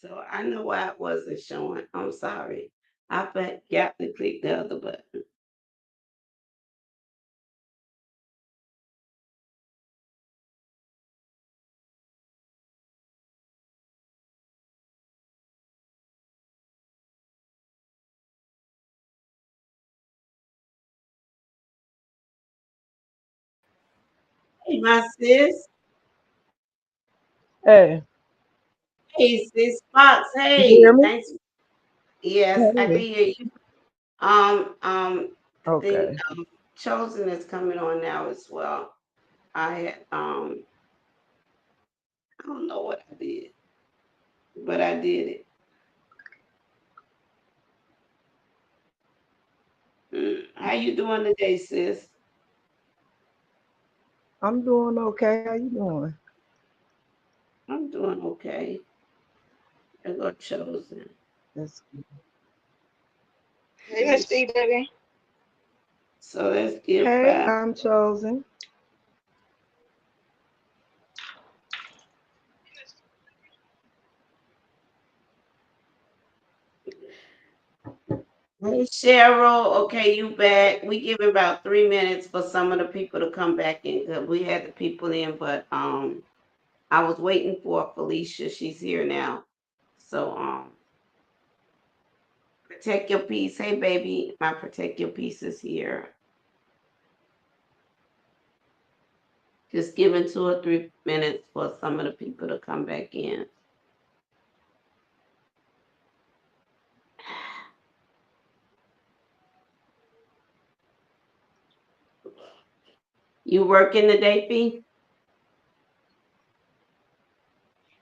So I know why it wasn't showing. I'm sorry. I forgot to click the other button. Hey, my sis. Hey, Hey, sis Fox. you can hear Hey, me? thanks. Yes, I can Hey. hear you. I think Okay. Chosen is coming on now as well. I had I don't know what I did, but I did it. How you doing today, sis? I'm doing okay. How you doing? I'm doing okay. I got Chosen. That's good. Hey, Let me Miss see. B, baby. So let's get Hey, back. I'm chosen. Hey Cheryl, okay, you back. We give it about 3 minutes for some of the people to come back in. 'Cause we had the people in, but I was waiting for Felicia. She's here now. So protect your peace. Hey baby, my protect your peace is here. Just giving 2 or 3 minutes for some of the people to come back in. You working today, Fee?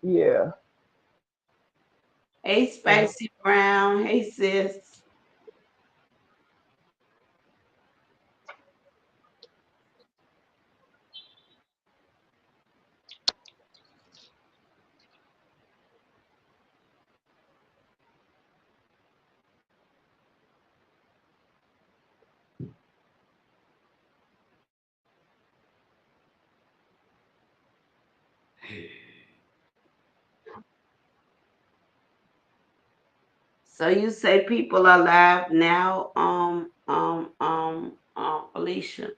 Yeah. Hey Spicy Brown. Hey sis. So you say people are live now, Alicia.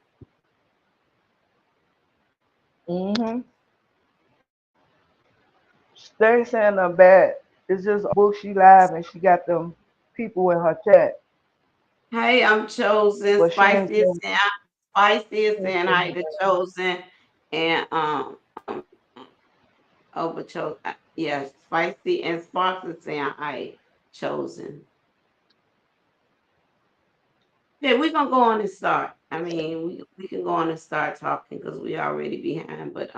Mhm. They saying I'm bad. It's just book she live and she got them people in her chat, Hey, I'm chosen. but she ain't Spicy is saying saying hi to chosen, and over chosen. Yeah, Spicy and Sparks is saying hi, chosen. Yeah, we're gonna go on and start. I mean, we can go on and start talking because we already behind. But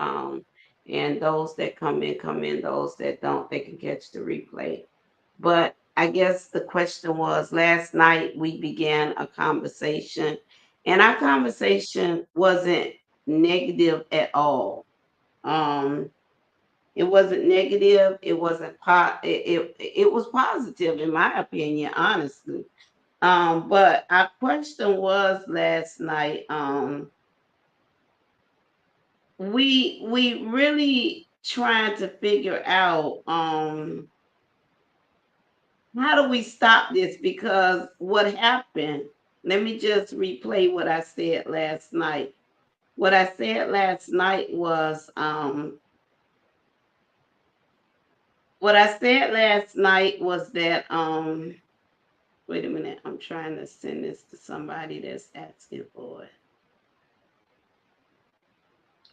and those that come in, come in. Those that don't, they can catch the replay. But I guess the question was last night we began a conversation, and our conversation wasn't negative at all. Um, it wasn't negative. It wasn't it was positive in my opinion, honestly. But our question was last night. We really trying to figure out how do we stop this? Because what happened, let me just replay what I said last night. What I said last night was what I said last night was that wait a minute, I'm trying to send this to somebody that's asking for it.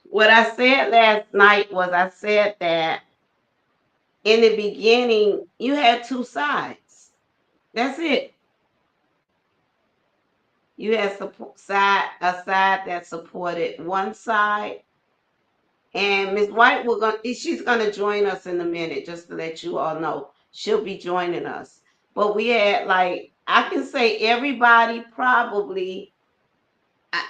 What I said last night was I said that in the beginning you had two sides. That's it. You had a side that supported one side. And Miss White she's gonna join us in a minute, just to let you all know. She'll be joining us. But we had like I can say everybody probably I,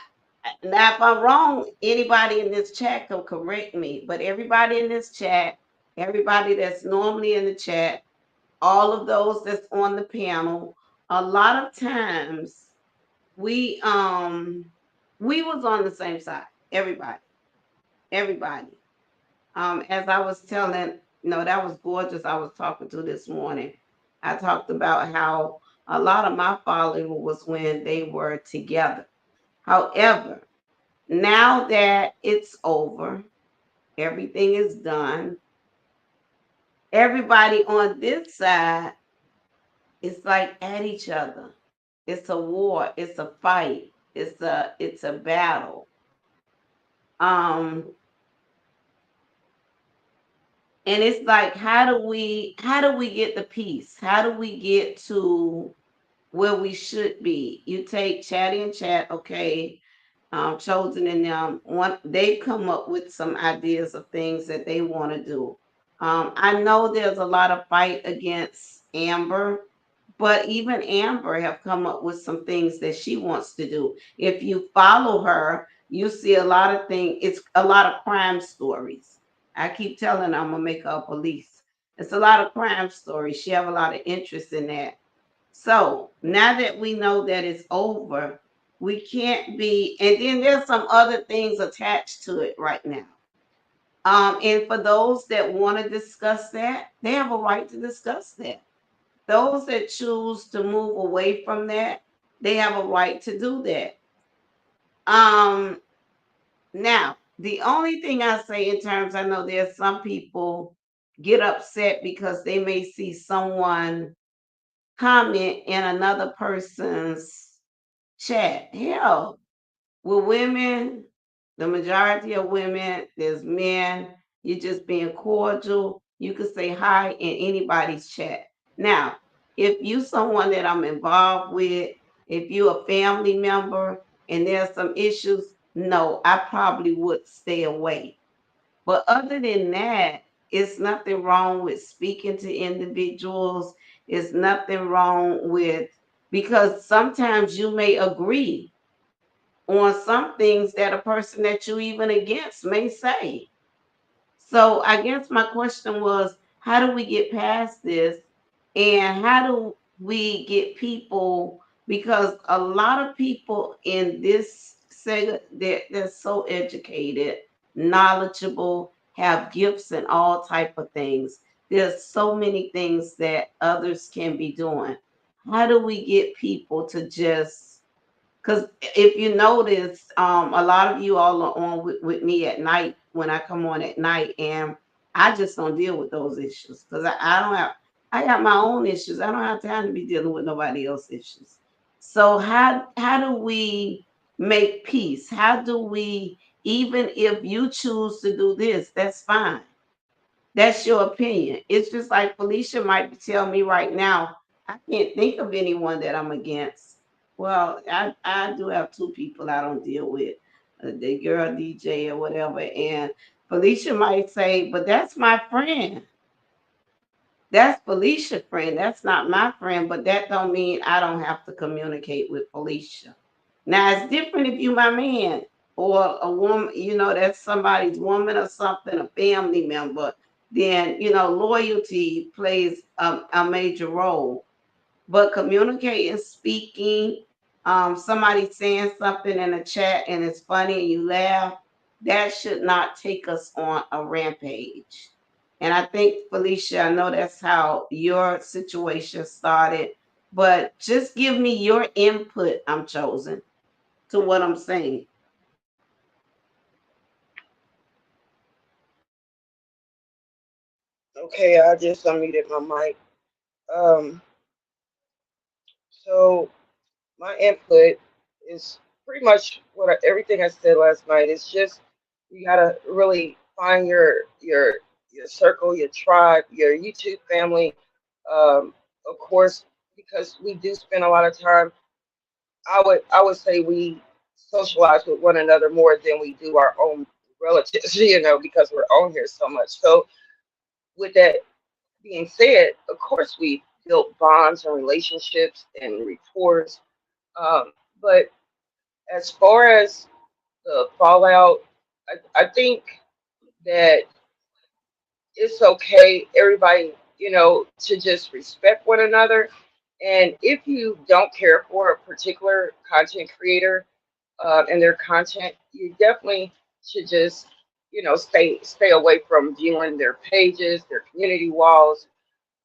now if I'm wrong, anybody in this chat can correct me. But everybody in this chat, everybody that's normally in the chat, all of those that's on the panel, a lot of times we um we was on the same side. Everybody. Everybody. As I was telling No, that was gorgeous. I was talking to this morning. I talked about how a lot of my following was when they were together. However, now that it's over, everything is done. Everybody on this side is like at each other. It's a war. It's a fight. It's a battle. Um, and it's like how do we get the peace? How do we get to where we should be? You take Chatty and Chat, okay, chosen in them. One, they've come up with some ideas of things that they want to do. I know there's a lot of fight against Amber, but even Amber have come up with some things that she wants to do. If you follow her, you see a lot of things. It's a lot of crime stories. I keep telling her I'm gonna make her a police. It's a lot of crime stories. She have a lot of interest in that. So now that we know that it's over, we can't be, and then there's some other things attached to it right now. And for those that want to discuss that, they have a right to discuss that. Those that choose to move away from that, they have a right to do that. Um, Now, the only thing I say in terms, I know there's some people get upset because they may see someone comment in another person's chat. Hell, with women, the majority of women, there's men, you're just being cordial. You could say hi in anybody's chat. Now, if you someone that I'm involved with, if you a family member and there's some issues, no, I probably would stay away. But other than that, it's nothing wrong with speaking to individuals. It's nothing wrong with, because sometimes you may agree on some things that a person that you even against may say. So I guess my question was, how do we get past this? And how do we get people, because a lot of people in this Sega, they're so educated, knowledgeable, have gifts and all type of things. There's so many things that others can be doing. How do we get people to just, because if you notice, a lot of you all are on with me at night when I come on at night, and I just don't deal with those issues because I don't have, I got my own issues. I don't have time to be dealing with nobody else's issues. So how do we make peace? How do we, even if you choose to do this, that's fine. That's your opinion. It's just like Felicia might tell me right now, I can't think of anyone that I'm against. Well, I do have two people I don't deal with, the girl DJ or whatever. And Felicia might say, but that's my friend. That's Felicia's friend. That's not my friend, but that don't mean I don't have to communicate with Felicia. Now it's different if you my man or a woman, that's somebody's woman or something, a family member, then loyalty plays a major role. But communicating, speaking, somebody saying something in a chat and it's funny and you laugh, that should not take us on a rampage. And I think, Felicia, I know that's how your situation started, but just give me your input, I'm chosen, to what I'm saying. Okay, I just unmuted my mic. Um, so my input is pretty much everything I said last night. It's just you gotta really find your circle, your tribe, your YouTube family. Of course, because we do spend a lot of time. I would say we socialize with one another more than we do our own relatives. Because we're on here so much. So with that being said, of course we built bonds and relationships and rapport. But as far as the fallout, I think that it's okay, everybody, to just respect one another. And if you don't care for a particular content creator and their content, you definitely should just stay away from viewing their pages, their community walls.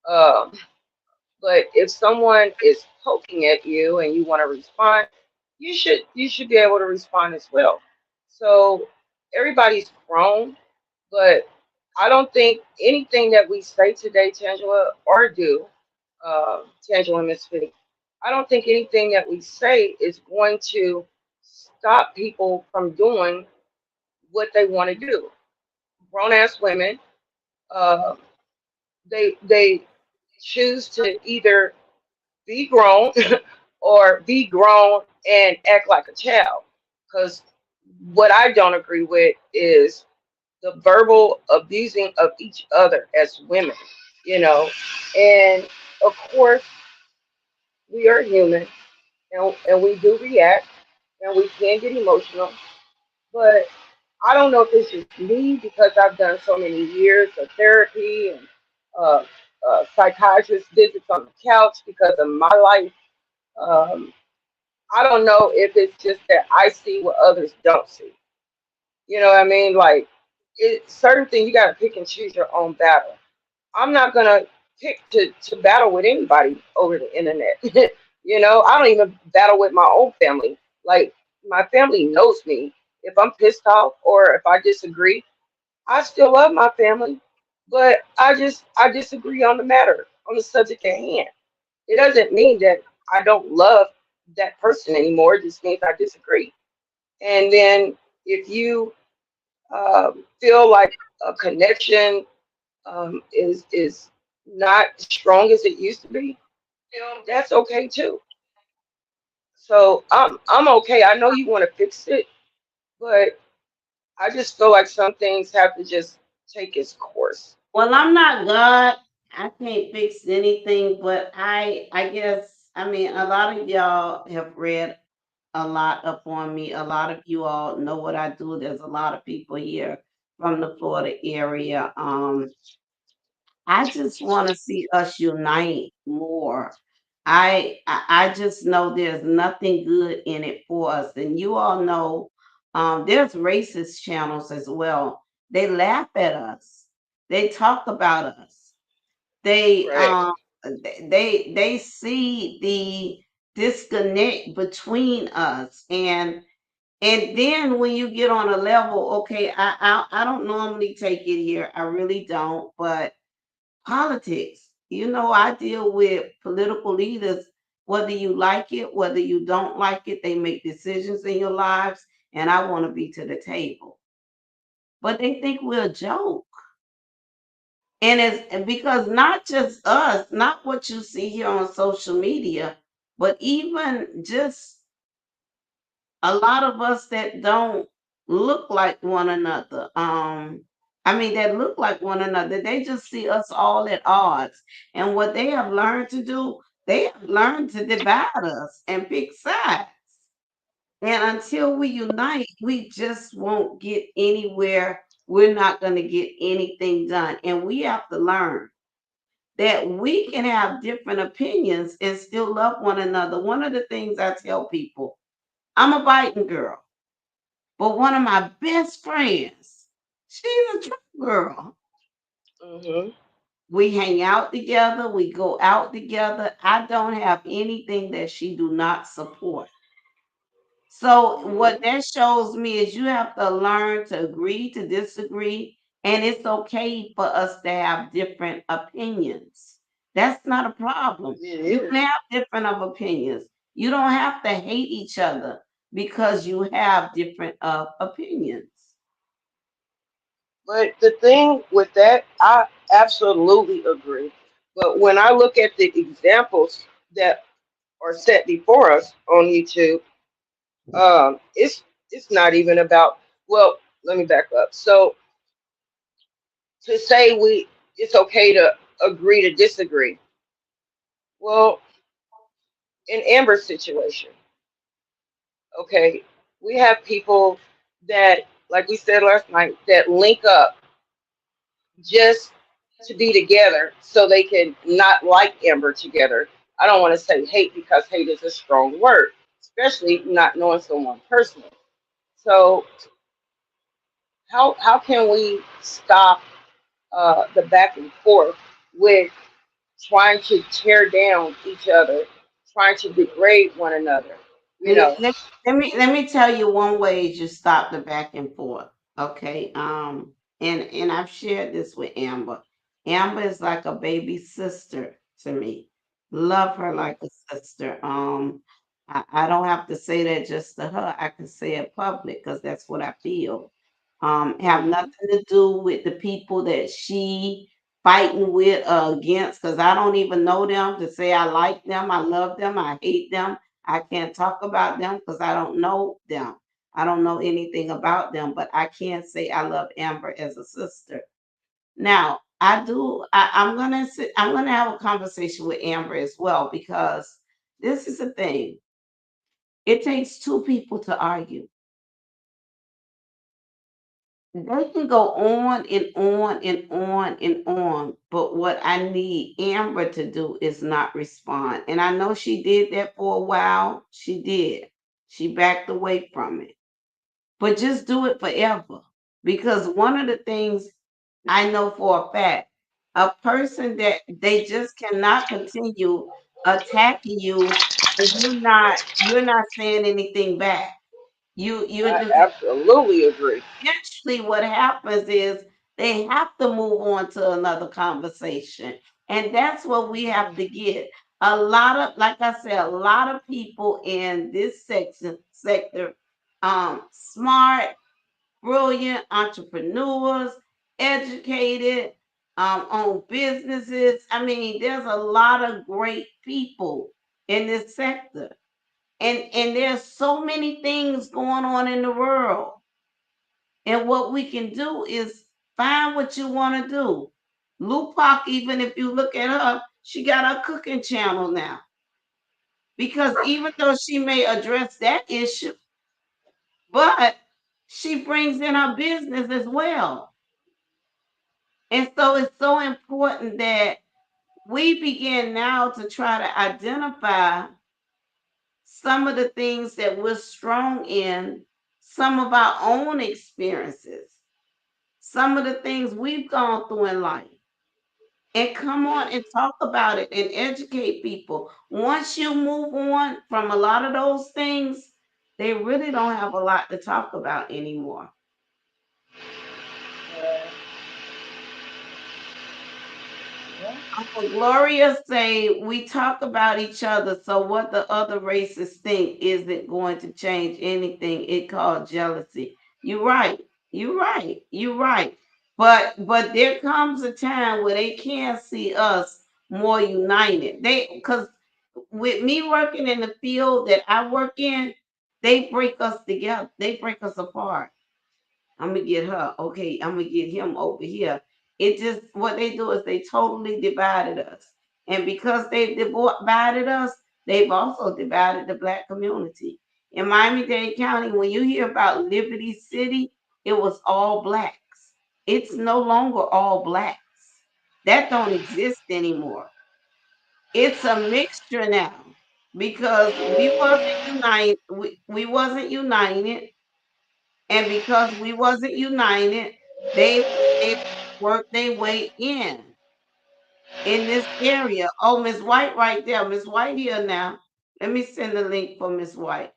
Um, but if someone is poking at you and you want to respond, you should be able to respond as well. So everybody's grown, but I don't think anything that we say today, Tangela, or do, Tangela and Miss Fitty, I don't think anything that we say is going to stop people from doing what they want to do. Grown ass women, uh, they choose to either be grown or be grown and act like a child. Because what I don't agree with is the verbal abusing of each other as women, you know. And of course, we are human and we do react and we can get emotional. But I don't know if it's just me because I've done so many years of therapy and uh, psychiatrist visits on the couch because of my life. Um, I don't know if it's just that I see what others don't see. You know what I mean? Like, certain things you got to pick and choose your own battle. I'm not gonna pick to battle with anybody over the internet. I don't even battle with my own family. Like, my family knows me. If I'm pissed off or if I disagree, I still love my family, but I disagree on the matter, on the subject at hand. It doesn't mean that I don't love that person anymore. It just means I disagree. And then if you feel like a connection is not as strong as it used to be, that's okay too. So I'm okay. I know you want to fix it, but I just feel like some things have to just take its course. Well, I'm not God. I can't fix anything, but I guess I mean a lot of y'all have read a lot up on me. A lot of you all know what I do. There's a lot of people here from the Florida area. I just want to see us unite more. I just know there's nothing good in it for us, and you all know there's racist channels as well. They laugh at us. They talk about us. They Right. they see the disconnect between us, and then when you get on a level, okay, I don't normally take it here. I really don't, but politics. I deal with political leaders, whether you like it, whether you don't like it, they make decisions in your lives, and I want to be to the table. But they think we're a joke. And it's because not just us, not what you see here on social media, but even just a lot of us that don't look like one another. That look like one another. They just see us all at odds. And what they have learned to do, they have learned to divide us and pick sides. And until we unite, we just won't get anywhere. We're not going to get anything done. And we have to learn that we can have different opinions and still love one another. One of the things I tell people, I'm a biting girl. But one of my best friends, she's a Trump girl. Mhm. We hang out together, we go out together. I don't have anything that she do not support. So what Mhm. that shows me is you have to learn to agree to disagree, and it's okay for us to have different opinions. That's not a problem. It You is. can have different of opinions. You don't have to hate each other because you have different of opinions. But the thing with that, I absolutely agree. But when I look at the examples that are set before us on YouTube, it's not even about. Well, let me back up. So to say it's okay to agree to disagree. Well, in Amber's situation, okay, we have people that, like we said last night, that link up just to be together so they can not like Amber together. I don't want to say hate because hate is a strong word, especially not knowing someone personally. So how can we stop the back and forth with trying to tear down each other, trying to degrade one another? You Let, know, let, let me tell you one way you stop the back and forth. Okay. And I've shared this with Amber. Amber is like a baby sister to me. Love her mm, like a sister. I don't have to say that just to her. I can say it public because that's what I feel. Have hmm, nothing to do with the people that she fighting with or against because I don't even know them to say I like them, I love them, I hate them. I can't talk about them because I don't know them. I don't know anything about them, but I can say I love Amber as a sister. Now, I do. I'm gonna sit. I'm gonna have a conversation with Amber as well because this is the thing. It takes two people to argue. They can go on and on and on and on, but what I need Amber to do is not respond. And I know she did that for a while. She did. She backed away from it. But just do it forever. Because one of the things I know for a fact, a person that they just cannot continue attacking you and you're not saying anything back. You're I just absolutely agree. eventually what happens is they have to move on to another conversation. And that's what we have to get. A lot of, like I said, a lot of people in this sector, smart, brilliant entrepreneurs, educated, own businesses. I mean, there's a lot of great people in this sector. And there's so many things going on in the world. And what we can do is find what you want to do. Lupac, even if you look at her, she got a cooking channel now. Because even though she may address that issue, but she brings in her business as well. And so it's so important that we begin now to try to identify some of the things that we're strong in, some of our own experiences, some of the things we've gone through in life, and come on and talk about it and educate people. Once you move on from a lot of those things, they really don't have a lot to talk about anymore. Uh, yeah, Gloria say we talk about each other, so what the other races think isn't going to change anything. It called jealousy. You're right. You're right. You're right. But there comes a time where they can't see us more united. They because with me working in the field that I work in, they break us together. They break us apart. I'm gonna get her. Okay, I'm gonna get him over here. It just what they do is they totally divided us, and because they've divided us, they've also divided the black community. In Miami-Dade County, when you hear about Liberty City, it was all blacks. It's no longer all blacks. That don't exist anymore. It's a mixture now because we wasn't united, and because we wasn't united, they was able to work their way in this area. Oh, Miss White right there. Miss White here now. Let me send the link for Miss White.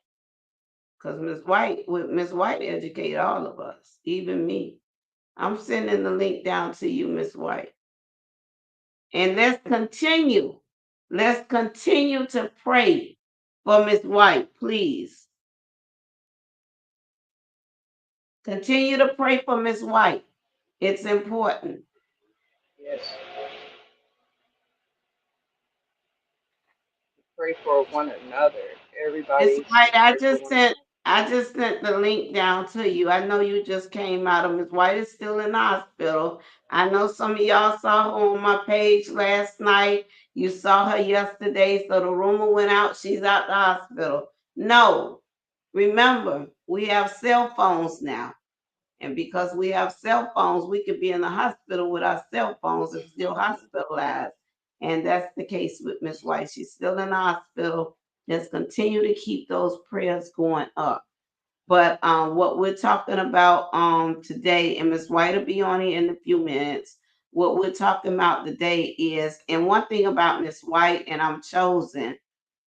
Because Miss White educated all of us, even me. I'm sending the link down to you, Miss White. And let's continue. Let's continue to pray for Miss White, please. Continue to pray for Miss White. It's important. yes. Pray for one another. It's Everybody White. should pray for one another. I just sent the link down to you. I know you just came out of Miss White is still in the hospital. I know some of y'all saw her on my page last night. You saw her yesterday, so the rumor went out she's out the hospital. No, remember, we have cell phones now. And because we have cell phones, we could be in the hospital with our cell phones and still hospitalized. And that's the case with Miss White. She's still in the hospital. Just continue to keep those prayers going up. But what we're talking about today, and Miss White will be on here in a few minutes. What we're talking about today is, and one thing about Miss White and I'm chosen,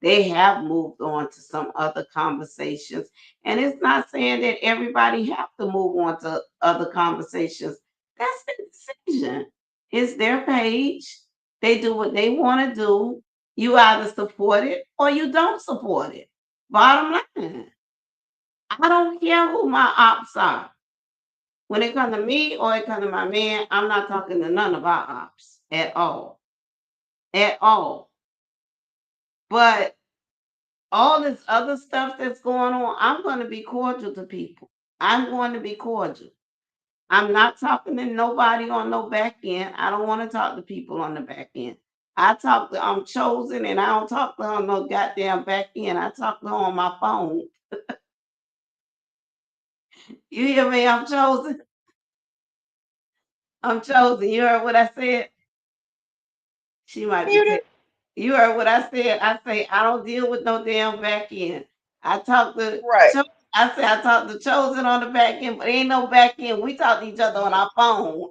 they have moved on to some other conversations. And it's not saying that everybody have to move on to other conversations. That's the decision. It's their page. They do what they want to do. You either support it or you don't support it. Bottom line. I don't care who my ops are. When it comes to me or it comes to my man, I'm not talking to none of our ops at all. At all. But all this other stuff that's going on, I'm going to be cordial to people. I'm going to be cordial. I'm not talking to nobody on no back end. I don't want to talk to people on the back end. I talk to I'm chosen and I don't talk to her on no goddamn back end. I talk to her on my phone. You hear me? I'm chosen. I'm chosen. You heard what I said? She might be Muted. taking. You heard what I said. I say I don't deal with no damn back end. I talk to Right. I say I talk to chosen on the back end, but ain't no back end. We talk to each other on our phone.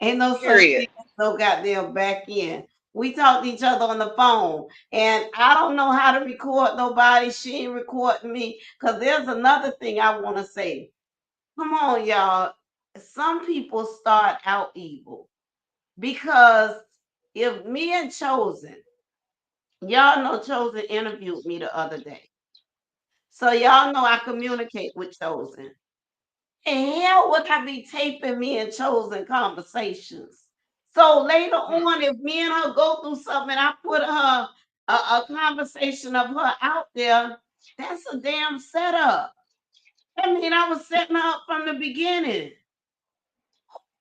Ain't no such Period. thing as no goddamn back end. We talk to each other on the phone. And I don't know how to record nobody. She ain't recording me. Cause there's another thing I want to say. Come on, y'all. Some people start out evil. Because if me and Chosen, y'all know Chosen interviewed me the other day. So y'all know I communicate with Chosen. And hell would I be taping me and Chosen conversations? So later Hmm. on, if me and her go through something, I put her a conversation of her out there, that's a damn setup. I mean, I was setting her up from the beginning.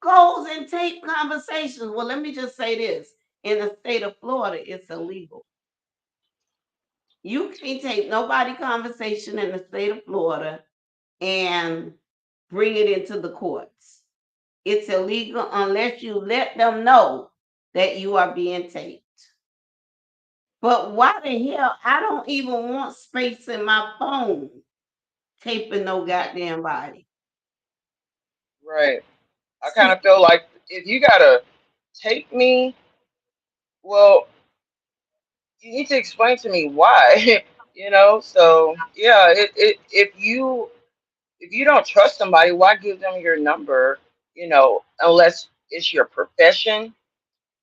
Goes and tape conversations. Well, let me just say this. In the state of Florida, it's illegal. You can't take nobody conversation in the state of Florida and bring it into the courts. It's illegal unless you let them know that you are being taped. But why the hell I don't even want space in my phone taping no goddamn body. Right. I kind See, of feel like if you gotta take me, well, you need to explain to me why. So yeah, if you don't trust somebody, why give them your number? Unless it's your profession.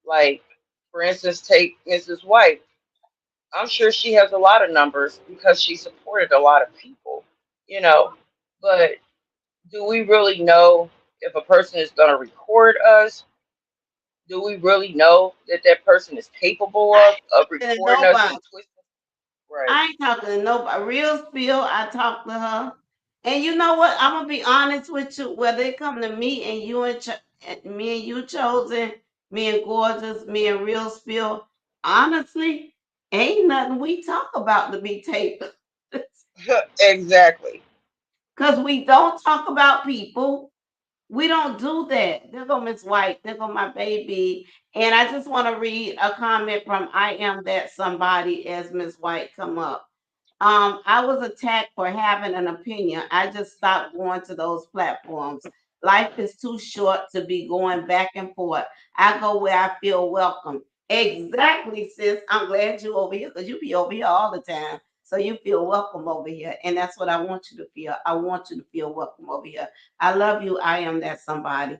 Like, for instance, take Mrs. White. I'm sure she has a lot of numbers because she supported a lot of people. You know, but do we really know if a person is going to record us? Do we really know that that person is capable I of ain't talking to recording us nobody. and twisting? Right. I ain't talking to nobody. Real spill, I talk to her. And you know what? I'm gonna be honest with you. Whether it come to me and you me and you chosen, me and gorgeous, me and real spill. Honestly, ain't nothing we talk about to be taped. Exactly. Cause we don't talk about people. We don't do that. There go Miss White. There go my baby. And I just want to read a comment from I am that somebody as Miss White come up. I was attacked for having an opinion. I just stopped going to those platforms. Life is too short to be going back and forth. I go where I feel welcome. Exactly, sis. I'm glad you over here because you be over here all the time. So you feel welcome over here. And that's what I want you to feel. I want you to feel welcome over here. I love you. I am that somebody.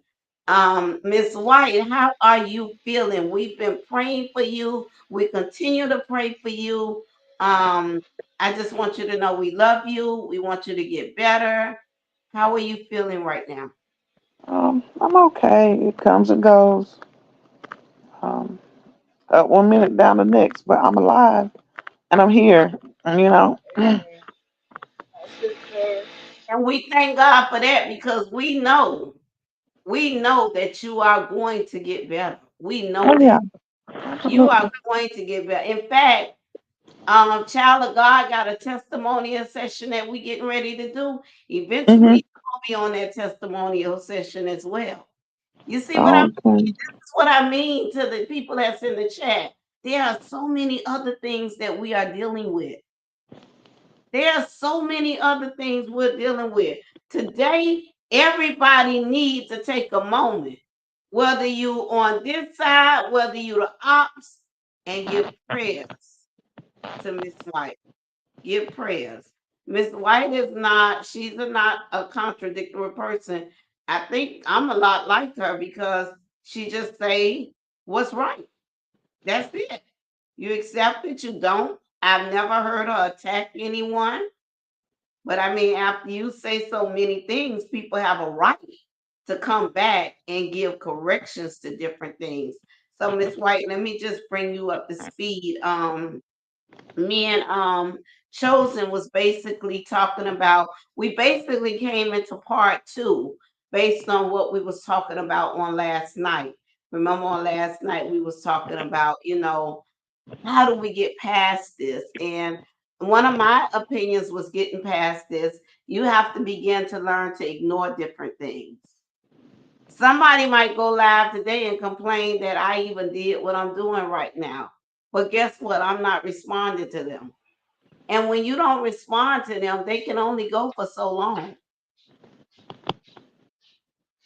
Miss White, how are you feeling? We've been praying for you. We continue to pray for you. Um, I just want you to know we love you. We want you to get better. How are you feeling right now? I'm okay. It comes and goes. Um, up one minute, down the next, but I'm alive and I'm here. You know. Amen. Hi, sister. And we thank God for that because we know that you are going to get better. We know Oh yeah, that you are absolutely. going to get better. In fact, child of God got a testimonial session that we getting ready to do. Mhm. Eventually, you'll be on that testimonial session as well. You see what I mean? Okay. This is what I mean to the people that's in the chat. There are so many other things that we are dealing with. There are so many other things we're dealing with. Today, everybody needs to take a moment, whether you on this side, whether you the ops, and give prayers to Miss White. Give prayers. Miss White is not, she's not a contradictory person. I think I'm a lot like her because she just say what's right. That's it. You accept it, you don't. I've never heard her attack anyone. But I mean, after you say so many things, people have a right to come back and give corrections to different things. So, Miss White, let me just bring you up to speed. Me and Chosen was basically talking about. We basically came into part two based on what we was talking about on last night. Remember, on last night we was talking about, how do we get past this? And one of my opinions was getting past this. You have to begin to learn to ignore different things. Somebody might go live today and complain that I even did what I'm doing right now. But guess what? I'm not responding to them. And when you don't respond to them, they can only go for so long.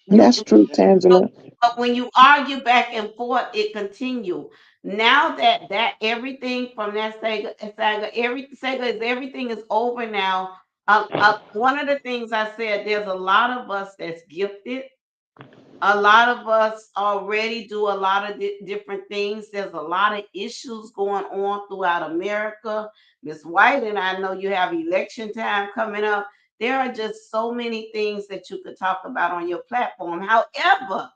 You That's true, but, Tangela. but when you argue back and forth, it continue. Now that everything from that Saga is everything is over now. One of the things I said, there's a lot of us that's gifted. A lot of us already do a lot of different things. There's a lot of issues going on throughout America. Miss White, and I know you have election time coming up. There are just so many things that you could talk about on your platform. However,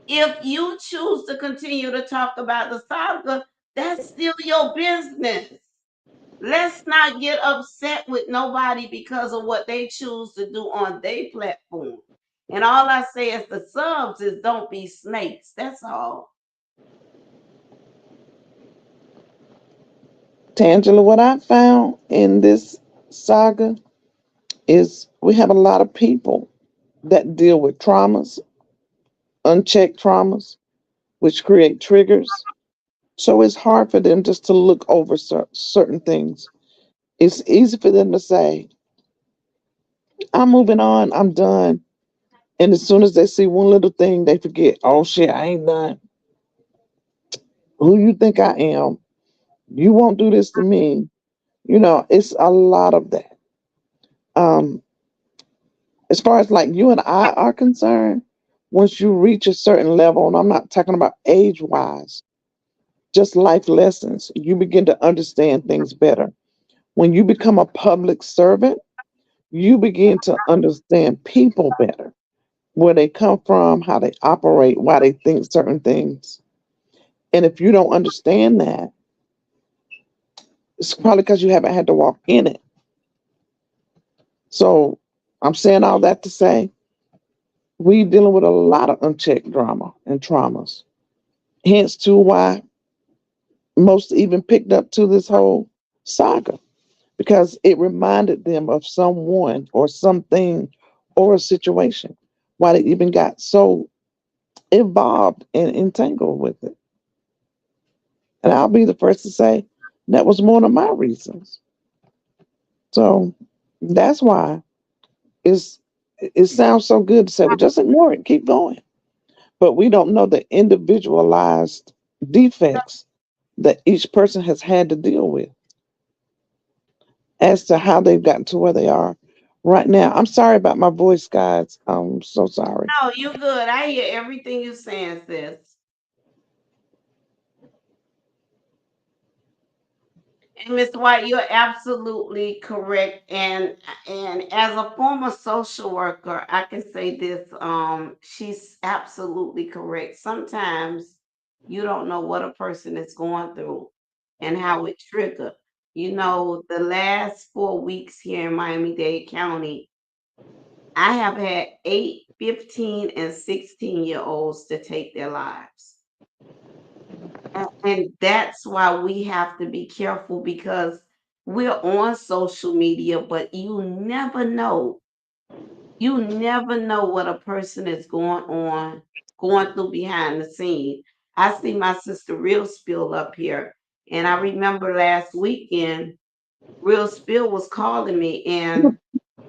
if you choose to continue to talk about the saga, that's still your business. Let's not get upset with nobody because of what they choose to do on their platform. And all I say is the subs is don't be snakes. That's all. Tangela, what I found in this saga is we have a lot of people that deal with traumas, unchecked traumas, which create triggers. So it's hard for them just to look over certain things. It's easy for them to say, I'm moving on, I'm done. And as soon as they see one little thing, they forget, oh shit, I ain't done. Who you think I am? You won't do this to me. It's a lot of that. Um, as far as like you and I are concerned, once you reach a certain level, and I'm not talking about age wise, just life lessons, you begin to understand things better. When you become a public servant, you begin to understand people better, where they come from, how they operate, why they think certain things. And if you don't understand that, it's probably because you haven't had to walk in it. So I'm saying all that to say we dealing with a lot of unchecked drama and traumas. Hence to why most even picked up to this whole saga because it reminded them of someone or something or a situation. Why they even got so involved and entangled with it. And I'll be the first to say that was one of my reasons. So that's why it's it sounds so good to say, well, just ignore it, keep going. But we don't know the individualized defects that each person has had to deal with as to how they've gotten to where they are right now. I'm sorry about my voice, guys. I'm so sorry. No, you good. I hear everything you saying, sis. And Miss White, you're absolutely correct. And as a former social worker, I can say this, she's absolutely correct. Sometimes you don't know what a person is going through and how it trigger. The last 4 weeks here in Miami-Dade County, I have had 8, 15, and 16-year-olds to take their lives. And that's why we have to be careful because we're on social media, but you never know. You never know what a person is going through behind the scene. I see my sister real spill up here. And I remember last weekend. Real Spill was calling me, and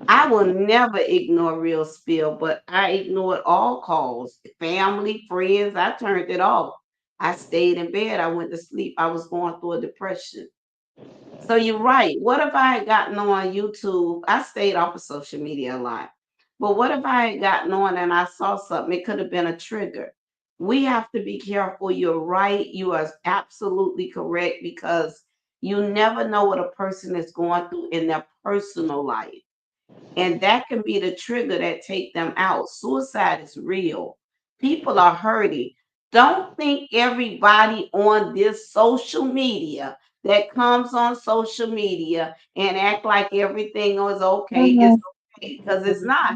I will never ignore Real Spill, but I ignored all calls, family, friends. I turned it off. I stayed in bed. I went to sleep. I was going through a depression. So you're right. What if I had gotten on YouTube? I stayed off of social media a lot. But what if I had gotten on and I saw something? It could have been a trigger. We have to be careful. You're right. You are absolutely correct because you never know what a person is going through in their personal life. And that can be the trigger that take them out. Suicide is real. People are hurting. Don't think everybody on this social media that comes on social media and act like everything is okay is Mhm. okay because it's not.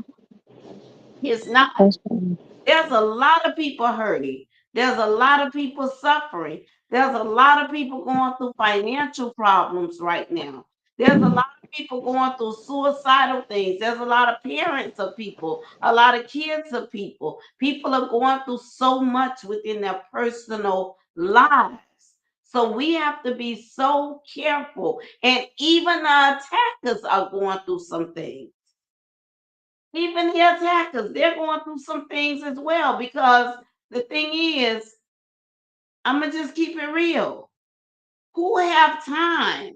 It's not. That's fine. There's a lot of people hurting. There's a lot of people suffering. There's a lot of people going through financial problems right now. There's a lot of people going through suicidal things. There's a lot of parents of people, a lot of kids of people. People are going through so much within their personal lives. So we have to be so careful. And even the attackers are going through some things. Even the attackers, they're going through some things as well because the thing is, I'm gonna just keep it real. Who have time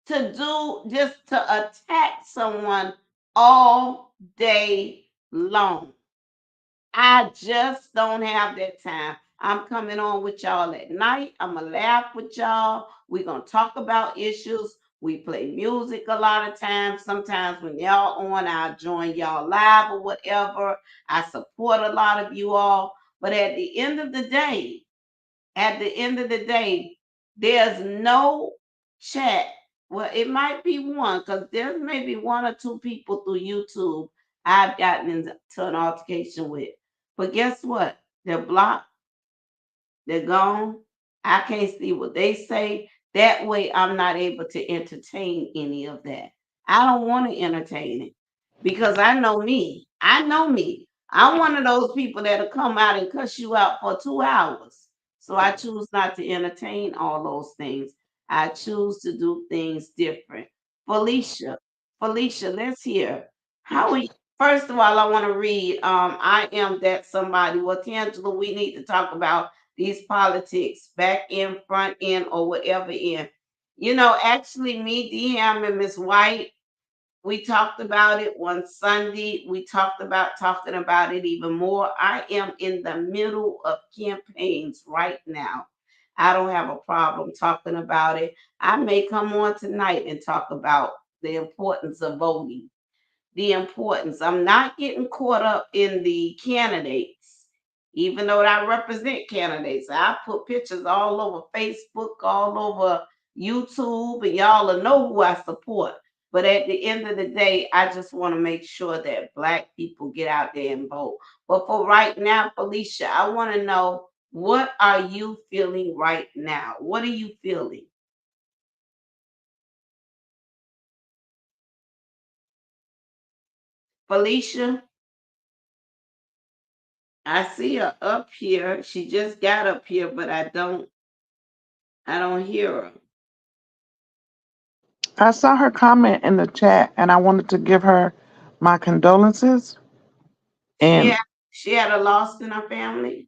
to do just to attack someone all day long? I just don't have that time. I'm coming on with y'all at night. I'm going to laugh with y'all. We're going to talk about issues. We play music a lot of times. Sometimes when y'all on, I'll join y'all live or whatever. I support a lot of you all. But at the end of the day, there's no chat. Well, it might be one because there's maybe one or two people through YouTube I've gotten into an altercation with. But guess what? They're blocked, they're gone. I can't see what they say. That way, I'm not able to entertain any of that. I don't want to entertain it because I know me. I know me. I'm one of those people that'll come out and cuss you out for 2 hours. So I choose not to entertain all those things. I choose to do things different. Felicia, Felicia, let's hear. How are you? First of all, I want to read. I am that somebody. Well, Tangela, we need to talk about these politics, back end, front end, or whatever end. Actually, me, DM, and Miss White, we talked about it one Sunday. We talked about talking about it even more. I am in the middle of campaigns right now. I don't have a problem talking about it. I may come on tonight and talk about the importance of voting, the importance. I'm not getting caught up in the candidates, even though I represent candidates. I put pictures all over Facebook, all over YouTube, and y'all will know who I support. But at the end of the day, I just want to make sure that Black people get out there and vote. But for right now, Felicia, I want to know, what are you feeling right now? What are you feeling? Felicia, I see her up here. She just got up here, but I don't hear her. I saw her comment in the chat and I wanted to give her my condolences. She And had she had a loss in her family.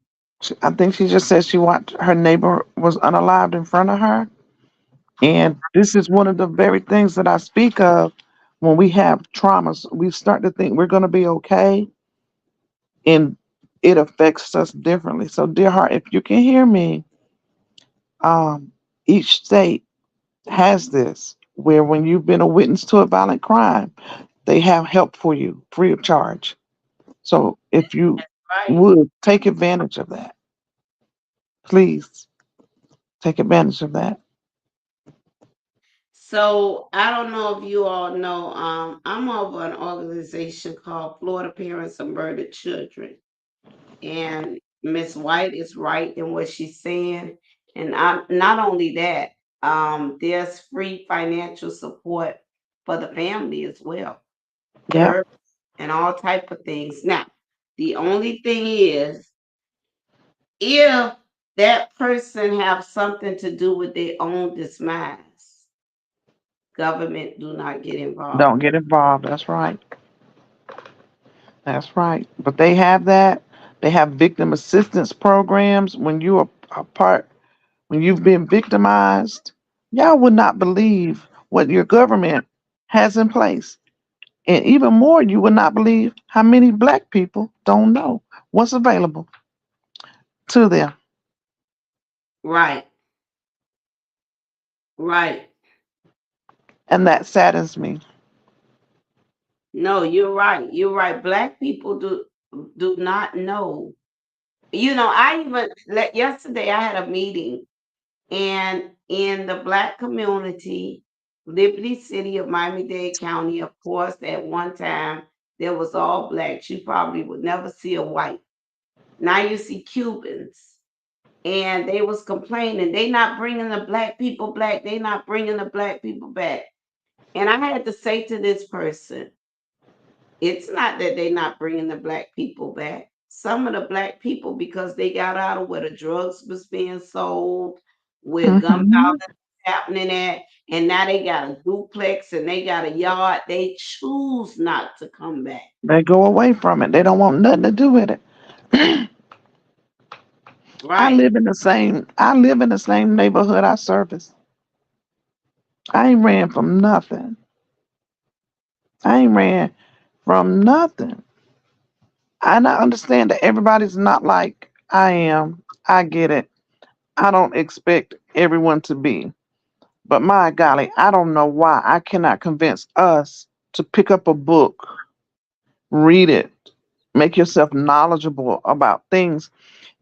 I think she just said she watched her neighbor was unalived in front of her. And this is one of the very things that I speak of when we have traumas. We start to think we're going to be okay, and it affects us differently. So, dear heart, if you can hear me, each state has this where when you've been a witness to a violent crime, they have help for you free of charge. So, if you Right. would take advantage of that, please take advantage of that. So I don't know if you all know, I'm over an organization called Florida Parents of Murdered Children. And Miss White is right in what she's saying. And not only that, there's free financial support for the family as well. Yep. Therapy and all type of things. Now, the only thing is, if that person have something to do with their own demise. Government do not get Don't involved. get involved. That's right. That's right. But they have that. They have victim assistance programs when you are a part, when you've been victimized. Y'all would not believe what your government has in place. And even more, you would not believe how many black people don't know what's available to them. Right, right. And that saddens me. No, you're right. You're right. Black people do not know. I even yesterday I had a meeting, and in the black community, Liberty City of Miami-Dade County, of course, at one time there was all blacks. You probably would never see a white. Now you see Cubans, and they was complaining they not bringing the black people back. They not bringing the black people back. And I had to say to this person, it's not that they're not bringing the black people back. Some of the black people, because they got out of where the drugs was being sold, where gunpowder Hmm. was happening at, and now they got a duplex and they got a yard, they choose not to come back. They go away from it. They don't want nothing to do with it. Right. I live in the same neighborhood I service. I ain't ran from nothing. I ain't ran from nothing. And I understand that everybody's not like I am. I get it. I don't expect everyone to be. But my golly, I don't know why I cannot convince us to pick up a book, read it, make yourself knowledgeable about things.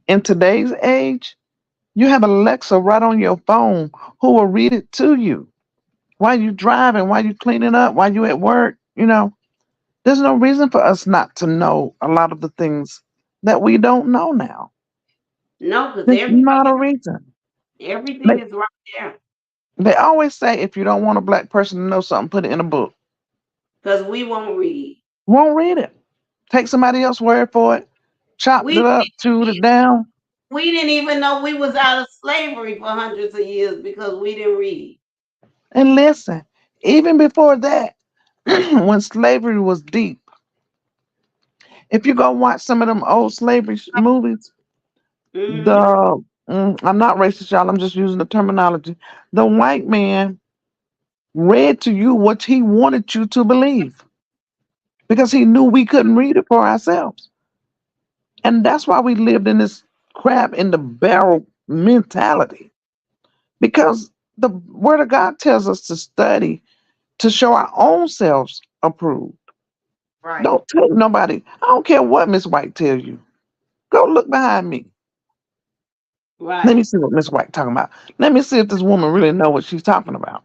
In today's age, you have Alexa right on your phone who will read it to you while you driving, while you cleaning up, while you at work. There's no reason for us not to know a lot of the things that we don't know now. No, because There's not a reason. everything They, is right there. they always say if you don't want a black person to know something, put it in a book. Because we won't read. Won't read it. Take somebody else's word for it. Chopped We it up, chewed it down. we didn't even know we was out of slavery for hundreds of years because we didn't read. And listen, even before that, when slavery was deep, if you go watch some of them old slavery movies, Hmm. I'm not racist, y'all. I'm just using the terminology. The white man read to you what he wanted you to believe because he knew we couldn't read it for ourselves. And that's why we lived in this crab in the barrel mentality because the word of God tells us to study to show our own selves approved. Right, Don't take nobody. I don't care what Miss White tells you. Go look behind me. Let right. me see what Miss White talking about. Let me see if this woman really know what she's talking about.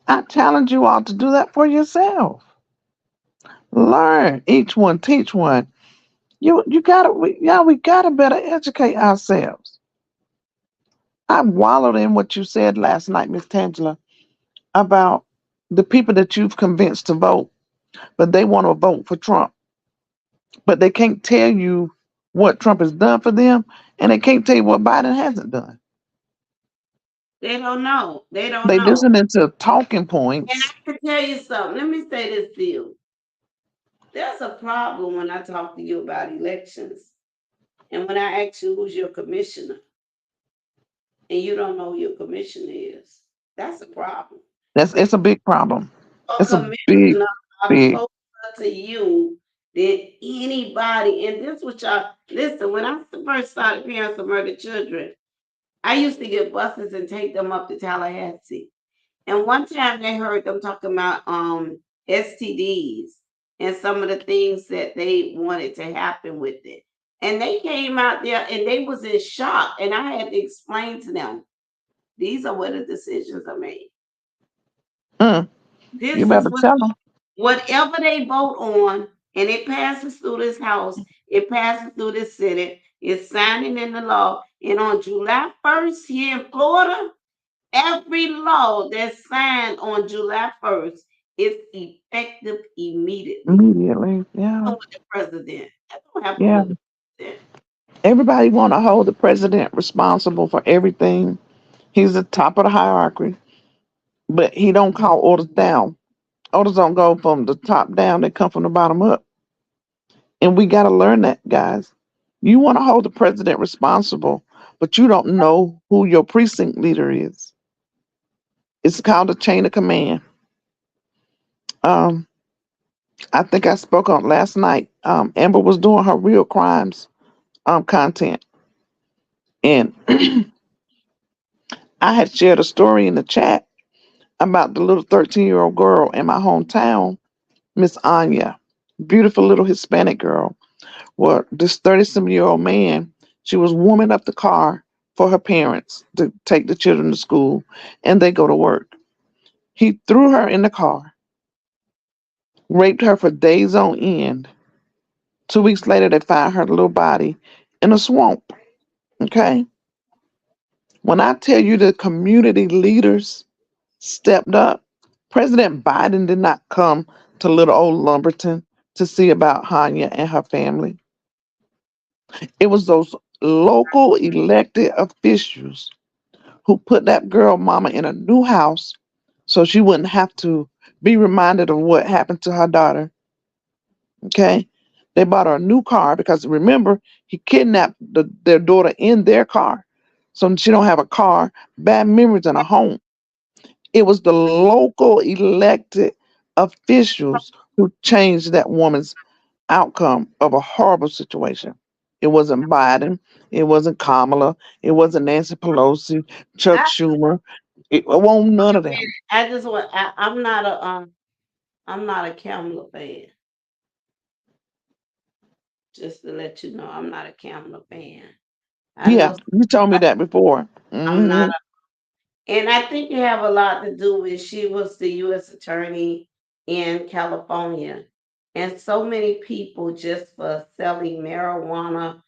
I challenge you all to do that for yourself. Learn. Each one teach one. We gotta better educate ourselves. I wallowed in what you said last night, Miss Tangela, about the people that you've convinced to vote, but they want to vote for Trump. But they can't tell you what Trump has done for them, and they can't tell you what Biden hasn't done. They don't know. They don't They know. listening to talking And points. I can tell you something. Let me say this to you. There's a problem when I talk to you about elections. And when I ask you who's your commissioner and you don't know who your commissioner is, that's a problem. Because It's a big problem. your It's a big, commissioner are big. closer to you than anybody. And this was y'all listen, when I first started Parents of Murdered Children, I used to get buses and take them up to Tallahassee. And one time they heard them talking about STDs and some of the things that they wanted to happen with it. And they came out there and they was in shock. And I had to explain to them, these are where the decisions are made. Mm, you This is better what tell them. whatever they vote on and it passes through this house, it passes through this Senate, it's signing in the law. And on July 1st here in Florida, every law that's signed on July 1st is effective immediately. Immediately. Yeah. With the president. That don't happen Yeah. with the president. Everybody want to hold the president responsible for everything. He's the top of the hierarchy, but he don't call orders down. Orders don't go from the top down; they come from the bottom up. And we got to learn that, guys. You want to hold the president responsible, but you don't know who your precinct leader is. It's called a chain of command. Um, I think I spoke on last night. Amber was doing her real crimes content, and I had shared a story in the chat about the little 13-year-old girl in my hometown, Miss Anya, beautiful little Hispanic girl. Well, this 30-some-year-old man, she was warming up the car for her parents to take the children to school, and they go to work. He threw her in the car, raped her for days on end. 2 weeks later, they found her little body in a swamp. Okay? When I tell you the community leaders stepped up, President Biden did not come to little old Lumberton to see about Hanya and her family. It was those local elected officials who put that girl mama in a new house so she wouldn't have to be reminded of what happened to her daughter. Okay? They bought her a new car because remember, he kidnapped their daughter in their car. So she don't have a car, bad memories in a home. It was the local elected officials who changed that woman's outcome of a horrible situation. It wasn't Biden. It wasn't Kamala. It wasn't Nancy Pelosi, Chuck I, Schumer. It won't none of them. I just want. I'm not a I'm not a Kamala fan. Just to let you know, I'm not a Kamala fan. I Yeah, know you told me I, that before. I'm not, Hmm. and I think you have a lot to do with she was the U.S. attorney in California, and so many people just for selling marijuana,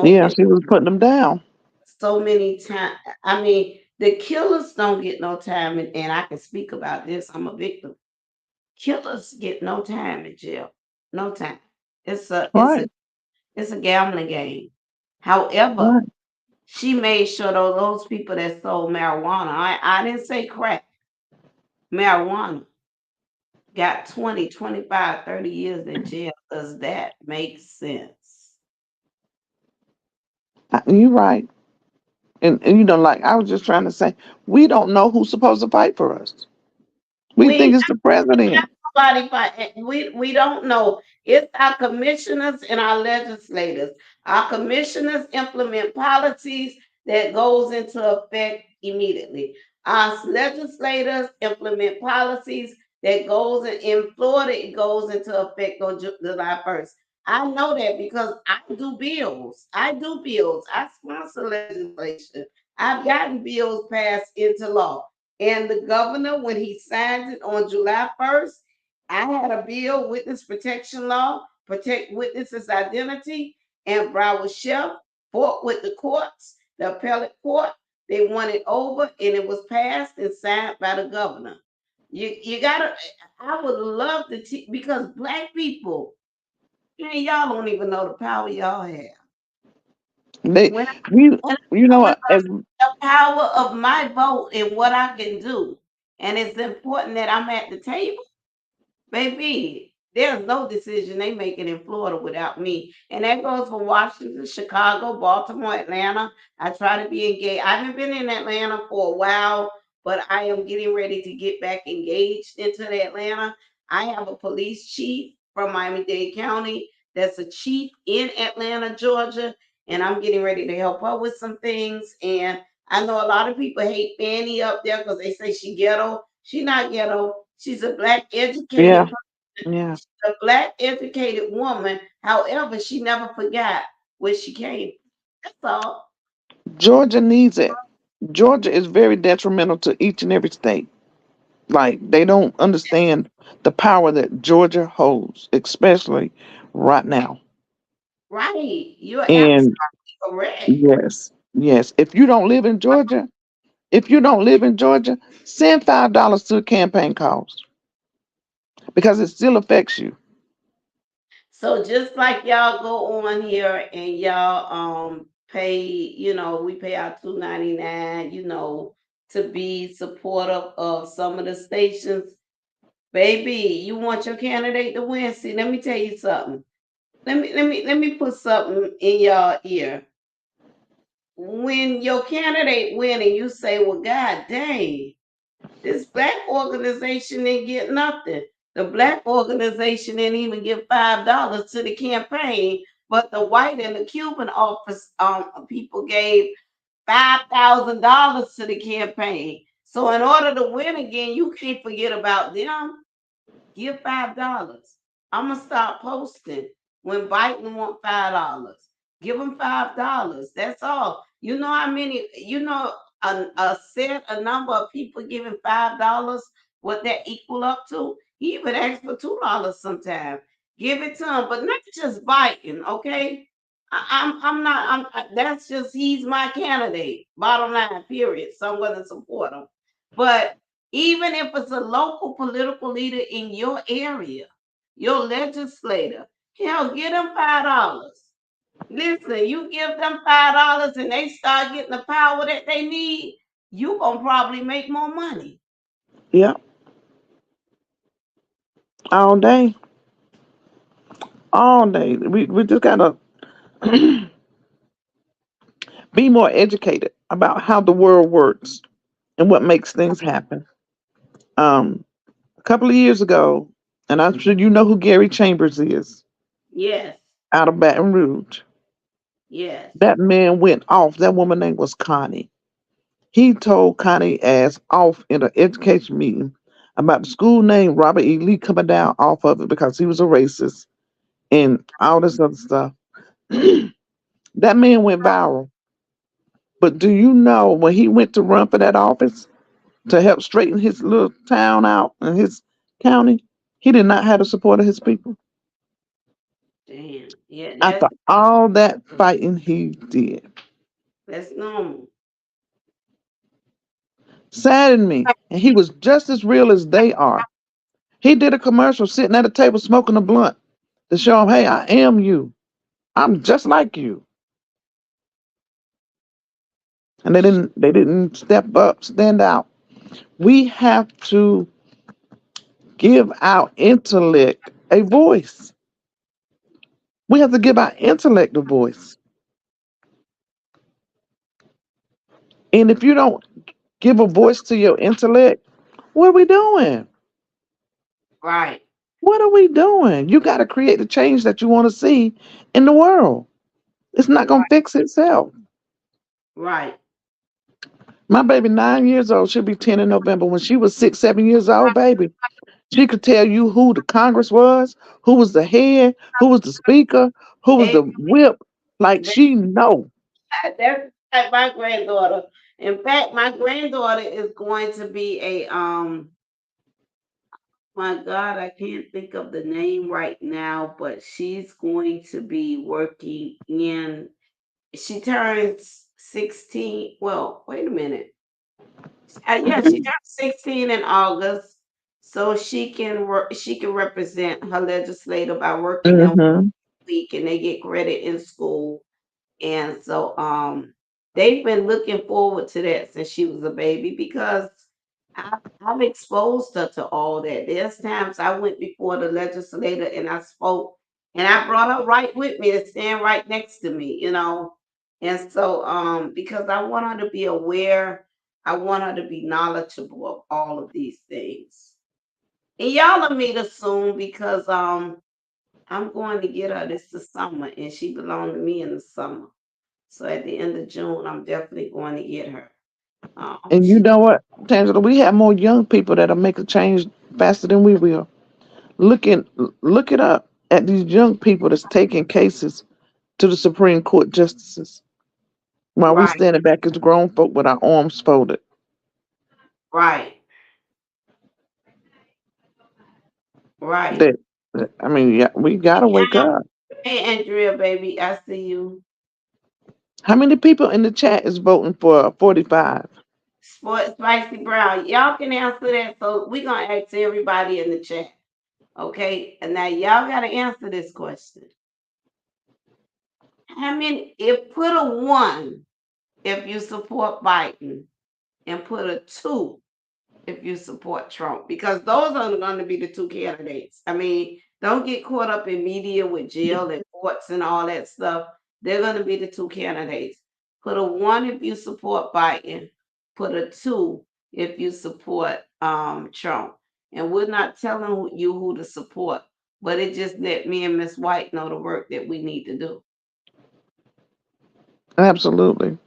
Yeah, smoking, she was putting them down. so many times. I mean, the killers don't get no time, and I can speak about this. I'm a victim. Killers get no time in jail, no time. It's a it's a Right, it's a gambling game. However, right. she made sure those people that sold marijuana, I didn't say crack, marijuana, got 20, 25, 30 years in jail. Does that make sense? You're right. And you know, like I was just trying to say, we don't know who's supposed to fight for us. We We think it's the president. Nobody fight. We don't know. It's our commissioners and our legislators. Our commissioners implement policies that goes into effect immediately. Our legislators implement policies that goes in Florida. It goes into effect on July 1st. I know that because I do bills. I do bills. I sponsor legislation. I've gotten bills passed into law. And the governor, when he signs it on July 1st, I had a bill, witness protection law, protect witnesses' identity, and Broward Sheriff fought with the courts, the appellate court. They won it over, and it was passed and signed by the governor. You gotta. I would love to because black people, man, y'all don't even know the power y'all have. They, When we, when you I know know what? As the power of my vote and what I can do, and it's important that I'm at the table. Baby, there's no decision they making in Florida without me. And that goes for Washington, Chicago, Baltimore, Atlanta. I try to be engaged. I haven't been in Atlanta for a while, but I am getting ready to get back engaged into the Atlanta. I have a police chief from Miami-Dade County that's a chief in Atlanta, Georgia, and I'm getting ready to help her with some things. And I know a lot of people hate Fanny up there because they say she ghetto. She not ghetto. She's a black educated yeah, person. yeah. She's a black educated woman. However, she never forgot where she came from. That's all. Georgia needs it. Georgia is very detrimental to each and every state. Like they don't understand the power that Georgia holds, especially right now. Right. You're absolutely And correct. yes, yes. If you don't live in Georgia, send $5 to a campaign cause because it still affects you. So just like y'all go on here and y'all pay, we pay our 2.99, to be supportive of some of the stations. Baby, you want your candidate to win. See, let me tell you something. Let me put something in your ear. When your candidate win and you say, well, God dang, this black organization didn't get nothing. The black organization didn't even give $5 to the campaign, but the white and the Cuban office people gave $5,000 to the campaign. So in order to win again, you can't forget about them. Give $5. I'm gonna start posting when Biden want $5. Give them $5. That's all. You know how many? A number of people giving $5. What that equal up to? He even ask for $2 sometimes. Give it to him, but not just Biden. Okay. I'm not. That's just he's my candidate. Bottom line. Period. So I'm gonna support him. But even if it's a local political leader in your area, your legislator, hell, get them $5. Listen, you give them $5 and they start getting the power that they need, you gonna probably make more money. Yeah, all day, all day. We just gotta be more educated about how the world works and what makes things happen. Um, a couple of years ago, and I'm sure you know who Gary Chambers is Yes, out of Baton Rouge. yes. That man went off. That woman name was Connie. He told Connie ass off in an education meeting about the school name Robert E. Lee coming down off of it because he was a racist and all this other stuff. That man went viral. But do you know when he went to run for that office to help straighten his little town out and his county, he did not have the support of his people. Damn. Yeah, After all that fighting he did. that's normal. Saddened me. And he was just as real as they are. He did a commercial sitting at a table smoking a blunt to show him, hey, I am you. I'm just like you. And they didn't step up, stand out. We have to give our intellect a voice. We have to give our intellect a voice. And if you don't give a voice to your intellect, what are we doing? Right, What are we doing? You got to create the change that you want to see in the world. It's not going to right, fix itself. right. My baby, 9 years old, she'll be 10 in November. When she was 6, 7 years old, baby, she could tell you who the Congress was, who was the head, who was the speaker, who was Hey, the whip. Like she know. that's like my granddaughter. In fact, my granddaughter is going to be a my God, I can't think of the name right now, but she's going to be working in, she turns 16. Well, wait a minute. Yeah, she turned 16 in August. So she can represent her legislator by working them Mm-hmm. week and they get credit in school. And so they've been looking forward to that since she was a baby because I've exposed her to all that. There's times I went before the legislator and I spoke and I brought her right with me to stand right next to me. And so because I want her to be aware, I want her to be knowledgeable of all of these things. And y'all will meet her soon because I'm going to get her this the summer and she belonged to me in the summer. So at the end of June, I'm definitely going to get her. And you She know what, Tangela, we have more young people that'll make a change faster than we will. Look in, look it up at these young people that's taking cases to the Supreme Court justices while we right, standing back as grown folk with our arms folded. right, right. That I mean, yeah, we gotta wake up. Hey, Andrea, baby, I see you. How many people in the chat is voting for 45? Sport Spicy Brown. Y'all can answer that. So we're gonna ask everybody in the chat. Okay, and now y'all got to answer this question. How many? If put a one if you support Biden, and put a two if you support Trump, because those are going to be the two candidates. I mean, don't get caught up in media with jail and courts and all that stuff. They're going to be the two candidates. Put a one if you support Biden, put a two if you support Trump. And we're not telling you who to support, but it just let me and Miss White know the work that we need to do. Absolutely.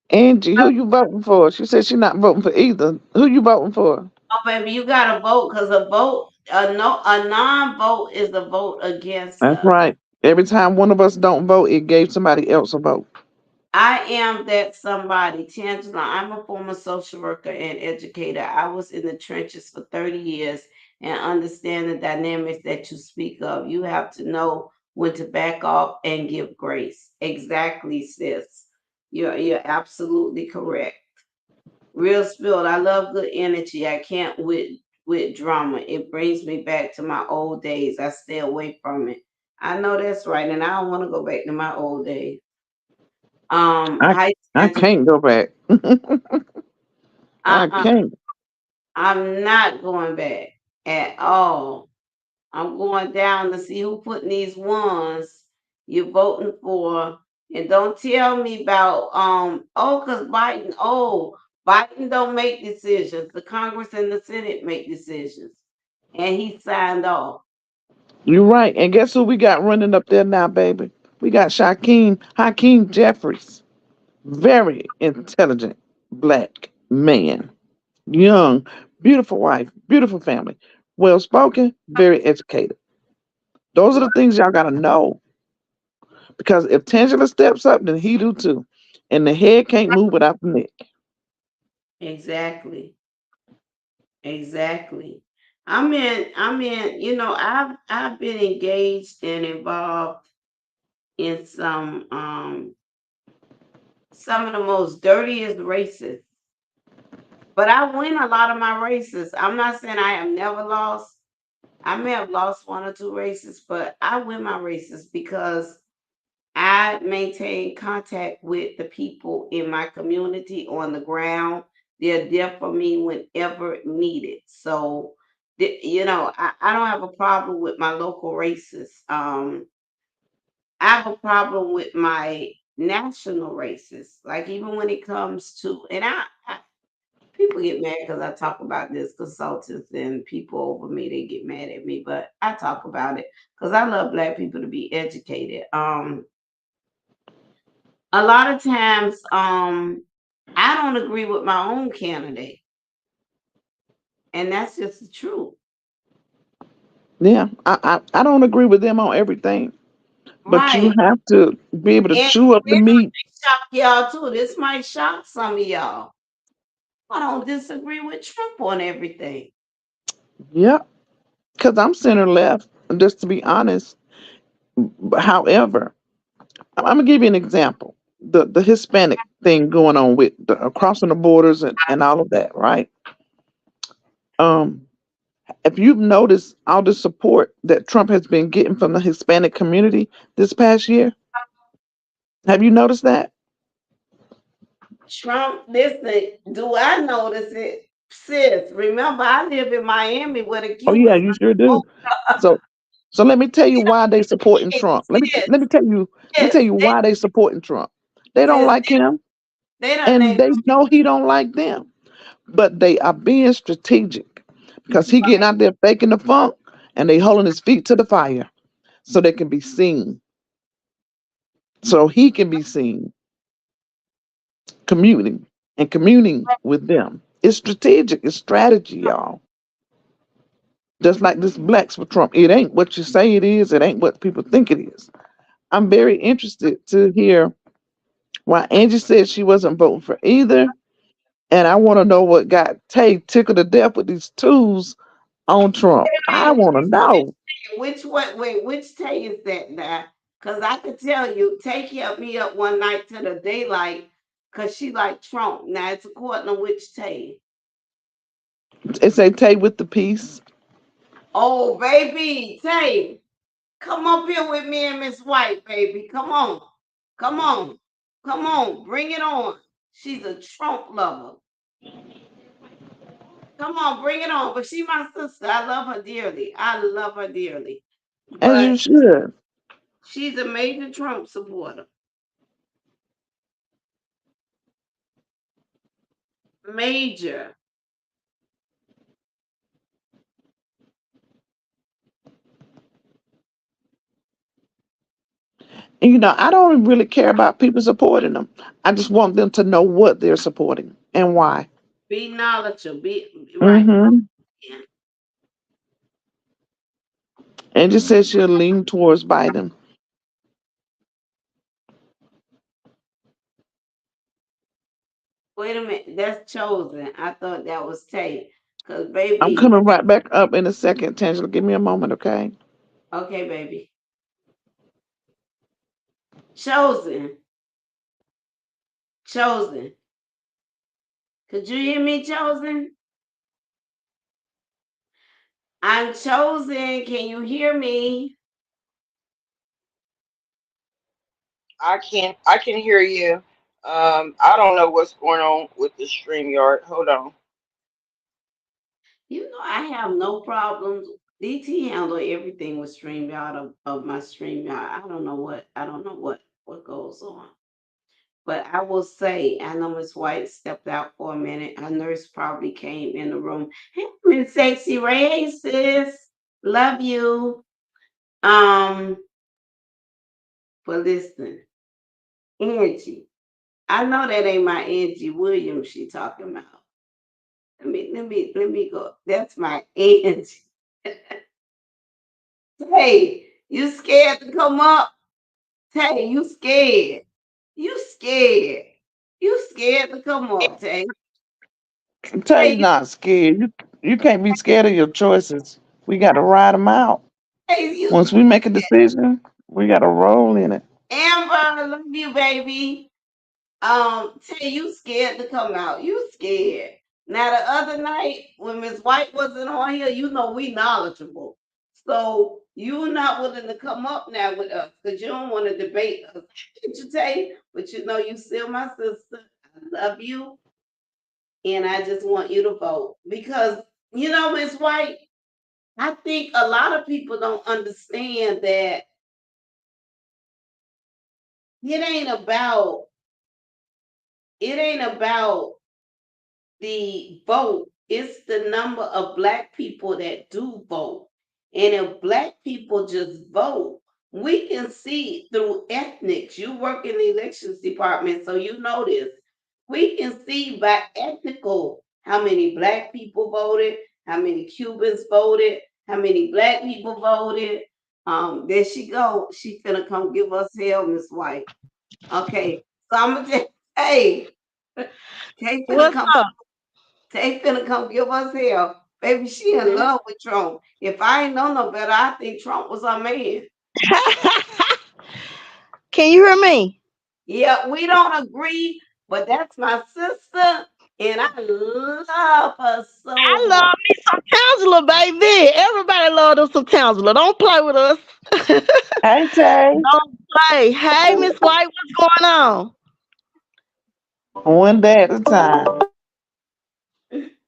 Angie, who you voting for? She said she's not voting for either. Who you voting for? Oh, baby, you gotta vote because a vote, a no, a non-vote is a vote against That's us. right. Every time one of us don't vote, it gave somebody else a vote. I am that somebody, Tangela. I'm a former social worker and educator. I was in the trenches for 30 years and understand the dynamics that you speak of. You have to know when to back off and give grace. Exactly, sis. You're absolutely correct. Real spilled. I love good energy. I can't with drama. It brings me back to my old days. I stay away from it. I know that's right, and I don't want to go back to my old days. I Hi, I Angela. can't go back. I Uh-uh. can't. I'm not going back at all. I'm going down to see who putting these ones you're voting for. And don't tell me about oh, cause Biden, oh, Biden don't make decisions. The Congress and the Senate make decisions. And he signed off. You're right. And guess who we got running up there now, baby? We got Hakeem Jeffries. Very intelligent black man. Young, beautiful wife, beautiful family. Well spoken, very educated. Those are the things y'all gotta know. Because if Tangela steps up, then he do too. And the head can't move without the neck. Exactly. Exactly. I've been engaged and involved in some of the most dirtiest races. But I win a lot of my races. I'm not saying I have never lost. I may have lost one or two races, but I win my races because I maintain contact with the people in my community on the ground. They're there for me whenever needed. So, I don't have a problem with my local races. I have a problem with my national races. Like even when it comes to, and people get mad because I talk about this consultants and people over me. They get mad at me, but I talk about it because I love Black people to be educated. A lot of times, I don't agree with my own candidate, and that's just the truth, Yeah, I don't agree with them on everything, but you right? have to be able to And chew up the this meat. might shock y'all too. This might shock some of y'all. I don't disagree with Trump on everything. Yeah, because I'm center left, just to be honest. However, I'm gonna give you an example. The Hispanic thing going on with crossing the borders and all of that, right? Um, if you've noticed all the support that Trump has been getting from the Hispanic community this past year, have you noticed that? Trump, listen, do I notice it? Sis, remember I live in Miami where the Oh yeah, Cubans you sure are. do. So so let me tell you why they supporting Trump. Sis, Let me sis, tell you why they supporting Trump. They don't sis, like him, they done and named they know he don't like them. But they are being strategic because he getting out there faking the funk, and they holding his feet to the fire so they can be seen, so he can be seen communing and communing with them. It's strategic. It's strategy, y'all. Just like this blacks for Trump. It ain't what you say it is. It ain't what people think it is. I'm very interested to hear why Angie said she wasn't voting for either. And I want to know what got Tay tickled to death with these twos on Trump. I want to know. which one, wait, which Tay is that now? Because I could tell you, Tay kept me up one night to the daylight Cause she like Trump. Now it's according to which Tay. It say Tay with the peace. Oh baby, Tay, come up here with me and Miss White, baby. Come on. Come on. Come on. Bring it on. She's a Trump lover. Come on, bring it on. But she my sister. I love her dearly. I love her dearly. As you But should. she's a major Trump supporter. Major. And, I don't really care about people supporting them. I just want them to know what they're supporting and why. Be knowledgeable. Be right. Hmm. Yeah. And just says she'll lean towards Biden. Wait a minute. That's chosen. I thought that was Tay. Cause I'm baby. coming right back up in a second, Tangela. Give me a moment, okay? Okay, baby. Chosen. Chosen. Could you hear me, chosen? I'm chosen. Can you hear me? I can hear you. I don't know what's going on with the StreamYard. Hold on. You know I have no problems. DT handle everything with StreamYard of my StreamYard. I don't know what goes on. But I will say, I know Miss White stepped out for a minute. Her nurse probably came in the room. Hey, Miss Sexy Ray, hey, sis. Love you. Um, but listen, Angie. I know that ain't my Angie Williams she talking about. Let me go. That's my Angie. Hey, you scared to come up? Tay, you scared. You scared. You scared to come up, Tay. Tay, Tay's not scared. You can't be scared of your choices. We got to ride them out. you Once we make a decision, we got to roll in it. Amber, I love you, baby. Tay, you scared to come out. You scared. Now the other night when Miss White wasn't on here, you know we knowledgeable. So you're not willing to come up now with us because you don't want to debate us. Did you Tay? But you know you still my sister. I love you. And I just want you to vote because Miss White, I think a lot of people don't understand that it ain't about it ain't about the vote. It's the number of black people that do vote. And if black people just vote, we can see through ethnics. You work in the elections department, so you know this. We can see by ethnical how many black people voted, how many Cubans voted, how many black people voted. There she go. She finna come give us hell, Miss White. Okay, so I'm gonna just hey, Tay finna What's come up? Tay finna come give us hell. Baby, she in love with Trump. If I ain't know no better, I think Trump was her man. Can you hear me? Yeah, we don't agree, but that's my sister, and I love her so I much. love me some Tangela, baby. Everybody love them some Tangela. Don't play with us. Hey, Tay. Don't play. Hey, Miss White, what's going on? One day at a time.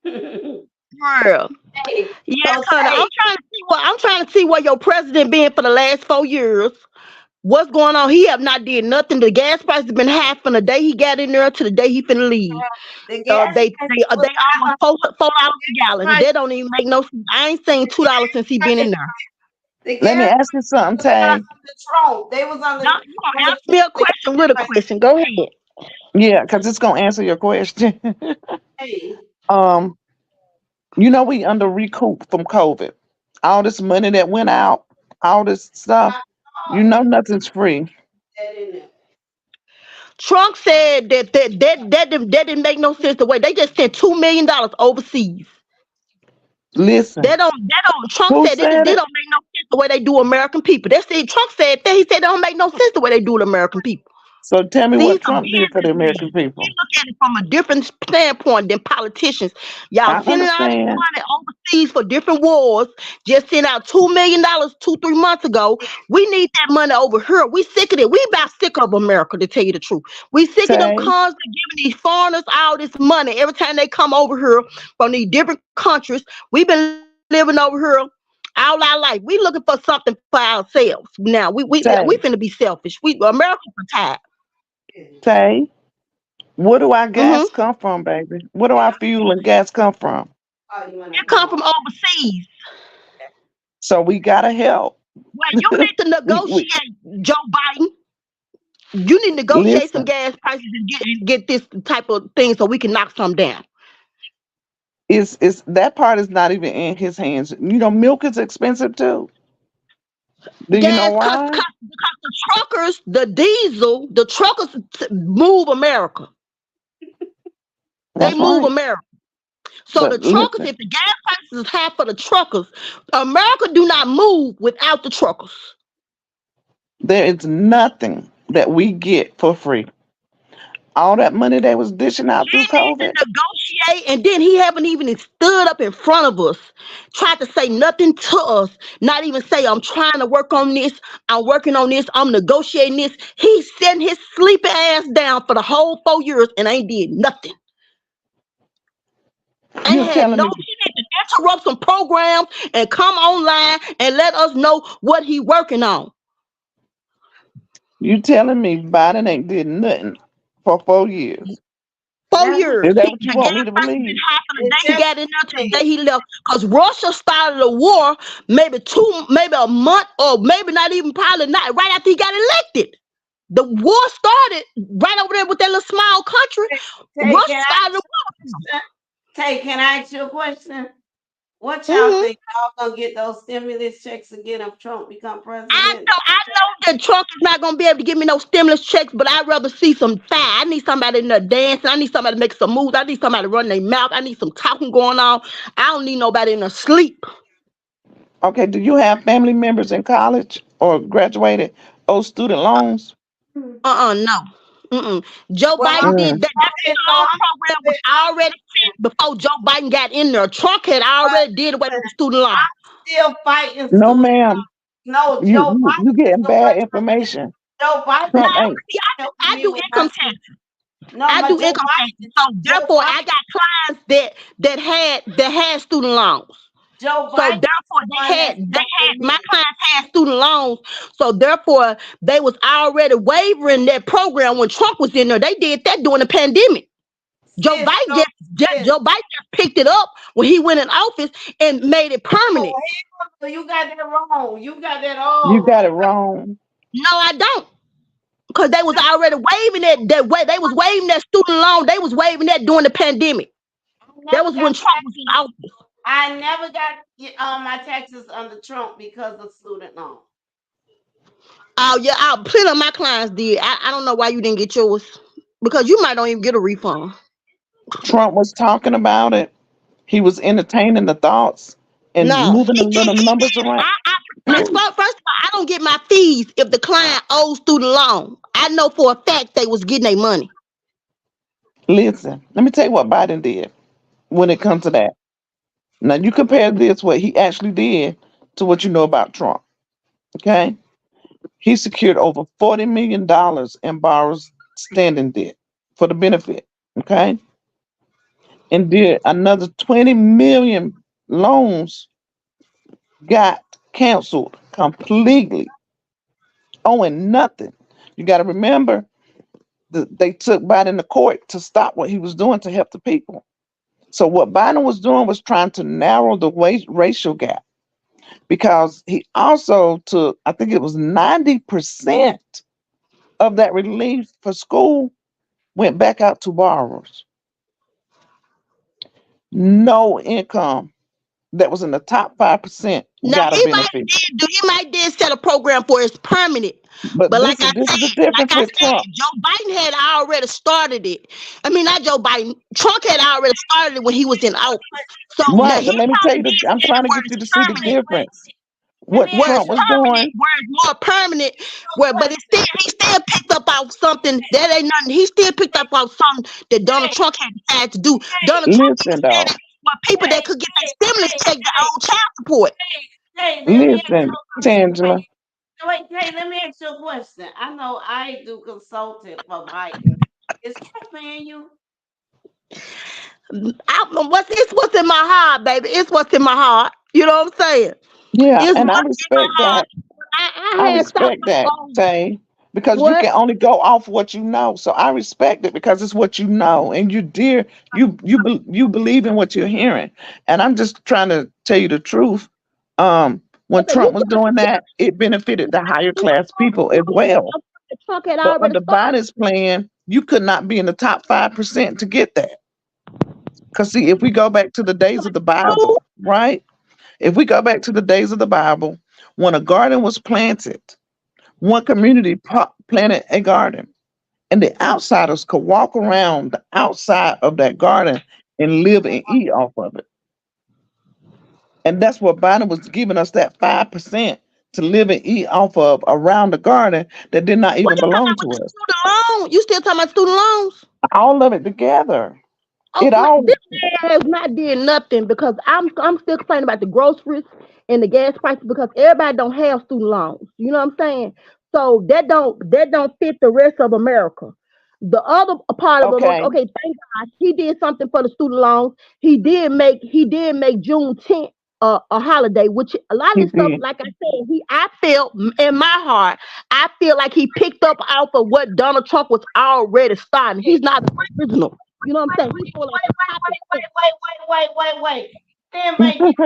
Hey, Girl. Yeah, so cause Tay, I'm trying to see where your president been for the last 4 years. What's going on? He have not did nothing. The gas price has been half from the day he got in there to the day he finna leave. the gas prices was They almost high. $4 a gallon. Price, That don't even make no sense. I ain't seen $2 since he been price, in there. the Let me gas ask you something, was high Tay. under Trump. They was on No, the you gonna when the ask me a the question with a gas question. Go ahead. Yeah, because it's going to answer your question. price. um, we under recoup from COVID. All this money that went out, all this stuff. I saw Nothing's free. that in there. Trump said that didn't make no sense. The way they just sent $2 million overseas. Listen, That don't. Trump who said it said don't it? make no sense the way they do American people. That's it. Trump said that. He said it don't make no sense the way they do the American people. So tell me See, he's what a Trump did for the American businessman. He people. look at it from a different standpoint than politicians. Y'all I sending all this understand. money overseas for different wars. Just sent out $2 million 2, 3 months ago. We need that money over here. We sick of it. We about sick of America, to tell you the truth. We sick of them Tay, constantly giving these foreigners all this money every time they come over here from these different countries. We've been living over here all our life. We looking for something for ourselves. Now we finna Tay, be selfish. We Americans are tired. Tay. Where do our Mm-hmm. gas come from, baby? Where do our fuel and gas come from? Oh, you wanna It come come from on? overseas. So we gotta help. Well, you need to we negotiate, Joe Biden. You need to negotiate some listen. gas prices and get this type of thing so we can knock some down. It's that part is not even in his hands. Milk is expensive too. Do you know Gas, why? because the truckers, the diesel, the truckers move America. They That's move right. America. So the But truckers, listen, if the gas prices is half for the truckers, America do not move without the truckers. there is nothing that we get for free. All that money they was dishing out through He needs COVID, to negotiate, and then he haven't even stood up in front of us, tried to say nothing to us, not even say, I'm trying to work on this, I'm working on this, I'm negotiating this. He's sitting his sleepy ass down for the whole 4 years and ain't did nothing. Ain't you're had telling no, me he need to interrupt some programs and come online and let us know what he working on. Biden ain't did nothing for 4 years. Four That's what Is years. that He, what you the want gas me to prices been believe? high from the it day he just got in there to the day said. he left. Because Russia started a war maybe a month or maybe not even probably not right after he got elected. The war started right over there with that little small country. Tay, Russia can I started a ask you a question? Tay, can I ask you a question? What war. y'all Mm-hmm. think y'all gonna get those stimulus checks again if Trump become I president? know, I know that Trump is not gonna be able to give me no stimulus checks, but I'd rather see some fire. I need somebody in there dancing. I need somebody to make some moves. I need somebody to run their mouth. I need some talking going on. I don't need nobody in there sleep. Okay, do you have family members in college or graduated old student loans? Hmm. No. Mm-mm. Joe Well, Biden did Mm. that. That okay, student so loan program was already set before Joe Biden got in there. Trump had already did away with the student loan. I'm still fighting No, student. ma'am. No, You, Joe you you Biden is getting the one bad trying to. information. Joe Biden Now, Trump is ain't. the one helping I me do with my income student. taxes. No, I my do Joe income taxes. Biden. So Joe therefore, I Biden. got clients that had student loans. Joe So Biden is therefore, the one that's they had helping my me. clients had student loans. So therefore, they was already waiving that program when Trump was in there. They did that during the pandemic. Joe Sis, Biden so sis. Joe Biden just picked it up when he went in office and made it Oh, permanent. hell, you got that wrong. You got that You all got it wrong. wrong. No, I don't. Because they was already waiving that way. They was waiving that student loan. They was waiving that during the pandemic. I That never was got when Trump was in office. I never got my taxes under Trump because of student loan. Oh yeah, plenty of my clients did. I don't know why you didn't get yours. Because you might not even get a refund. Trump was talking about it. He was entertaining the thoughts and No, moving the little he numbers did. around. First of all, I don't get my fees if the client owes student loan. I know for a fact they was getting their money. Listen, let me tell you what Biden did when it comes to that. Now you compare this what he actually did to what you know about Trump. Okay, he secured over $40 million in borrowers' standing debt for the benefit. Okay, and did another 20 million loans got canceled completely, owing nothing. You got to remember that they took Biden to court to stop what he was doing to help the people. So what Biden was doing was trying to narrow the racial gap because he also took, I think it was 90% of that relief for school went back out to borrowers. No income that was in the top 5% Now got a benefit. he might did set a program for it's permanent. But But this is the difference with Trump. Joe Biden had already started it. I mean, not Joe Biden. Trump had already started it when he was in office. So now Right, he but let me tell probably you, did I'm say the trying to word get is you to see the permanent. difference. Let me What where ask it's Trump you. was permanent, doing. where it's more permanent, but it's Question. still he still picked up off something that ain't nothing. He still picked up off something that Donald Hey, Trump had decided to do. Donald hey, Trump even Listen said though. that for people that hey, could get hey, their stimulus hey, check, the hey, old child support. Let me ask you Listen, a question. Tangela. Hey, let me ask you a question. I know I do consulting for Biden. Is Trump paying you? What's in my heart, baby. It's what's in my heart. You know what I'm saying? Yeah, It's and I what's in my respect heart. that. I I had stopped respect that, Tay, because you what? can only go off what you know. So I respect it because it's what you know, and you dear you believe in what you're hearing. And I'm just trying to tell you the truth. When Okay, you Trump was doing that, it benefited the higher class people as well. the Trump had But already under started. Biden's plan, you could not be in the top 5% to get that. Because see, if we go back to the days of the Bible, right? If we go back to the days of the Bible, when a garden was planted, one community planted a garden, and the outsiders could walk around the outside of that garden and live and eat off of it. And that's what Biden was giving us, that 5% to live and eat off of around the garden that did not What even you talking belong about with to the us. student loan? You still talking about student loans? All of it together. Oh, It all this man has not did nothing because I'm still complaining about the groceries and the gas prices because everybody don't have student loans. You know what I'm saying? So that don't fit the rest of America. The other part of America, okay. okay, thank God he did something for the student loans. He did make Juneteenth a holiday, which a lot of He this stuff, did. like I said, I felt in my heart, I feel like he picked up off of what Donald Trump was already starting. He's not the original. You know what I'm saying? He's more like a copycat. Wait. Didn't make it.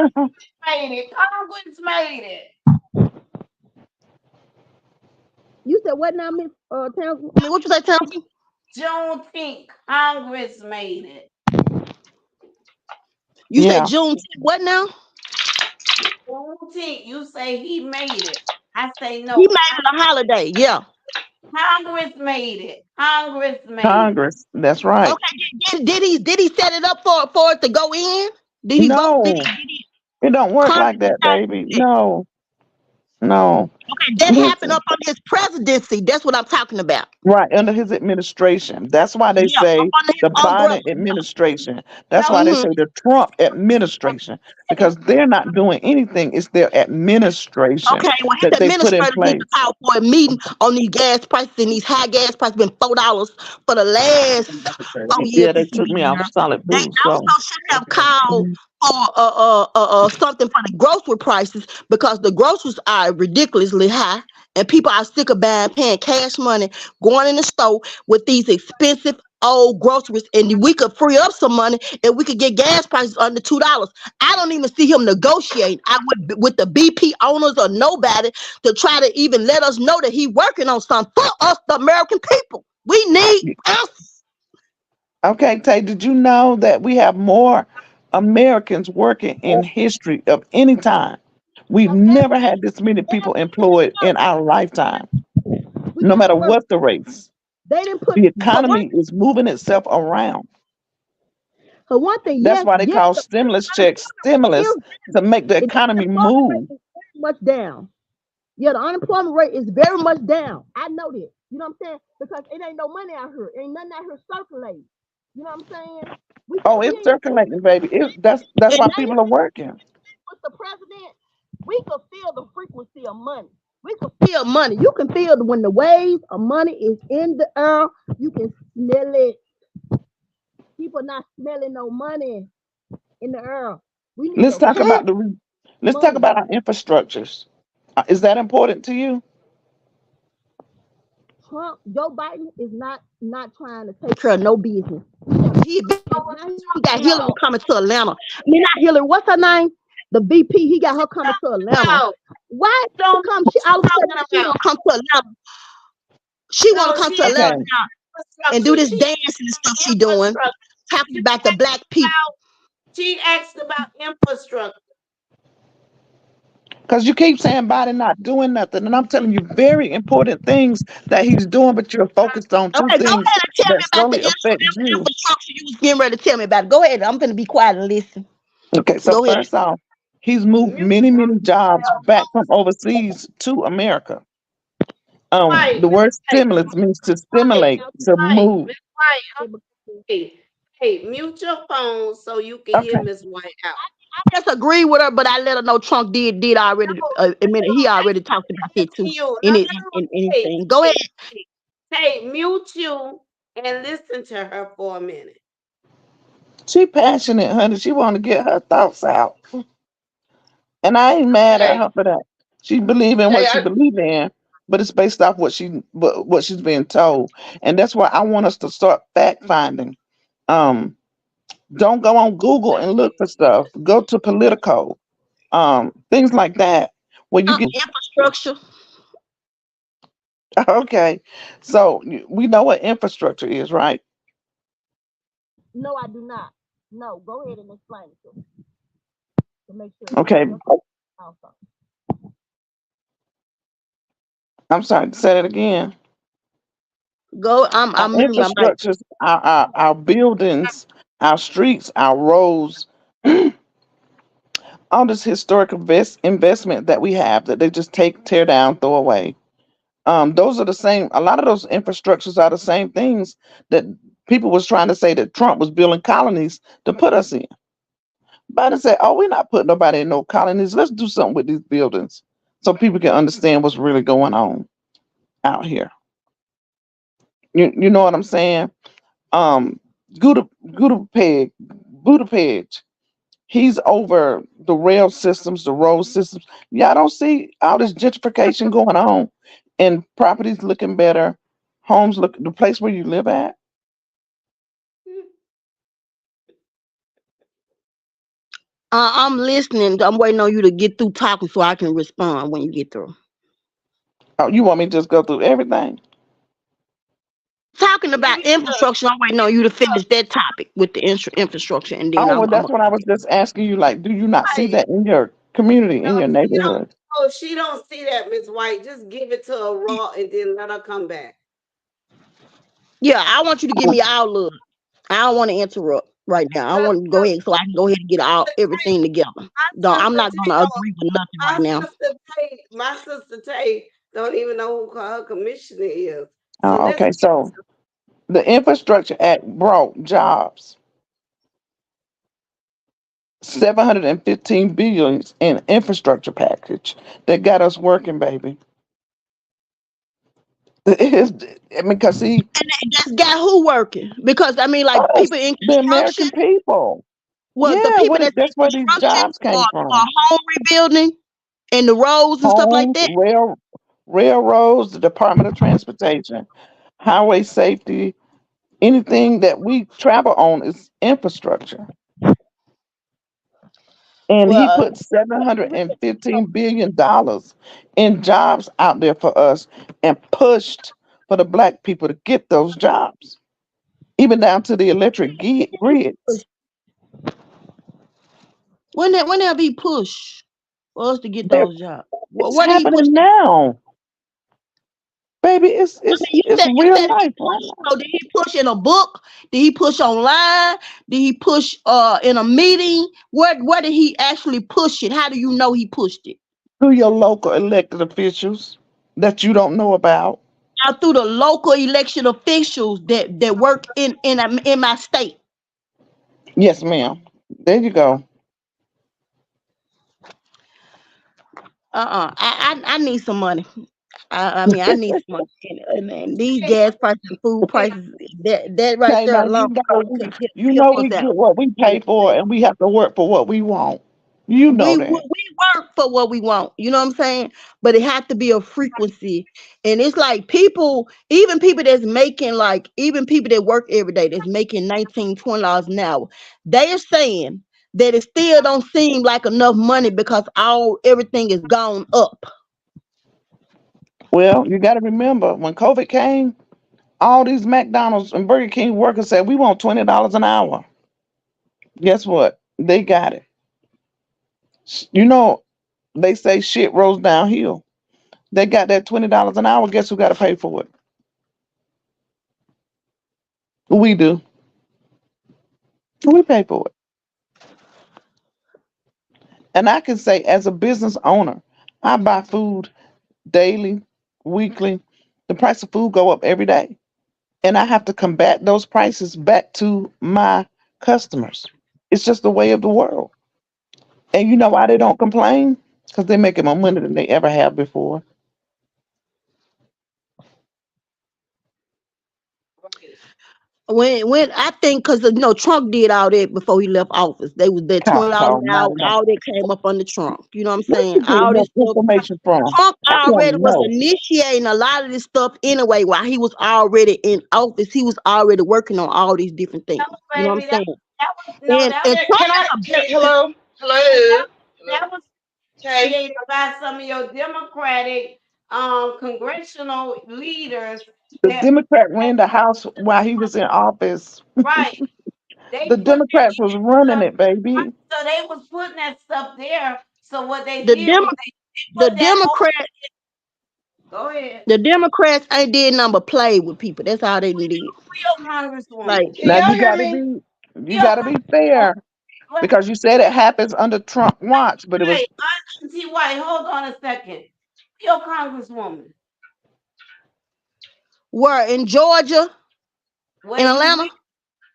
Made it. Congress made it. You said what now, Miss Townsend? I mean, what you say, Townsend? Juneteenth. Congress made it. You said Yeah. June. What now? Juneteenth. You say he made it. I say He no. made it a holiday. Yeah. Congress made it. Congress made it. Congress. That's right. Okay. Did he set it up for it to go in? Did he vote? Did No, he, did he it don't work Congress like that, decided to baby. do that? No, no. Okay, that happened Listen. up on his presidency. That's what I'm talking about. Right, under his administration. That's why they Yeah, up say under his the umbrella. Biden administration. That's No, why they Hmm. say the Trump administration, because they're not doing anything. It's their administration Okay, well, that his they put in administrators need to place. call for a meeting on these gas prices and these high gas prices been $4 for the last 4 years Yeah, they since he took me been off there. solid They boost. So, also should have called for something for the grocery prices because the groceries are ridiculously high. And people are sick of paying cash money, going in the store with these expensive old groceries, and we could free up some money and we could get gas prices under $2. I don't even see him negotiating. I would with the BP owners or nobody to try to even let us know that he working on something for us, the American people. We need us. okay, Tay, did you know that we have more Americans working in history of any time? We've never had this many people employed in our lifetime, We no got matter to work. what the race. They didn't put The for one economy is moving itself around. for one thing. That's Yes, why they yes, call the stimulus checks unemployment rate stimulus to make the the economy unemployment rate move. is very much down. Yeah, the unemployment rate is very much down. I know this. You know what I'm saying? Because it ain't no money out here. Ain't nothing out here circulating. You know what I'm saying? Oh, We it's ain't circulating, baby. That's and why now you people are working. with the president, we could feel the frequency of money. We could feel money. You can feel when the wave of money is in the air. You can smell it. People not smelling no money in the air. We need Let's a talk cash about let's talk money. about our infrastructures. Is that important to you? Joe Biden is not trying to take care of no business. He no, business what now. you He got talking Hillary about? coming to Atlanta. I mean, not Hillary. What's her name? The VP. He got her coming to Atlanta. No, Why don't know she come? what She you all of a sudden talking she about. want to come to Atlanta. She want to No, come she to ain't Okay, Atlanta talking now and do infrastructure. this She dancing asked and stuff she about doing, infrastructure. talking She about the black people. she asked about infrastructure. because you keep saying Biden not doing nothing, and I'm telling you very important things that he's doing, but you're focused on two Okay, go things ahead and tell that me about the solely affect you. infrastructure you was getting ready to tell me about. Go ahead. I'm gonna be quiet and listen. Okay, so Go ahead. first off. He's moved Mute many, many jobs back from overseas to America. White, The word hey, stimulus means to White, stimulate, to move. Miss White, hey, hey, mute your phone so you can hear Okay. Miss White out. I disagree with her, but I let her know Trump did already admit he already talked about that too Asking you, in no, it no, in hey, anything. Go ahead. hey, hey, hey, mute you and listen to her for a minute. She passionate, honey. She want to get her thoughts out. And I ain't mad at Okay. her for that. She believe in Hey, what she believe in, but it's based off what she's being told. And that's why I want us to start fact finding. Um, don't go on Google and look for stuff. Go to Politico, things like that, where you get Infrastructure. okay. So we know what infrastructure is, right? No, I do not. No, go ahead and explain it to make sure Okay, everybody else also. I'm sorry to say it again. Go. Our I'm muting my mic. infrastructures, our buildings, our streets, our roads, all this historic investment that we have that they just take, tear down, throw away. Those are the same. A lot of those infrastructures are the same things that people was trying to say that Trump was building colonies to put us in. Biden said, "Oh, we're not putting nobody in no colonies. Let's do something with these buildings so people can understand what's really going on out here." You know what I'm saying? Um, Gouda Budapest. He's over the rail systems, the road systems. Yeah, I don't see all this gentrification going on and properties looking better, homes look the place where you live at. I'm listening. I'm waiting on you to get through talking so I can respond when you get through. Oh, you want me to just go through everything? Talking Give about me the, infrastructure, I'm waiting on you to finish that topic with the infrastructure, and then Oh, well, I'm that's what I was just asking you. Like, do you not see White. that in your community, No, in your she don't. neighborhood? Oh, she don't see that, Miss White. Just give it to her raw and then let her come back. yeah. I want you to give me all love. I don't want to interrupt right now. I No, want to go ahead so I can go ahead and get all everything together. my Don't, I'm sister not Tay gonna don't. agree with nothing right My now. sister Tay, don't even know who her commissioner is. So Oh, let's okay. get So the Infrastructure Act brought jobs, 715 billion in infrastructure package that got us working, baby. It is, I mean, because see, That's got who working because I mean, like us, people in the construction. American people. Well, the Yeah, people that's that's in where these construction jobs came or from. home rebuilding and the roads and stuff like Homes, that. railroads, the Department of Transportation, highway safety, anything that we travel on is infrastructure. And he Well, put $715 billion in jobs out there for us and pushed for the black people to get those jobs, even down to the electric grids. when there be push for us to get There- those jobs? It's What did he push? happening now, baby. It's I it's mean, it's you real said he life right pushed. now. So did he push in a book? Did he push online? Did he push in a meeting? Where did he actually push it? How do you know he pushed it? Through your local elected officials that you don't know about. Out through the local election officials that work in my state. Yes, ma'am. There you go. I need some money. I mean I need some money. And these gas prices and food prices that right Okay, there now alone could help we us out. get what we pay for, and we have to work for what we want. You know that. We work for what we want, you know what I'm saying? But it has to be a frequency. And it's like people, even people that's making like even people that work every day that's making 19, $20 an hour, they are saying that it still don't seem like enough money because all everything is gone up. Well, you got to remember when COVID came, all these McDonald's and Burger King workers said we want $20 an hour. Guess what? They got it. You know, they say shit rolls downhill. They got that $20 an hour. Guess who got to pay for it? We do. We pay for it. And I can say, as a business owner, I buy food daily, weekly. The price of food go up every day, and I have to combat those prices back to my customers. It's just the way of the world. And you know why they don't complain? Because they're making more money than they ever have before. Right. When I think because Trump did all that before he left office. They was that $20 Call an hour, 99. all that came up under Trump. You know what I'm Where saying? you getting All that this stuff. information from? Trump I want already to was know. initiating a lot of this stuff anyway while he was already in office. He was already working on all these different No, things. You know what I'm baby, saying? that was no, And Trump Can I? is a Can, business. hello, that hello, hello, that was Tay. initiated by some of your Democratic congressional leaders The that Democrat ran the House while he was in office. right. The They put that Democrats was running stuff, it, baby. so they was putting that stuff there. So what they The did Dem was they the put that over. Democrat Go ahead. the Democrats ain't did nothing but play with people. That's all they done did. Who your Like congresswoman? Can Now y'all hear me? you Who your gotta be congresswoman? fair because you said it happens under Trump watch, but it was Wait, Auntie White, hold on a second. Who your congresswoman? where in Georgia, Where in you live? Atlanta,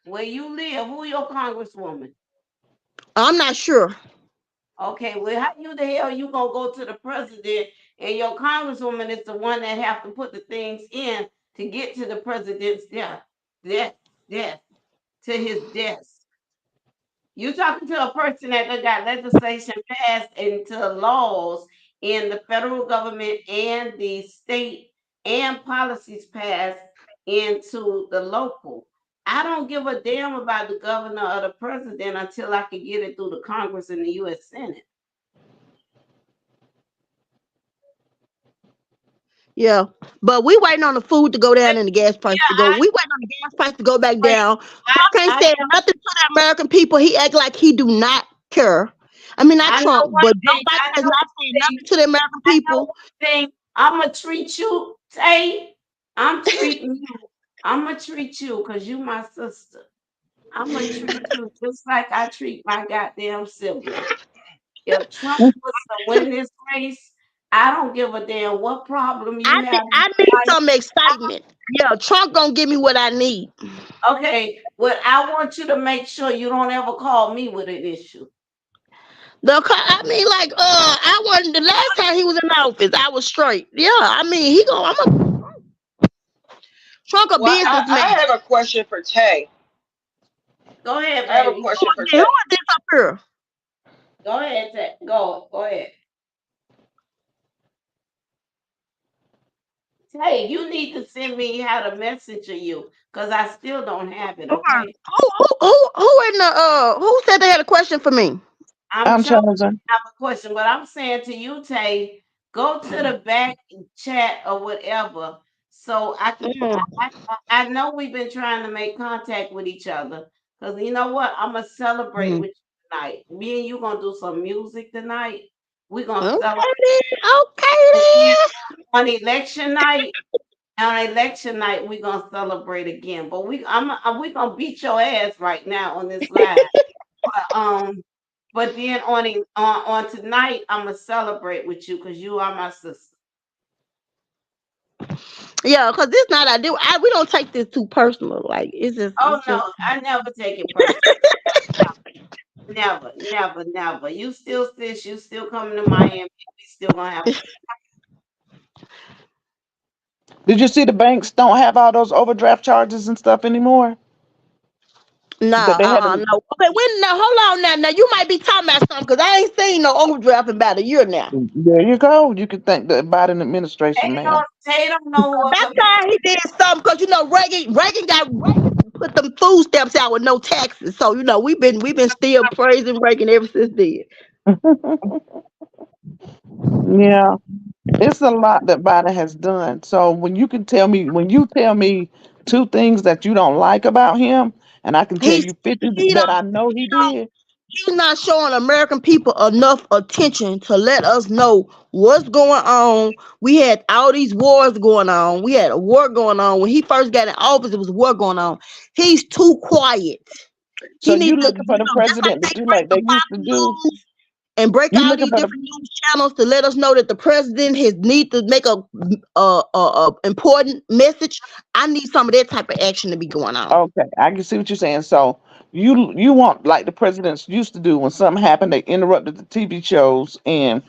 Where you live? Who your congresswoman? I'm not sure. Okay, well, how you the hell you gonna go to the president and your congresswoman is the one that have to put the things in to get to the president's death, death, to his desk. You talking to a person that done got legislation passed into laws in the federal government and the state and policies passed into the local. I don't give a damn about the governor or the president until I can get it through the Congress and the U.S. Senate. Yeah, but we waiting on the food to go down and the gas price to go. Yeah, We waiting on the gas price to go back I, down. Trump ain't I said know, nothing to the American people. He act like he do not care. I mean, not I know Trump, one but Joe thing. Biden I has know not one said thing. nothing to the American I know people. one thing. I'ma treat you, Tay. I'm treating you. I'ma treat you because you my sister. I'ma treat you just like I treat my goddamn sibling. If Trump was to win this race, I don't give a damn what problem you have in I need life. some excitement. Yeah, Trump gonna give me what I need. Okay, well, I want you to make sure you don't ever call me with an issue. I mean, like, I wasn't the last time he was in office. I was straight. Yeah, I mean, Trump a Well, businessman. I have a question for Tay. Go ahead, I have a baby. question for Who Tay. is this up here? Go ahead, Tay. Go ahead. Tay, you need to send me how to messenger you because I still don't have it, okay? Who in the who said they had a question for me? I'm I'm chosen chosen. to have a question, but I'm saying to you, Tay, go to the back chat or whatever, so I can. Mm, I know we've been trying to make contact with each other, cause you know what? I'm gonna celebrate mm. with you tonight. Me and you gonna do some music tonight. We're gonna celebrate Okay then. Okay and then then. on election night. On election night, we're gonna celebrate again. But we gonna beat your ass right now on this live. Um, but then on tonight, I'm gonna celebrate with you because you are my sister. Yeah, cause this not I do. We don't take this too personal. Like Oh it's just. no, I never take it personal. Never, never, never. You still sis, you still coming to Miami. We still gonna have a Did you see the banks don't have all those overdraft charges and stuff anymore? That Nah, they had to. no. Okay, when now hold on now. You might be talking about something because I ain't seen no overdraft in about a year now. There you go. You can thank the Biden administration, man. They don't know who up That the time he did something because Reagan put them food stamps out with no taxes. So we've been still praising Reagan ever since then. Yeah, it's a lot that Biden has done. So when you tell me two things that you don't like about him, and I can tell He's you 50 he that don't I know he he don't did. he's not showing American people enough attention to let us know what's going on. We had all these wars going on. We had a war going on. When he first got in office, it was a war going on. He's too quiet. So He you needs to, looking for the just like president to they do bring like the they used Fox to do? News and break You all looking these for the different news channels to let us know that the president has need to make a important message. I need some of that type of action to be going on. okay? I can see what you're saying. So you want like the presidents used to do when something happened, they interrupted the TV shows and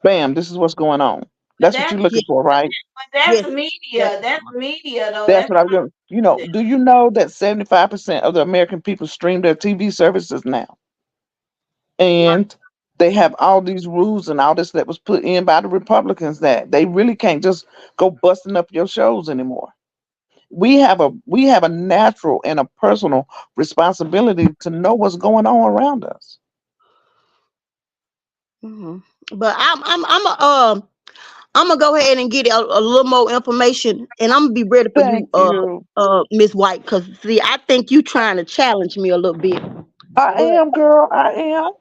bam, this is what's going on. But That's what you're that's Yeah, looking for, right? but that's yes, media. That's definitely. media though. That's That's what I was not going. Do you know that 75% of the American people stream their TV services now, my and they have all these rules and all this that was put in by the Republicans that they really can't just go busting up your shows anymore. We have a natural and a personal responsibility to know what's going on around us. Hmm. But I'm gonna go ahead and get a little more information, and I'm gonna be ready for you, Thank you. Miss White. Cause see, I think you trying to challenge me a little bit. I But am, girl. I am.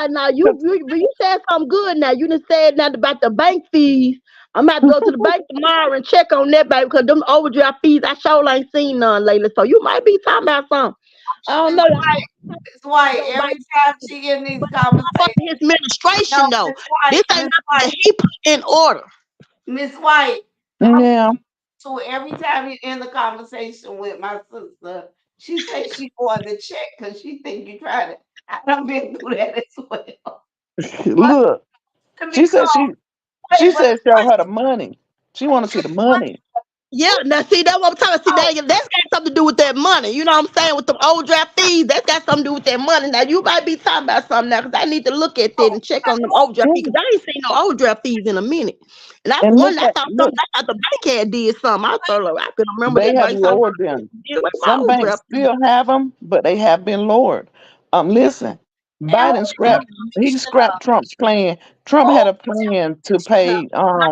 now you 'Cause you said something good. Now you done said nothing about the bank fees. I'm about to go to the bank tomorrow and check on that, baby, because them overdraft fees, I sure ain't seen none lately. So you might be talking about something. I don't Miss know. I White. Miss White. Joe Every Biden. time she in these Talk about conversations, his administration no, though. Miss This White, ain't Miss nothing that White, he put in order. Miss White. I'm yeah. so every time you in the conversation with my sister, she say she going to check because she think you trying to. I done been through that as well. But Look, to be she said called, she wait, but said show her the money. She want to see the money. Yeah, now see that's what I'm talking. See oh, that's got something to do with that money. You know what I'm saying? With the overdraft fees, that's got something to do with that money. Now you might be talking about something now, because I need to look at that oh, and check on them overdraft fees, because Mm. I ain't seen no overdraft fees in a minute. And I And one, I thought look, something. I thought the bank had did something. I thought like, I could remember they that have bank talking lowered about them. did away with my Some banks overdraft fees. still have them, but they have been lowered. Listen, and who Biden is your scrapped. He commissioner? scrapped Trump's plan. Trump Who had a is your plan to commissioner? pay Now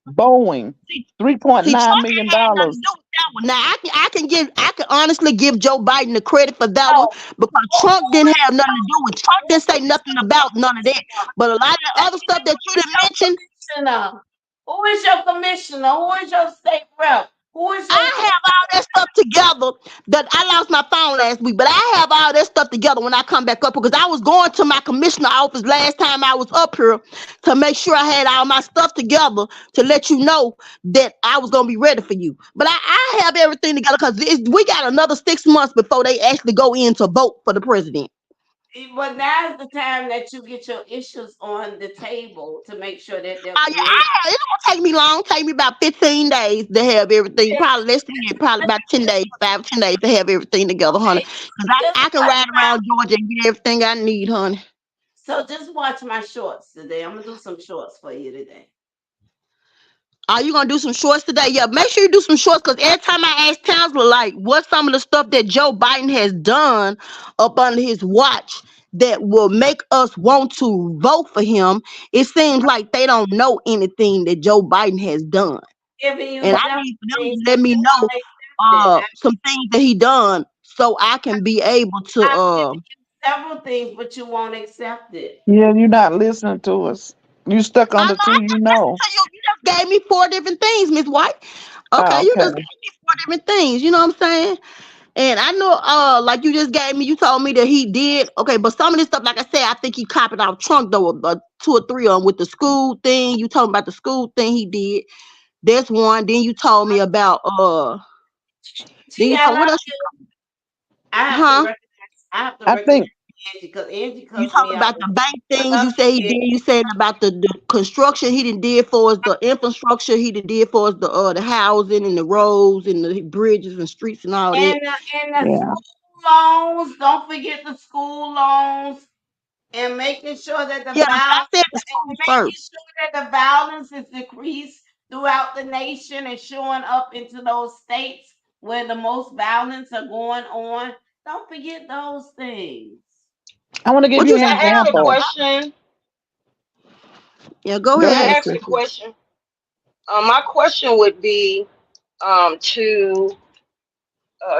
Boeing three point see, nine Trump million ain't had nothing to dollars. do with that one. Now I can honestly give Joe Biden the credit for that one, No, because Trump didn't have nothing to do with. Trump didn't say nothing about none of that. But a lot of the other stuff that you didn't mention, commissioner. Who is your commissioner? Who is your state rep? Who is I your have all that stuff together. That I lost my phone last week, but I have all that stuff together when I come back up, because I was going to my commissioner office last time I was up here to make sure I had all my stuff together to let you know that I was gonna be ready for you. But I have everything together, because we got another 6 months before they actually go in to vote for the president. but now's the time that you get your issues on the table to make sure that they're Yeah, correct. it don't take me long. Take me about 15 days to have everything. Probably less than that. Probably about 10 days, 5, 10 days to have everything together, honey. Okay, Because just I can watch ride my around Georgia and get everything I need, honey. so just watch my shorts today. I'm gonna do some shorts for you today. Are you gonna do some shorts today? Yeah, make sure you do some shorts, because every time I ask Townsend, like, what's some of the stuff that Joe Biden has done up under his watch that will make us want to vote for him, it seems like they don't know anything that Joe Biden has done. Giving you And I several need for them things to let that me you know won't accept it. some things that he done, so I can be able to I've given you several things, but you won't accept it. Yeah, you're not listening to us. You stuck I on know the I two. You just listened know. to you. You just gave me four different things, Miss White. Okay, Oh, you okay. just gave me four different things. You know what I'm saying? And I know, like you just gave me, you told me that he did. Okay, but some of this stuff, like I said, I think he copied off Trump though, two or three of them with the school thing. You told me about the school thing he did. That's one. Then you told me about then T, you I told what love else? you. I have to Huh? recognize. I have to I recognize think Angie because Angie You cussed talked me out. about the bank I things. love You said he you, did. You said about the construction he did for us, the infrastructure he did for us, the housing and the roads and the bridges and streets and all that. and the yeah. school loans. Don't forget the school loans and making sure that the Yeah, but violence I said the and schools making first. sure that the violence is decreased throughout the nation and showing up into those states where the most violence are going on. Don't forget those things. I want to give What you you Can an say? I ask a example. question? Yeah, go Go Can ahead. I ahead, ask a sister. question? My question would be to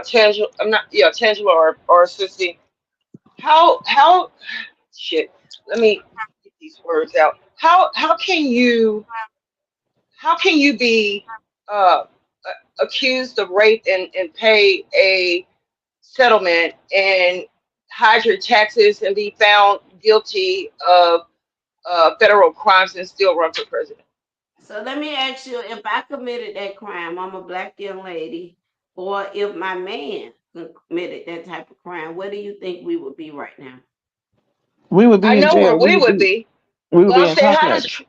Tangela. I'm not, yeah, Tangela or Sissy. How shit? Let me get these words out. How can you be uh, accused of rape and pay a settlement, and hide your taxes and be found guilty of federal crimes and still run for president? So let me ask you, if I committed that crime, I'm a black young lady, or if my man committed that type of crime, where do you think we would be right now? We would I be in know where jail. we would be, We would but be I'm saying, incarcerated.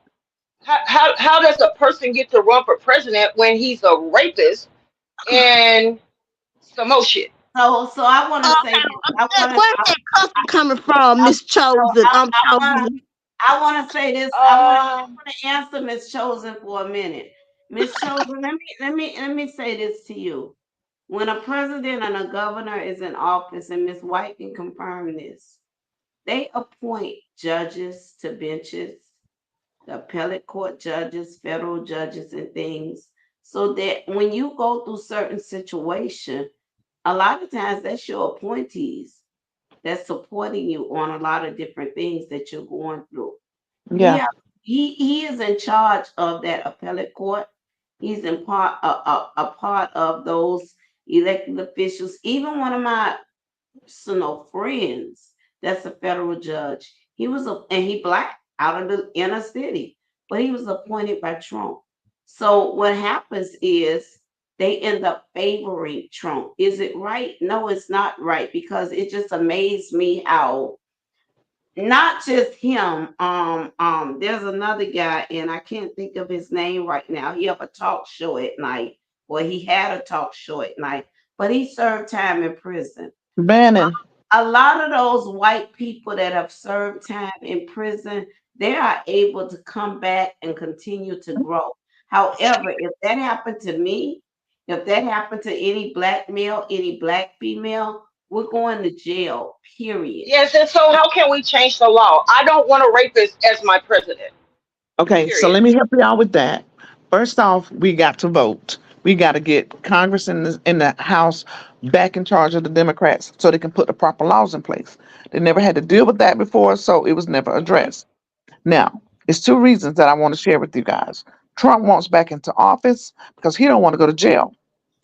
how does a person get to run for president when he's a rapist and some more shit? So I want to say Okay, this. I want to. where's that custom coming from, I, Miss Chosen? I'm I want to. chosen. I want to say this. Um, Want to answer Miss Chosen for a minute. Miss Chosen, let me say this to you. When a president and a governor is in office, and Miss White can confirm this, they appoint judges to benches, the appellate court judges, federal judges, and things, so that when you go through certain situation, a lot of times that's your appointees that's supporting you on a lot of different things that you're going through. He Yeah. have, he is in charge of that appellate court. He's in a part of those elected officials. Even one of my personal friends, that's a federal judge. He black out of the inner city, but he was appointed by Trump. So what happens is they end up favoring Trump. Is it right? No, it's not right, because it just amazed me how not just him. There's another guy, and I can't think of his name right now. He have a talk show at night, or he had a talk show at night, but he served time in prison. Bannon. A lot of those white people that have served time in prison, they are able to come back and continue to grow. However, if that happened to me, if that happened to any black male, any black female, we're going to jail, period. yes, and so how can we change the law? I don't want a rapist as my president. Okay, so Period. let me help you out with that. First off, we got to vote. We got to get Congress in the House back in charge of the Democrats so they can put the proper laws in place. They never had to deal with that before, so it was never addressed. Now, it's two reasons that I want to share with you guys. Trump wants back into office because he don't want to go to jail.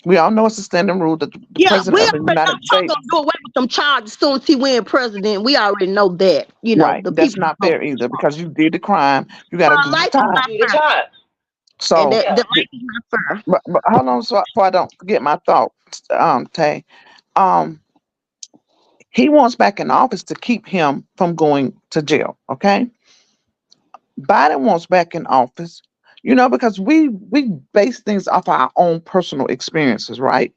We all know it's a standing rule that the Yeah, we president of the already know United Trump States. gonna do away with them charges as soon as he win president. We already know that. You know, Right, the that's people not vote fair either for Trump. because you did the crime, you got to do the Life is time. not Do the fair, time. and So, Yeah. that life is not fair. but hold on, so before I don't forget my thought, Tay. Um, he wants back in office to keep him from going to jail. Okay, Biden wants back in office, because we base things off our own personal experiences, right?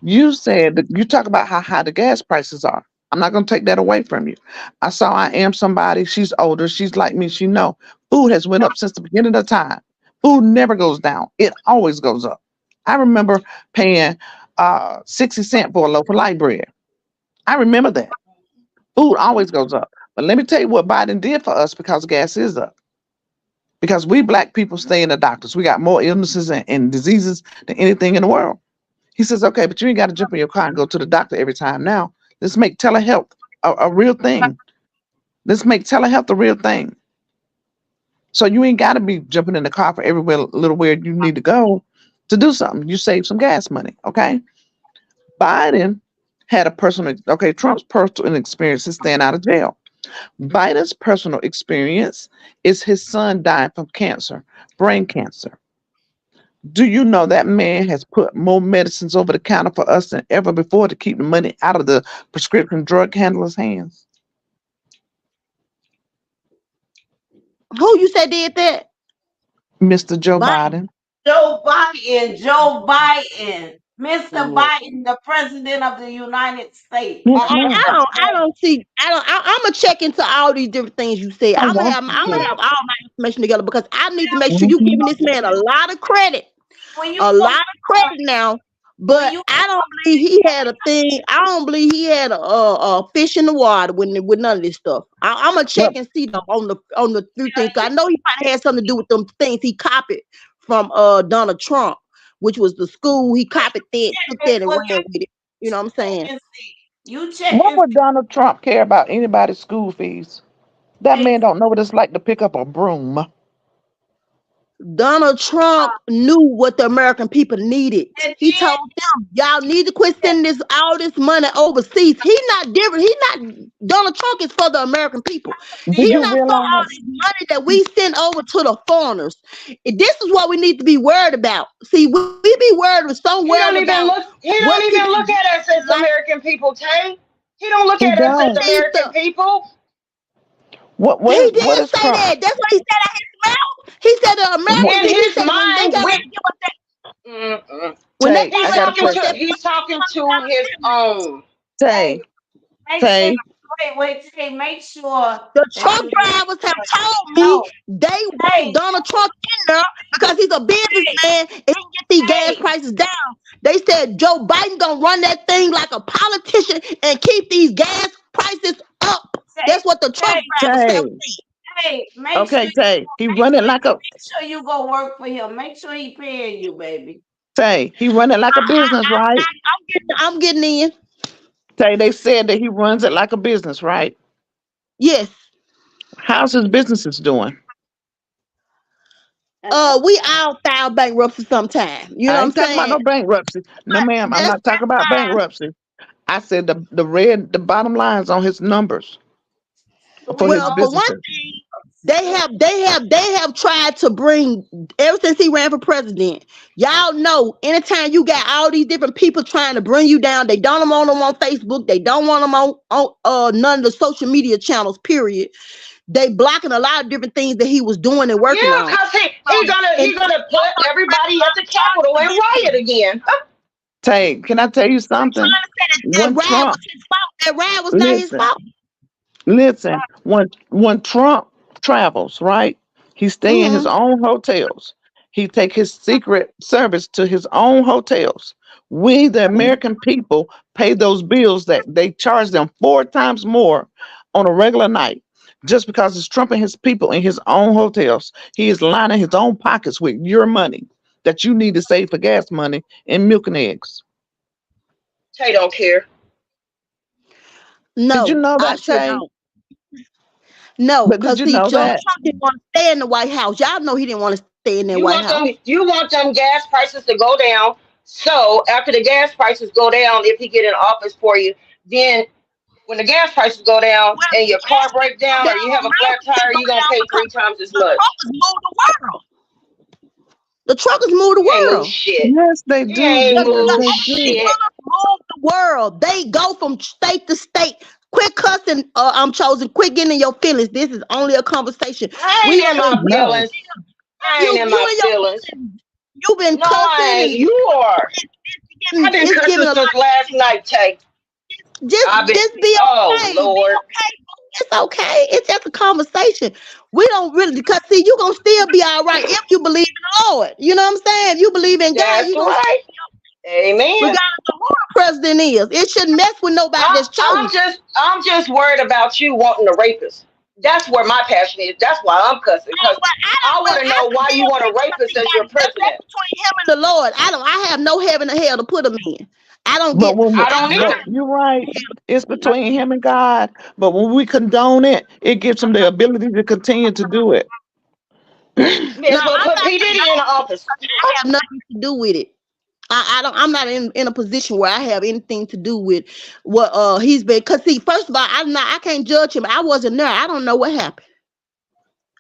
You said that you talk about how high the gas prices are. I'm not going to take that away from you. I am somebody. She's older. She's like me. She know food has went up since the beginning of time. Food never goes down. It always goes up. I remember paying 60 cents for a loaf of light bread. I remember that. Food always goes up. But let me tell you what Biden did for us because gas is up. Because we black people stay in the doctors. We got more illnesses and diseases than anything in the world. He says, okay, but you ain't got to jump in your car and go to the doctor every time now. Let's make telehealth a real thing. Let's make telehealth a real thing. So you ain't got to be jumping in the car for everywhere, little where you need to go to do something. You save some gas money, okay? Biden had a Trump's personal experience is staying out of jail. Biden's personal experience is his son dying from cancer, brain cancer. Do you know that man has put more medicines over the counter for us than ever before to keep the money out of the prescription drug handlers' hands? Who you say did that? Mr. Joe Biden. Biden. Joe Biden, Mr. Mhm. Biden, the president of the United I, States. Yes, I, ma'am. I don't I don't see I don't I'm gonna check into all these different things you said. I want you I'm gonna to. have all my information together because I need to make sure you Mhm. giving this man a lot of credit, When you a go, lot of credit now. when But you I don't believe he had a thing. I don't believe he had a fish in the water with none of this stuff. I'm gonna But check and see though on the few things. 'Cause I know he probably had something to do with them things he copied from Donald Trump, which was the school he copied that, took that and well, ran with it. You know what I'm check saying? and see. You check what and would Donald Trump care about anybody's school fees? That see. man don't know what it's like to pick up a broom. Donald Trump knew what the American people needed. And He told them, y'all need to quit sending this all this money overseas. He not different. He not Donald Trump is for the American people. Do He then, you not for all realize? this money that we send over to the foreigners. This is what we need to be worried about. See, we be worried, so worried He don't about even look. He what don't people even are look doing at us in as life. American people, Tay. He don't look He at us as don't. He American needs people. What He what is did Trump? say that. That's what he said out his mouth. He said the What, American In people. He his said when they mind, got with ready to give us that, mm-mm. when they Tay, got I He's got ready a to give talking us to. that question. He's talking to his $1,000,000, own. Tay, make sure, Tay, make sure the that truck you drivers have told me know. they want Hey, Donald Trump in there because he's a hey, businessman and he can get these gas hey, prices down. They said Joe Biden gonna run that thing like a politician and keep these gas prices up. hey, That's what the truck hey, drivers have Tay. said. hey, Okay, Tay. He running like a make sure you go work for him. Make sure he paying you, baby. Tay. He running like a business, right? I'm getting in. Tay, they said that he runs it like a business, right? Yes. How's his businesses doing? We all file bankruptcy sometime. You know I what I'm ain't talking about saying? no bankruptcy. No, ma'am, I'm That's not talking about bankruptcy. I said the bottom lines on his numbers for his well, for one businesses. thing, they have tried to bring ever since he ran for president. Y'all know, anytime you got all these different people trying to bring you down, they don't want them on Facebook. They don't want them on none of the social media channels. Period. They blocking a lot of different things that he was doing and working Yeah, on. cause he So, he gonna and he gonna put everybody at the Capitol and they riot again. Tay, can I tell you something? trying to say that When ride was Trump, his fault. That ride was not his listen, fault. listen, when Trump travels, right? He stay in his Hmm. own hotels. He take his secret service to his own hotels. We, the American people, pay those bills that they charge them 4 times more on a regular night just because it's Trump and his people in his own hotels. He is lining his own pockets with your money that you need to save for gas money and milk and eggs. Tay don't care. Did you No, know I that, sure Tay? don't. No, But did because you see, know Donald that? Trump didn't want to stay in the White House. Y'all know he didn't want to stay in that You White want House. them. You want them gas prices to go down. So after the gas prices go down, if he get in office for you, then when the gas prices go down Well, and the your car gas break prices go down or you down, have a flat America can tire, go you're gonna down pay because 3 times as the much. truckers move the world. The truckers move the He ain't move world. shit. Yes, they He do. ain't Yes, move they The do. shit. truckers move the world. They go from state to state. Quit cussing. I'm chosen. Quit getting in your feelings. This is only a conversation. I We ain't in don't my even. No. feelings. I ain't in You my and your feelings. feelings. You've been No, I cussing ain't. and You are. I've been it's cursing giving a lot. since last night, Tay. Just I've been. just be Oh okay. Be Lord. okay. It's okay. It's just a conversation. We don't really because see, you gonna still be all right if you believe in the Lord. You know what I'm saying? If you believe in God, That's you gonna still right. Amen. regardless of who the president is. It shouldn't mess with nobody I, that's I'm chosen. just I'm just worried about you wanting a rapist. That's where my passion is. That's why I'm cussing because But I I don't want really to I know why you still want a think because rapist see as your that's president. between him and the Lord. I have no heaven or hell to put him in. I don't But get when I we- don't but either. you're right, it's between him and God. But when we condone it, it gives him the ability to continue to do it. May no, as well I'm put not P Diddy in the condoning it office. because I have nothing to do with it. I don't. I'm not in a position where I have anything to do with what he's been. Cause see, first of all, I'm not. I can't judge him. I wasn't there. I don't know what happened.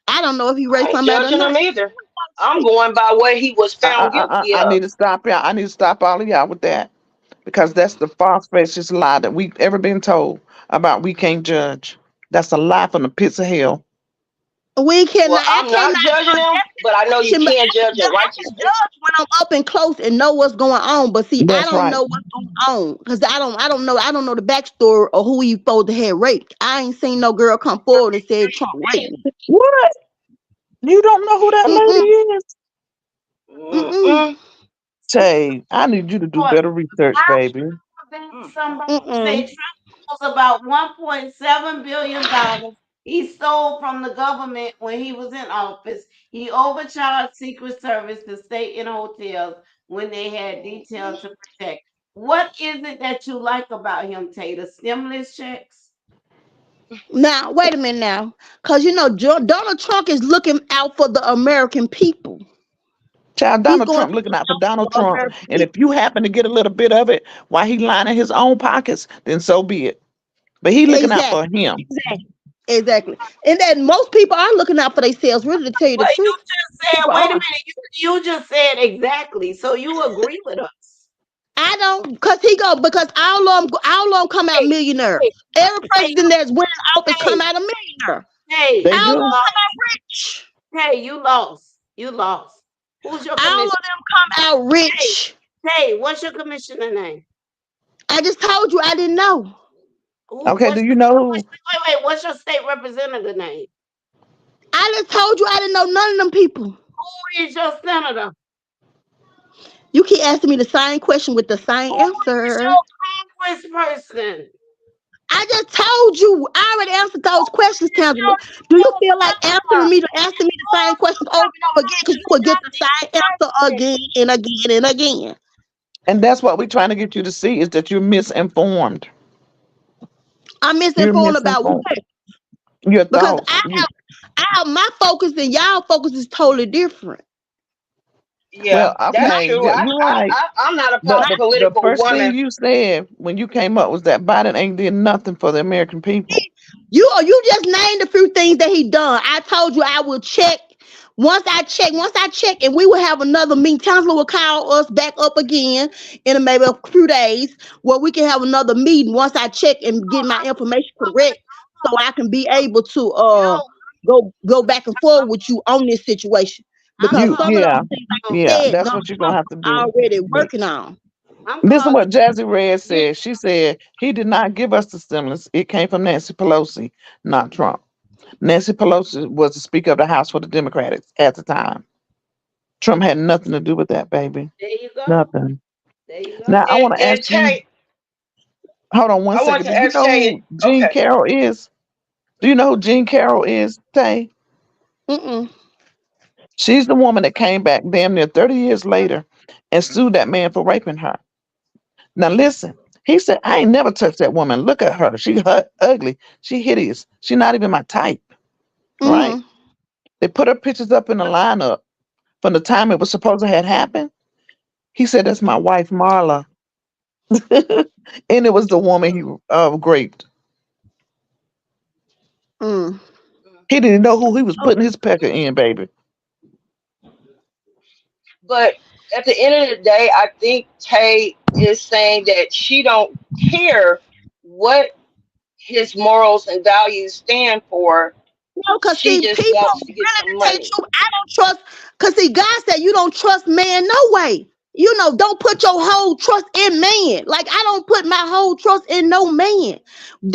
I don't know if he I raped ain't somebody or judging not. him either. I'm going by what he was found guilty I of. need to stop y'all. I need to stop all of y'all with that because that's the false precious lie that we've ever been told about. We can't judge. That's a lie from the pits of hell. We cannot. Well, I I'm cannot not judging him, but I know you judge him, but can't judge in I can righteousness. judge when I'm up and close and know what's going on. But see, I That's don't right. know what's going on because I don't know the backstory or who he supposed to have raped. I ain't seen no girl come forward and said Trump raped me. What? You don't know who that lady Mm-mm, is? mm-mm, Mm-mm. Tay, I need you to do What? better research, baby. Then Mm. somebody say mm-mm. Trump owes about $1.7 billion he stole from the government when he was in office. He overcharged Secret Service to stay in hotels when they had details to protect. What is it that you like about him, Tater? Stimulus checks? Now, wait a minute now. Because, Donald Trump is looking out for the American people. Child, He's Donald going Trump to looking out for look out Donald for the Trump. American And if people. you happen to get a little bit of it while he lining his own pockets, then so be it. But he looking out for Exactly. him. Exactly. Exactly. And then most people are looking out for themselves, really, to tell you the Well, you truth. just said, People wait a are. minute, you just said exactly. So you agree with us. I don't, because all of them come out Hey, millionaires. hey, Every hey, president that's winning office come hey, out a millionaire. hey, They All you of do. them come lost. out rich. Hey, you lost. You lost. Who's your All of commissioner? them come out Hey, rich. hey, what's your commissioner name? I just told you I didn't know. Who? Okay, What's do your, you know who? wait? What's your state representative name? I just told you I didn't know none of them people. Who is your senator? You keep asking me the same question with the same Who is answer. your congressperson? I just told you. I already answered those questions, Is Tangela. your Do you feel like senator? asking me the same Who's questions over and over again? Because you will get the same answer president? again and again and again. And that's what we're trying to get you to see is that you're misinformed. I'm You're misinformed about what? misinformed. Your Because thoughts. I have my focus and y'all focus is totally different. Yeah, Well, that's okay, true. you're right. I'm not a But the political first thing woman. you said when you came up was that Biden ain't did nothing for the American people. You just named a few things that he done. I told you I will check. Once I check, and we will have another meeting. Chancellor will call us back up again in maybe a few days where we can have another meeting once I check and get my information correct so I can be able to No, go back and forth with you on this situation. I'm Because You, some of calling yeah, those things, like you. you yeah, said, that's Donald what you're gonna Trump have to do. already But working on. I'm this is calling what Jazzy Red you. said. She said he did not give us the stimulus. It came from Nancy Pelosi, not Trump. Nancy Pelosi was the Speaker of the House for the Democrats at the time. Trump had nothing to do with that, baby. There you go. Nothing. There you Now go. I want to And ask you. Tay, Hold on one I want second. to Do you ask know Tay. who Jean Okay. Carroll is? Do you know who Jean Carroll is, Tay? Mm-mm. She's the woman that came back damn near 30 years later and sued that man for raping her. Now listen, he said, I ain't never touched that woman. Look at her. She ugly. She hideous. She not even my type, right? Mm-hmm. They put her pictures up in the lineup from the time it was supposed to have happened. He said, that's my wife, Marla. And it was the woman he raped. Mm. He didn't know who he was putting his pecker in, baby. But at the end of the day, I think Tay is saying that she don't care what his morals and values stand for. No, cause She see, just people wants to get really some to tell you money. the truth, I don't trust. Cause see, God said you don't trust man no way. Don't put your whole trust in man. Like I don't put my whole trust in no man.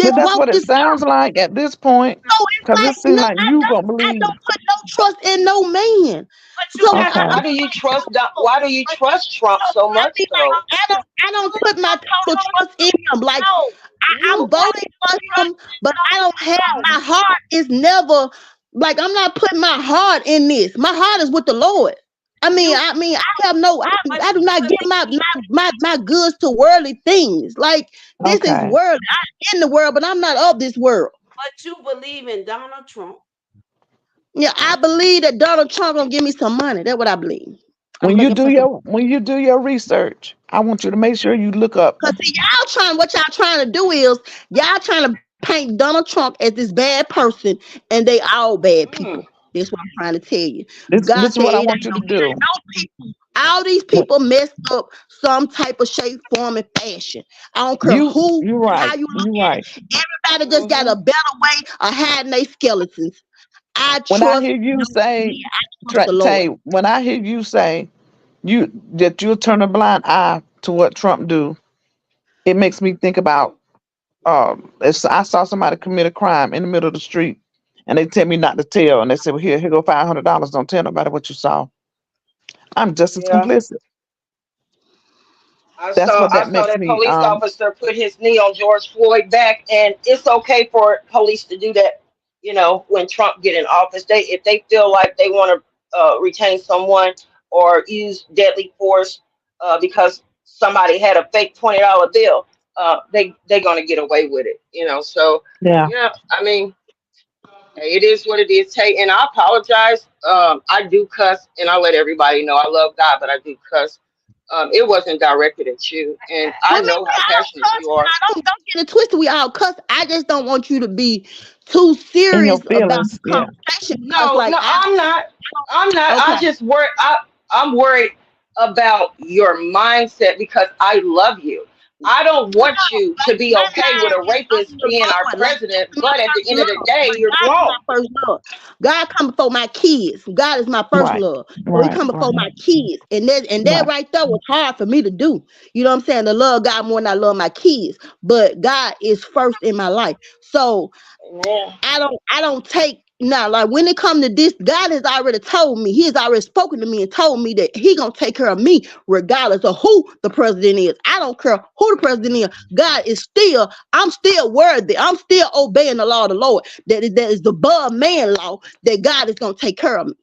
But This that's walk what it this sounds like at this point. no, it's Because it like seems no, like you gonna I believe. don't put no trust in no man. But you So got to Okay. Why do you trust? Why do you but trust Trump no, so I much mean, like though? I don't put my total trust in him. Like no. I'm You got voting to for him, trust but I don't have in my heart is never like I'm not putting my heart in this. My heart is with the Lord. you I have no, but I do you not give believe my goods to worldly things. Like this is Okay. worldly. I'm in the world, but I'm not of this world. but you believe in Donald Trump. Yeah, I believe that Donald Trump gonna give me some money. That's what I believe. I'm looking for some. When you do your research, I want you to make sure you look up. Cause see, what y'all trying to do is y'all trying to paint Donald Trump as this bad person, and they all bad people. Mm, That's what I'm trying to tell you. God This is said what I want you to it do. ain't no people. All these people messed up some type of shape, form, and fashion. I don't care You how right. you You look at right. it. Everybody just got mm-hmm. a better way of hiding their skeletons. I When I trust hear you no say, man. I trust the Lord. Tay, when I hear you say you'll turn a blind eye to what Trump do, it makes me think about if I saw somebody commit a crime in the middle of the street and they tell me not to tell and they say, well, here go $500. Don't tell nobody what you saw. I'm just as Yeah. complicit. That's what I that saw makes that me. police officer put his knee on George Floyd back, and it's okay for police to do that. When Trump get in office, if they feel like they want to retain someone or use deadly force because somebody had a fake $20 bill. they're gonna get away with it. So Yeah. yeah, I mean, hey, it is what it is. Hey, and I apologize. I do cuss, and I let everybody know I love God, but I do cuss. It wasn't directed at you, and I Well, me know too. how I don't passionate cuss you are. now. Don't get it twisted. We all cuss. I just don't want you to be too In your serious about feelings. the Yeah. conversation because, No, like, no, I'm not. I'm not. okay, I just worry. I'm worried about your mindset because I love you. I don't want you to be my okay with mind a is rapist on the being our Lord. Like, president, that's my but at the first end of the love. day, Like, you're God is grown. my first love. God come before my kids. God is my first Right. love. So He Right. come before Right. my kids, and that Right. right there was hard for me to do. You know what I'm saying? To love God more than I love my kids, but God is first in my life. So Amen. I don't take now, like when it come to this, God has already told me, He has already spoken to me and told me that He gonna take care of me regardless of who the president is. I don't care who the president is. God is still, I'm still worthy. I'm still obeying the law of the Lord. That is the above man law that God is gonna take care of me.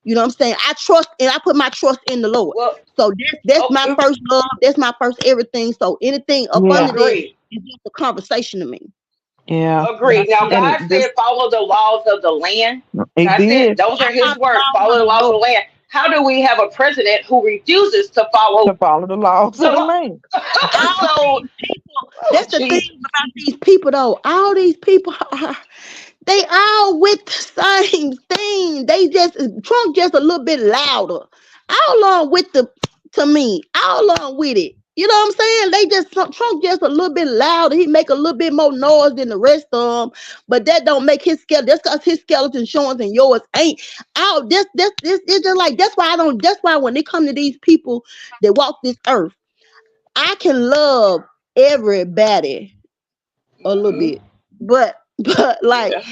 You know what I'm saying? I trust and I put my trust in the Lord. Well, So that's my okay, first love. That's my first everything. So anything up Yeah. under that agreed. is just a conversation to me. Yeah. Agreed. Now, And God this, said, follow the laws of the land. he God said, did those are I His follow the words. laws Follow of the the laws of the Lord. land. How do we have a president who refuses to follow to follow the laws the of the law? land. All So, these people, oh, that's the thing jeez. about these people though. All these people are, they all with the same thing. They just Trump just a little bit louder. All along with the to me, all along with it. You know what I'm saying? They just Trump just a little bit louder. He make a little bit more noise than the rest of them, but that don't make his skeleton. Just cause his skeleton showing and yours ain't. Out. This. It's just like that's why I don't. That's why when they come to these people that walk this earth. I can love everybody a little Hmm. bit, but like Yeah.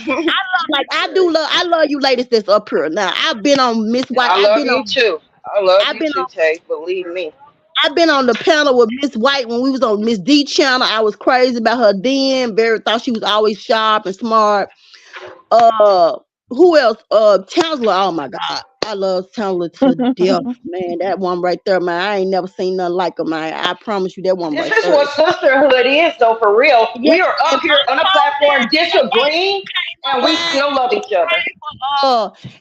I love you ladies that's up here. Now I've been on Miss And White. I love you too. I love I've you been too, on Tay. Believe me. I've been on the panel with Miss White when we was on Miss D channel. I was crazy about her then. Very thought she was always sharp and smart. Uh, who else? Chancellor. Oh my God, I love Chancellor to death, man. That one right there, man. I ain't never seen nothing like her, man. I promise you, that one This right is there. what sisterhood is, though, for real. Yeah, We are and up here on a platform disagreeing, and we my still love each other.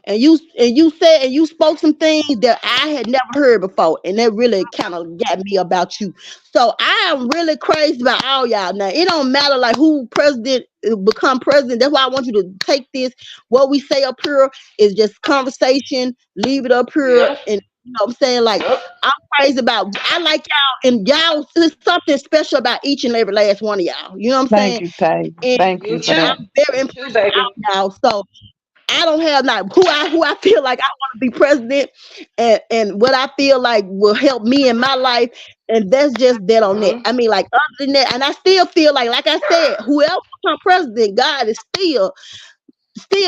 and you spoke some things that I had never heard before, and that really kind of got me about you. So I am really crazy about all y'all. Now it don't matter like who president become president. That's why I want you to take this. What we say up here is just conversation. Leave it up here, Yep. and you know what I'm saying. Like Yep. I'm crazy about. I like y'all, and y'all. There's something special about each and every last one of y'all. You know what I'm Thank saying? you, Tay. And Thank You you for too. that. I'm very You impressed too, with baby. all y'all. So I don't have like who I feel like I want to be president, and what I feel like will help me in my life, and that's just that on that. Hmm. I mean, like other than that, and I still feel like I said, whoever become president, God is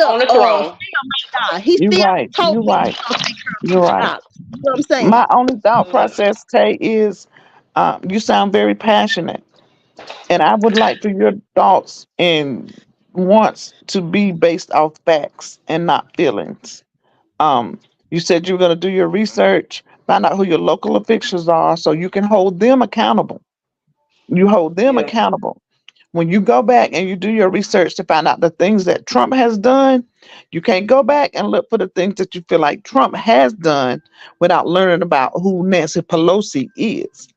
On the throne. still my God. He You're still right. told You're me right. He gonna take care of me You're right. regardless. You know what I'm saying? My only thought Yep. process, Tay, is you sound very passionate. And I would like for your thoughts and wants to be based off facts and not feelings. Um, you said you were going to do your research, find out who your local officials are so you can hold them accountable. You hold them Yeah. accountable. When you go back and you do your research to find out the things that Trump has done, you can't go back and look for the things that you feel like Trump has done without learning about who Nancy Pelosi is.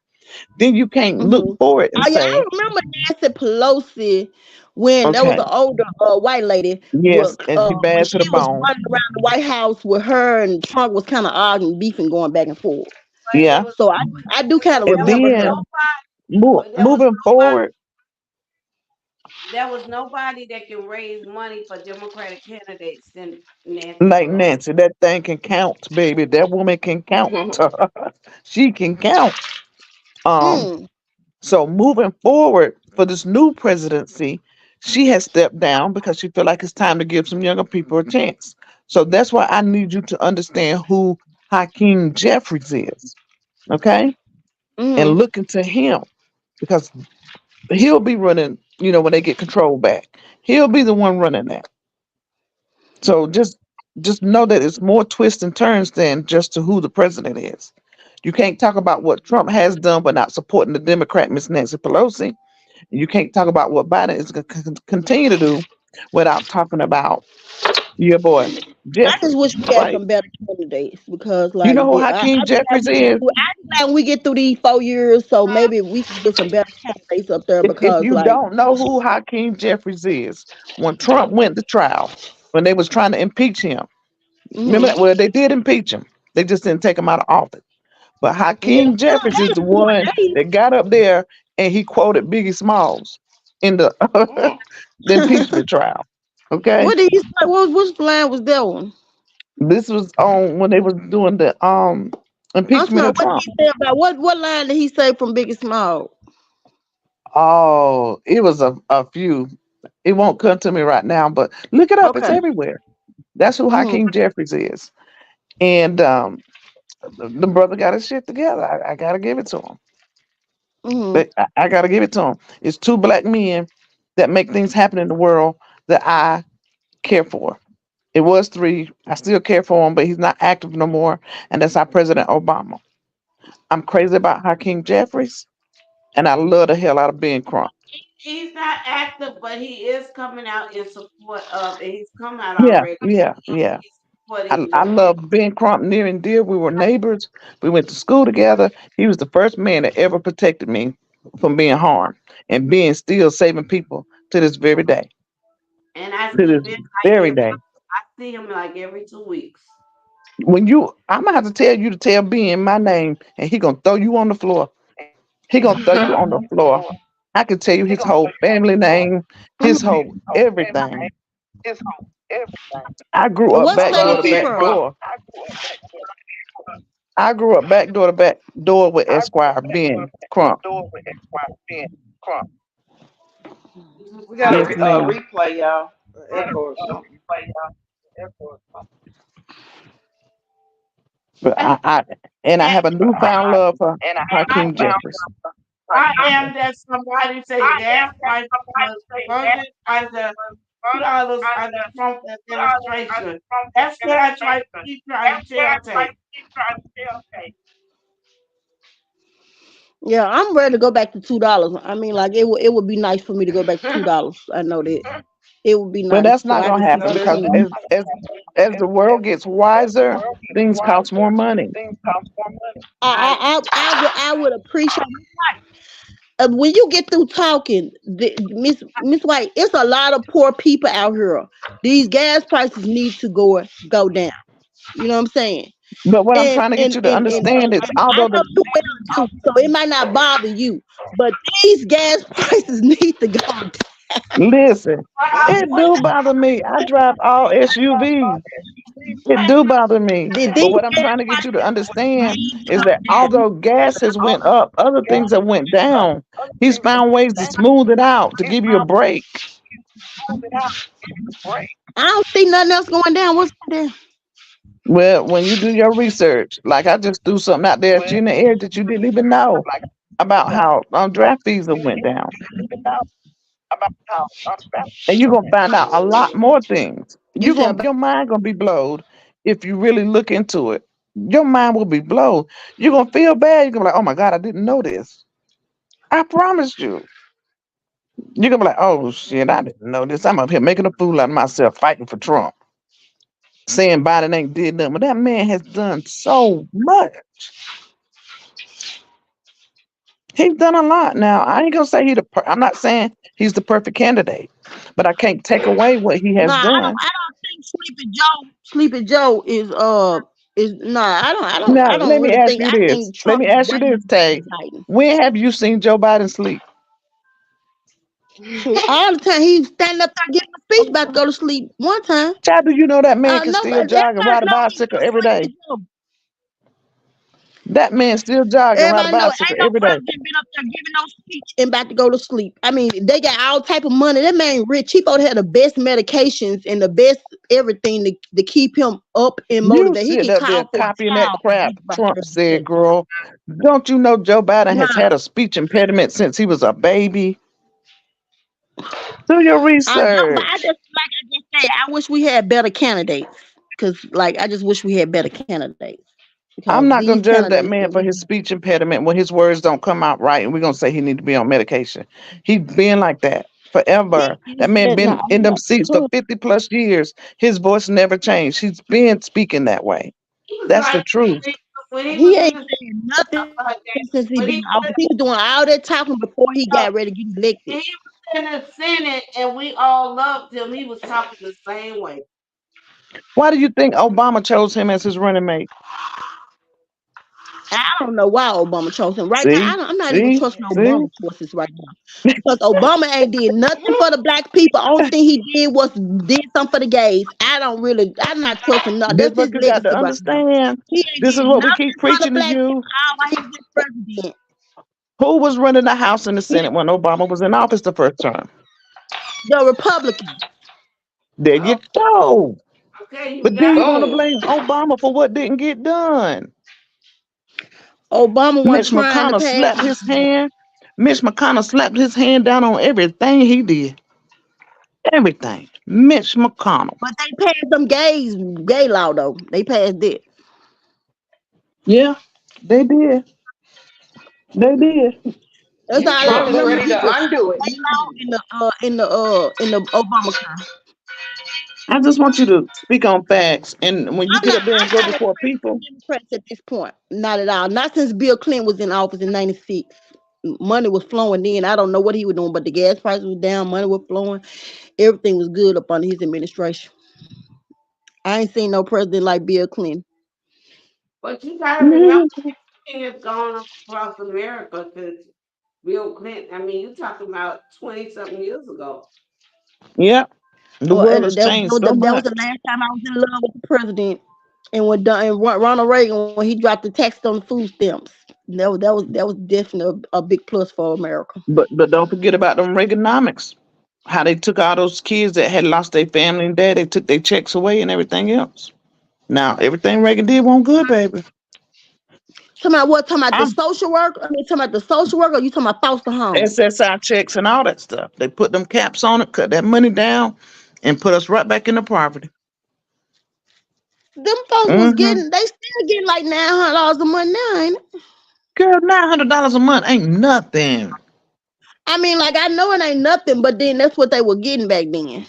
Then you can't look Mm-hmm. for it and Oh yeah, I say, remember Nancy Pelosi when there was okay, an older white lady yes, and she when bad to she the was bone. running around the White House with her and Trump was kind of arguing, beefing, going back and forth. But it Yeah. was So I do kind of And remember her. then there was moving nobody forward, there was nobody that can raise money for Democratic candidates than Nancy like Pelosi. Nancy, that thing can count, baby. That woman can count. Hmm. She can count. Um, Mm, so moving forward for this new presidency, she has stepped down because she feel like it's time to give some younger people a chance. So that's why I need you to understand who Hakeem Jeffries is, okay? And mm, look into him because he'll be running, when they get control back. He'll be the one running that. So just know that it's more twists and turns than just to who the president is. You can't talk about what Trump has done but not supporting the Democrat Miss Nancy Pelosi. You can't talk about what Biden is going to continue to do without talking about your boy I just Jeffrey, wish we had right? some better candidates because, You like, know who Hakeem Jeffries is? I just glad when we get through these 4 years, so maybe we can get some better candidates up there If because, you like, don't know who Hakeem Jeffries is, when Trump went to trial, when they was trying to impeach him, remember hmm that? Well, they did impeach him. They just didn't take him out of office. But yeah, Hakeem Jeffries is they the for 4 one days. that got up there and he quoted Biggie Smalls in the the impeachment trial. Okay, What did he say? Which line was that one? this was on when they was doing the I'm impeachment sorry. of What did Trump. he say about what line did he say from Biggie Small? Oh, it was a few. It won't come to me right now, but look it up. It's Okay. everywhere. That's who hmm Hakeem Jeffries is. And the brother got his shit together. I gotta give it to him. hmm I gotta give it to him. It's two black men that make things happen in the world that I care for. It was three. I still care for him, but he's not active no more. And that's our President Obama. I'm crazy about Hakeem Jeffries, and I love the hell out of Ben Crump. He's not active, but he is coming out in support of, and he's come out Yeah, already. yeah, yeah. He's supporting I the love Ben Crump near and dear. We were neighbors. We went to school together. He was the first man that ever protected me from being harmed and being still saving people to this very day. and I To see this Ben like very every day. I see him like every 2 weeks. When you, I'm gonna have to tell you to tell Ben my name, and he gonna throw you on the floor. He gonna throw you on the floor. I can tell you his whole family name, his whole everything. I grew up What back state door I is to love he Ben back from? Crump. door. I grew up back door to back door with Esquire Ben Crump. We got Yes, a ma'am. replay, y'all. Echo or something. But I and I have a newfound love for I, Hakeem Jeffries. I am that somebody say the gas price, the grocery price, the $2 under Trump administration. That's what I try to keep trying to tell take. Yeah, I'm ready to go back to $2. I mean, like it would be nice for me to go back to $2. I know that it would be But nice. that's So not I gonna just keep happen on Listen, because saying, as the world gets wiser, things cost more money. I would appreciate when you get through talking, Miss White. It's a lot of poor people out here. These gas prices need to go down. You know what I'm saying? But what I'm And trying to get and you to and, and understand is I although know the you well too, so it might not bother you. But these gas prices need to go down. listen, it What do bother me. I drive all SUVs. It do bother me. But These what I'm gas trying to get you to understand need to is go that down. although gas has went up, other things have went down. He's found ways to smooth it out, to give you a break. I don't see nothing else going down. What's going down? Well, when you do your research, like I just threw something out there at you in the air that you didn't even know about how draft fees have went down. And you're gonna find out a lot more things. You said about Your mind gonna be blowed if you really look into it. Your mind will be blown. You're gonna feel bad. You're gonna be like, oh my God, I didn't know this. I promise you. You're gonna be like, oh shit, I didn't know this. I'm up here making a fool out of myself fighting for Trump, saying Biden ain't did nothing. But that man has done so much. He's done a lot. Now, I ain't gonna say I'm not saying he's the perfect candidate, but I can't take away what he no. has I done. don't think Sleepy Joe. Sleepy Joe is no. Now, I don't let me really ask think. you I this. think Let Trump me is ask you way this, Tay. better than Biden. When have you seen Joe Biden sleep? Shoot, all the time he's standing up there giving a speech about to go to sleep. One time, Child, do you know that man can still nobody, jog and everybody ride a know he bicycle every day? Sleepy Joe. That man still jog and ride a Everybody know bicycle ain't no every day. president been up there giving no speech and about to go to sleep. I mean, they got all type of money. That man rich. He supposed to have the best medications and the best everything to keep him up and You motivated. He sitting can up there call for a copying that child if crap he's about to Trump go to said, sleep. girl. Don't you know Joe Biden has Nah, had a speech impediment since he was a baby? Do your I know, but I research. just like I just said, I wish we had better candidates. Cause like I just wish we had better candidates. I'm because not these gonna judge that candidates man that for we his speech impediment when his words don't come out right, and we're gonna say he need to be on medication. He's been like that he forever. is That man that now. been in them seats for 50 plus years. His voice never changed. He's been speaking that way. He was That's the like truth. when he He was in ain't the saying nothing stuff like since that. he been in When he office. was, He was doing all that talking before he no, got ready to get elected. when he was in the Senate and we all loved him, he was talking the same way. Why do you think Obama chose him as his running mate? I don't know why Obama chose him. Right now, See, I'm not even see, trusting see. Obama choices right now because Obama ain't did nothing for the black people. Only thing he did was did something for the gays. I'm not trusting. No, This that's what his you got to legacy right now. understand. He ain't This is did what we keep nothing for the preaching to black you. people all while he was in president. Who was running the House and the He, Senate when Obama was in office the first term? the Republican. There you Oh, go. okay, you But then got you want to Boom. blame Obama for what didn't get done. Obama wasn't Mitch trying to McConnell pass, slapped his hand. Mitch McConnell slapped his hand down on everything he did. Everything. Mitch McConnell. but they passed them gay law though. They passed it. Yeah, they did. They did. That's And all I But Trump is let remember. me, ready He to put undo it. gay law in the Obamacare. I just want you to speak on facts. And when you get up there and go I'm not before impressed with people, the Democrats at this point. Not at all. Not since Bill Clinton was in office in '96. Money was flowing in. I don't know what he was doing, but the gas prices was down. Money was flowing. Everything was good up under his administration. I ain't seen no president like Bill Clinton. but you gotta remember mhm, everything has gone across America since Bill Clinton. I mean, you talking about 20 something years ago. yeah, the Well, world has changed so that was much. the last time I was in love with the president. And Ronald Reagan when he dropped the tax on the food stamps. That was definitely a big plus for America. But don't forget about them Reaganomics. How they took all those kids that had lost their family and dad, they took their checks away and everything else. Now everything Reagan did won't good, baby. Talking about what? Talking about the I'm social work? I mean, talking about the social work, or you talking about foster homes? SSI checks and all that stuff. They put them caps on it, cut that money down, and put us right back into poverty. Them folks was Mm-hmm. getting, they still getting like $900 a month now, ain't it? Girl, $900 a month ain't nothing. I mean, like I know it ain't nothing, but then that's what they were getting back then.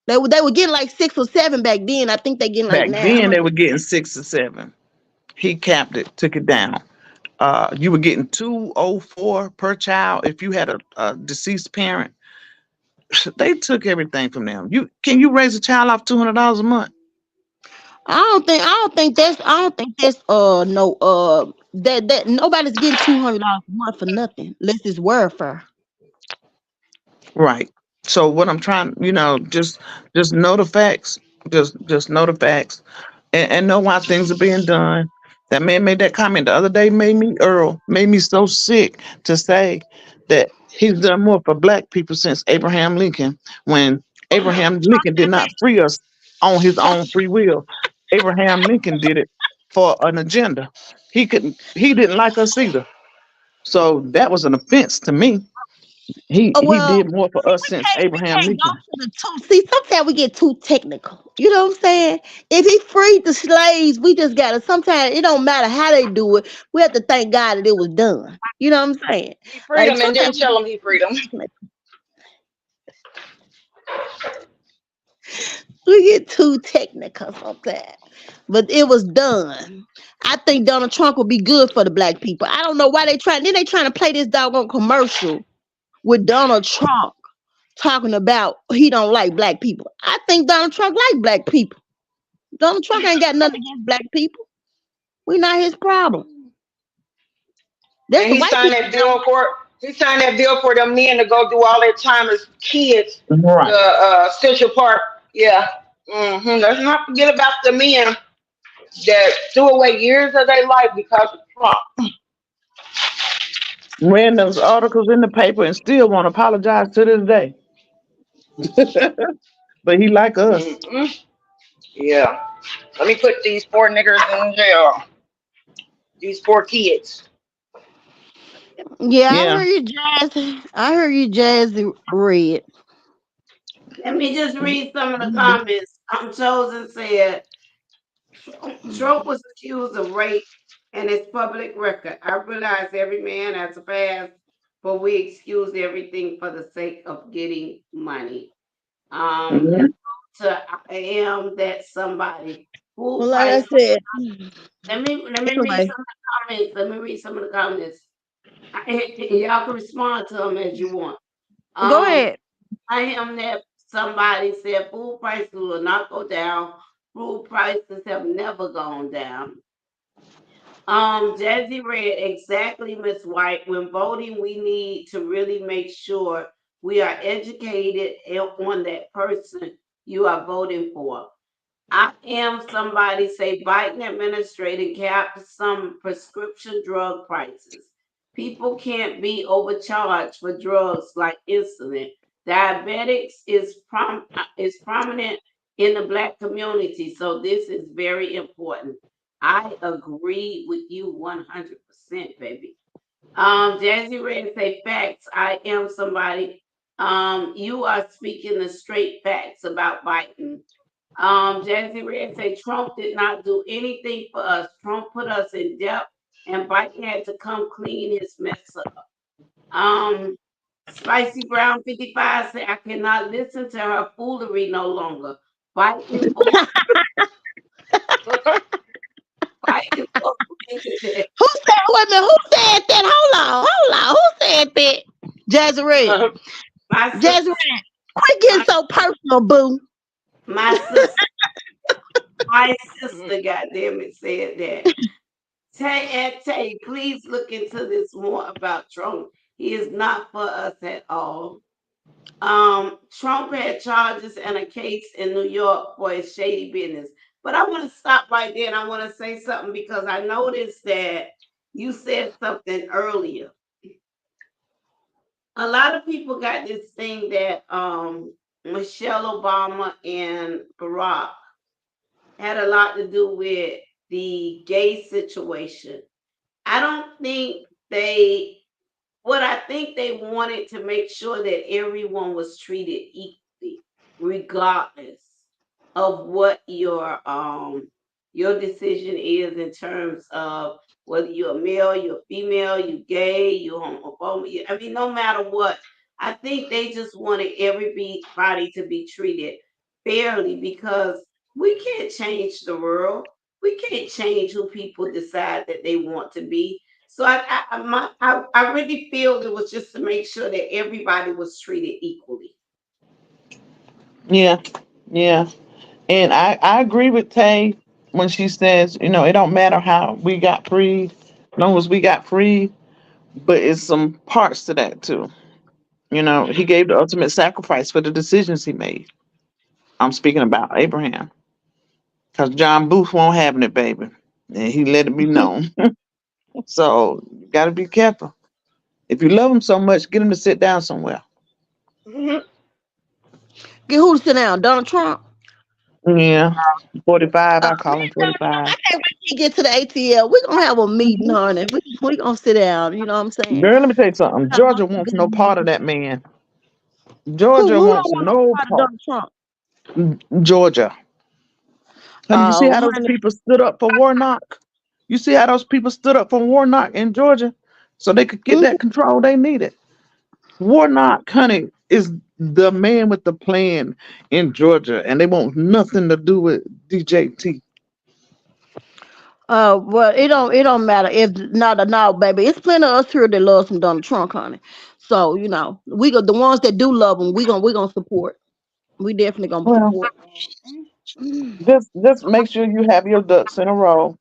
They were getting like 6 or 7 back then. I think they getting like Back nine then they hundred. were getting 6 or 7. He capped it, took it down. You were getting 204 per child if you had a deceased parent. They took everything from them. You raise a child off $200 a month? I don't think that's no that nobody's getting $200 a month for nothing unless it's welfare. Right. So what I'm trying, just know the facts. Just know the facts, and know why things are being done. That man made that comment the other day. Made me so sick to say that he's done more for black people since Abraham Lincoln. When Abraham Lincoln did not free us on his own free will, Abraham Lincoln did it for an agenda. He didn't like us either. So that was an offense to me. He Well, did more for see, us since we Abraham can't go Lincoln. to the two. See, sometimes we get too technical. You know what I'm saying? If he freed the slaves, we just gotta. Sometimes it don't matter how they do it. We have to thank God that it was done. You know what I'm saying? He freed Like him and sometimes didn't we tell get him he freed him. technical. We get too technical sometimes. But it was done. I think Donald Trump would be good for the black people. I don't know why they trying. Then they trying to play this doggone commercial with Donald Trump talking about he don't like black people. I think Donald Trump like black people. Donald Trump ain't got nothing against black people. We not his problem. That's And the white people. he signed that bill for them men to go do all their time as kids to Right. Central Park. Yeah. Let's not forget about the men that threw away years of their life because of Trump. Ran those articles in the paper and still won't apologize to this day. But he like us. hmm Yeah. Let me put these 4 niggers in jail. These 4 kids. Yeah, I Yeah. heard you, Jazz. I heard you, Jazz Red. Let me just read some of the comments. Chosen said Trump was accused of rape. and it's public record. I realize every man has a past, but we excuse everything for the sake of getting money. Mhm. Let's go to I am that somebody. Food Well, like I price. said, Let me read anyway, some of the comments. Let me read some of the comments. Y'all can respond to them as you want. go Um, ahead. I am that somebody said food prices will not go down. Food prices have never gone down. Jazzy read exactly, Miss White. When voting, we need to really make sure we are educated on that person you are voting for. I am somebody say Biden administration capped some prescription drug prices. People can't be overcharged for drugs like insulin. Diabetics is prominent in the black community, so this is very important. I agree with you 100%, baby. Jazzy Red say facts. I am somebody. You are speaking the straight facts about Biden. Jazzy Red say Trump did not do anything for us. Trump put us in debt, and Biden had to come clean his mess up. Um, Spicy Brown 55 say I cannot listen to her foolery no longer. Biden for Biden for president. Who said? Wait a minute. Who said that? Hold on. Who said that? Jazzy Red. My Jazzy sister, Red. Quit my, getting so personal, boo. my sister, my sister, goddamn it, said that. Tay, please look into this more about Trump. He is not for us at all. Trump had charges and a case in New York for his shady business. But I want to stop right there and I want to say something because I noticed that you said something earlier. A lot of people got this thing that Michelle Obama and Barack had a lot to do with the gay situation. I don't think they what I think they wanted to make sure that everyone was treated equally, regardless of what your decision is in terms of whether you're a male, you're female, you gay, you homophobic. I mean, no matter what, I think they just wanted everybody to be treated fairly because we can't change the world. We can't change who people decide that they want to be. So I really feel it was just to make sure that everybody was treated equally. Yeah, yeah. And I agree with Tay when she says, it don't matter how we got freed, long as we got freed, but it's some parts to that too. He gave the ultimate sacrifice for the decisions he made. I'm speaking about Abraham. Because John Booth won't having it, baby. And he let it be known. So you gotta be careful. If you love him so much, get him to sit down somewhere. Get who to sit down? Donald Trump. Yeah. 45, I Me call him and Donald Trump. 45. I can't wait till he get to the ATL. We're gonna have a meeting, honey. We gonna sit down. You know what I'm saying? Girl, let me tell you something. Have Georgia us a wants good no part of meeting. that man. Who Georgia don't wants want no no part of part. Donald Trump? Georgia. Honey, you see how those Honey. people stood up for Warnock? You see how those people stood up for Warnock in Georgia so they could get that Mhm. control they needed? Warnock, honey, is the man with the plan in Georgia, and they want nothing to do with DJT. Well, it don't matter if not or not, baby. It's plenty of us here that love some Donald Trump, honey. So we got the ones that do love him. We gonna support. We definitely gonna Well, support. just make sure you have your ducks in a row.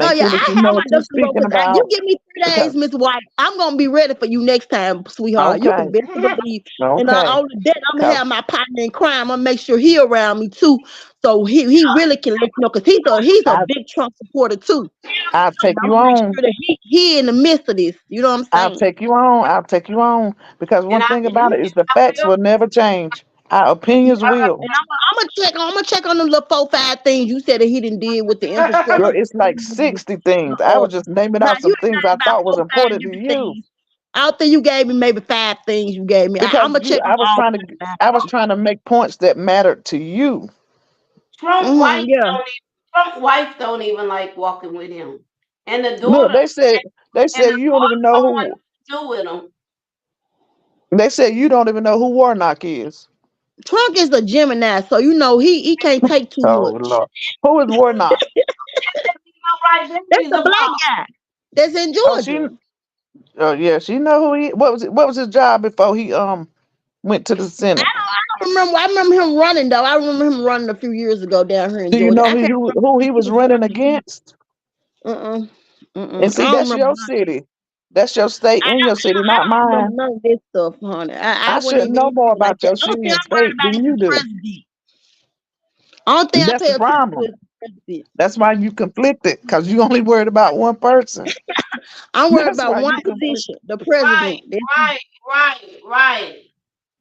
Oh Make yeah, sure that I you know have what my you're ducks in a row speaking because you about. give me 3 days, Because Miss White. I'm gonna be ready for you next time, sweetheart. You can okay, best believe. And okay, on the debt, I'm gonna because have my partner in crime. I'm gonna make sure he around me too, so he really can let you know because he's a I big Trump supporter too. I'll And take I'm you gonna make on. sure that he in the midst of this. You know what I'm I'll saying? take you on. I'll take you on. Because And one I thing and about it is the facts I will never change. Our opinions Yeah, will. and I'm gonna check on them little 4, 5 things you said that he didn't did with the Girl, infrastructure. it's like 60 things. I was just naming Now out you some done things named I about thought was 4, 5 important to different you. things. Out there, you gave me maybe 5 things. You gave me. I'm Because gonna you check on I was all trying to 5 I was trying to make points that mattered to you. Trump wife Yeah. Trump wife don't even like walking with him. And the Look, daughter they and said the you don't even daughter know don't want who. to do with him. They said you don't even know who Warnock is. Trump is a Gemini, so you know he can't take too Oh much. Lord, who is Warnock? You know right then That's he's the a black boss. guy that's in Oh, she. Georgia. Oh yeah, she know who he. What was it? What was his job before he went to the Senate? I remember him running though. I remember him running a few years ago down here in Do you Georgia. know I can't remember who if he he was was running running again. against? Uh-uh. And I see, don't that's remember your none. city. That's your state and your city, I not don't remember mine. none of this stuff, honey. I I wasn't should even know into more it like about that. your Only city thing and I'm worried state about than is you the do. president. Only thing I That's pay the attention to problem. is the president. That's why you conflicted, because you only worried about one person. I'm worried That's about why one you position, conflicted. the Right, president. That's it. right.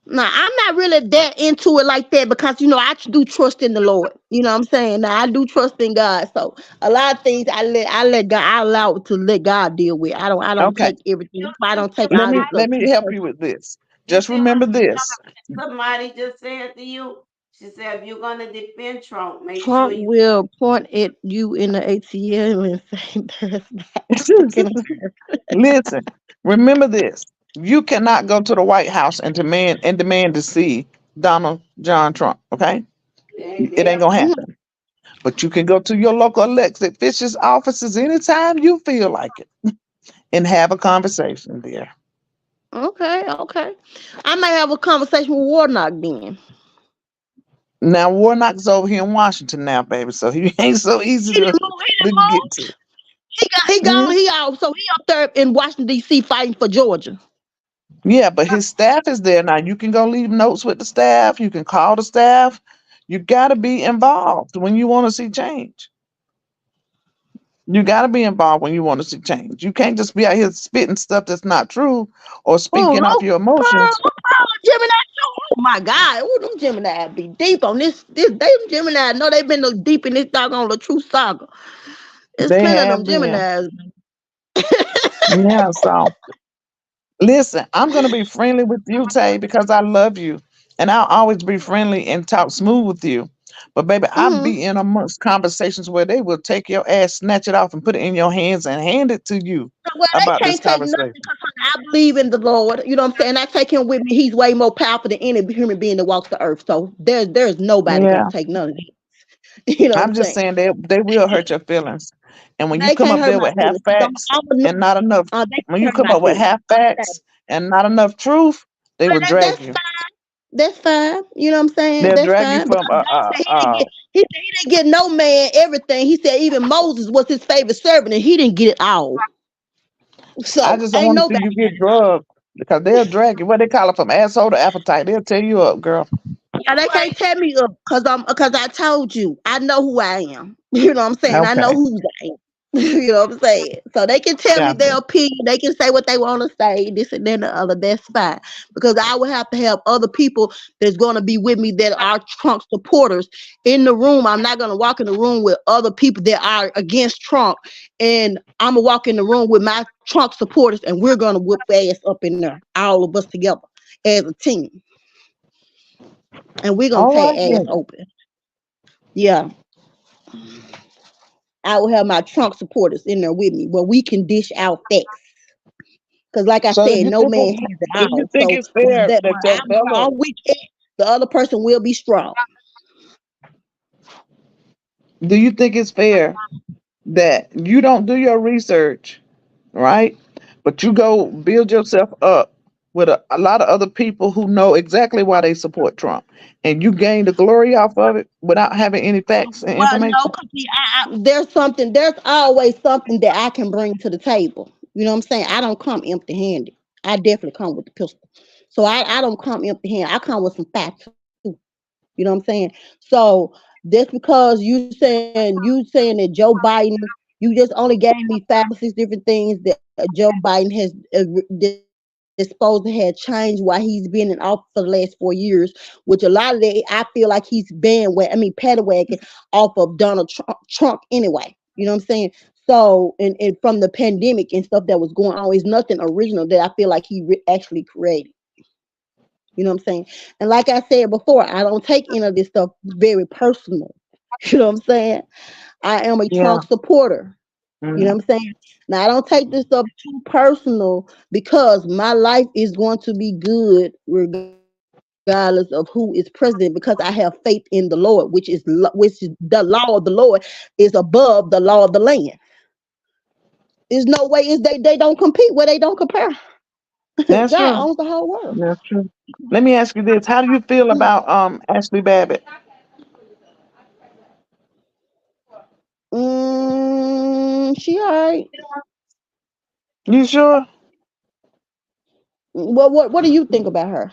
Now, I'm not really that into it like that because I do trust in the Lord. You know what I'm saying? Now I do trust in God. So a lot of things I let God, I allow it to let God deal with. I don't Okay. take everything. That's why I You don't see take what all this stuff Let me too help you personal. with this. you Just see what remember this. somebody just said to you? She said, if you're gonna defend Trump, make sure Trump you will point at you in the ATM and say there's not African American. Listen, remember this. You cannot go to the White House and demand to see Donald John Trump. Okay, it they ain't gonna happen. But you can go to your local elected officials' offices anytime you feel like it and have a conversation there. Okay, okay. I may have a conversation with Warnock then. Now Warnock's over here in Washington now, baby, so he ain't so easy He didn't move. He to didn't get move. to. He gone. Mhm. He out. So he up there in Washington D.C. fighting for Georgia. Yeah, but his staff is there now. You can go leave notes with the staff. You can call the staff. You got to be involved when you want to see change. You got to be involved when you want to see change. You can't just be out here spitting stuff that's not true or Oh, speaking off no, your emotions. Gemini too. Oh my God. Oh, them Gemini be deep on this. They Gemini. No, they've been deep in this doggone the true saga. There's They plenty of them have been. Geminis. Yeah, so listen, I'm going to be friendly with you, Tay, because I love you. And I'll always be friendly and talk smooth with you. But baby, I'll Mm-hmm. be in amongst conversations where they will take your ass, snatch it off, and put it in your hands and hand it to you Well, about they this can't take nothing conversation. because I believe in the Lord. You know what I'm saying? I take him with me. He's way more powerful than any human being that walks the earth. So there's nobody gonna Yeah. take none of it. You know what I'm I'm just saying? saying they will hurt your feelings. And when you They come can't up hurt there my with half feelings because facts I'm a and not enough, they when can't you hurt come my up with feelings. half I'm saying. facts and not enough truth, they will But drag that's you. fine. That's fine. You know what I'm saying? They'll That's drag you fine from because God said he didn't get no man everything. He said even Moses was his favorite servant and he didn't get it all. I So just don't ain't want to see nobody. you get drugged because they'll drag you. What they call it, from asshole to appetite. They'll tear you up, girl. Yeah, they right. can't tell me up because I told you I know who I am. You know what I'm saying? I know Okay. who I am. You know what I'm saying? So they can tell me Gotcha. their opinion. They can say what they want to say, this and then the other. That's fine. Because I will have to have other people that's going to be with me that are Trump supporters in the room. I'm not going to walk in the room with other people that are against Trump. And I'm going to walk in the room with my Trump supporters and we're going to whip ass up in there, all of us together as a team. And we're going to All right tear ass then. open. Yeah, I will have my Trump supporters in there with me where we can dish out facts. Because, like I So said, no man has do it you all. think So, it's fair that that your where fellow I'm weak at, the other person will be strong. do you think it's fair that you don't do your research, right? But you go build yourself up with a lot of other people who know exactly why they support Trump, and you gain the glory off of it without having any facts and Well, no, information? because there's always something that I can bring to the table. You know what I'm saying? I don't come empty handed. I definitely come with the pistol. So I don't come empty handed. I come with some facts too. You know what I'm saying? So just because you saying that Joe Biden, you just only gave me 5 or 6 different things that Joe Biden has disposed to had changed while he's been in office for the last 4 years, which a lot of that I feel like he's paddywhacking off of Trump anyway. You know what I'm saying? So and from the pandemic and stuff that was going on, it's nothing original that I feel like he actually created. You know what I'm saying? And like I said before, I don't take any of this stuff very personal. You know what I'm saying? I am a Yeah. Trump supporter. You know Mm. what I'm saying? Now I don't take this stuff too personal because my life is going to be good regardless of who is president because I have faith in the Lord, which is the law of the Lord is above the law of the land. There's no way is they don't compete where they don't compare. That's God true. owns the whole world. That's true. Let me ask you this: how do you feel Mm, about Ashley Babbitt? she all right. You sure? Well, what do you think about her?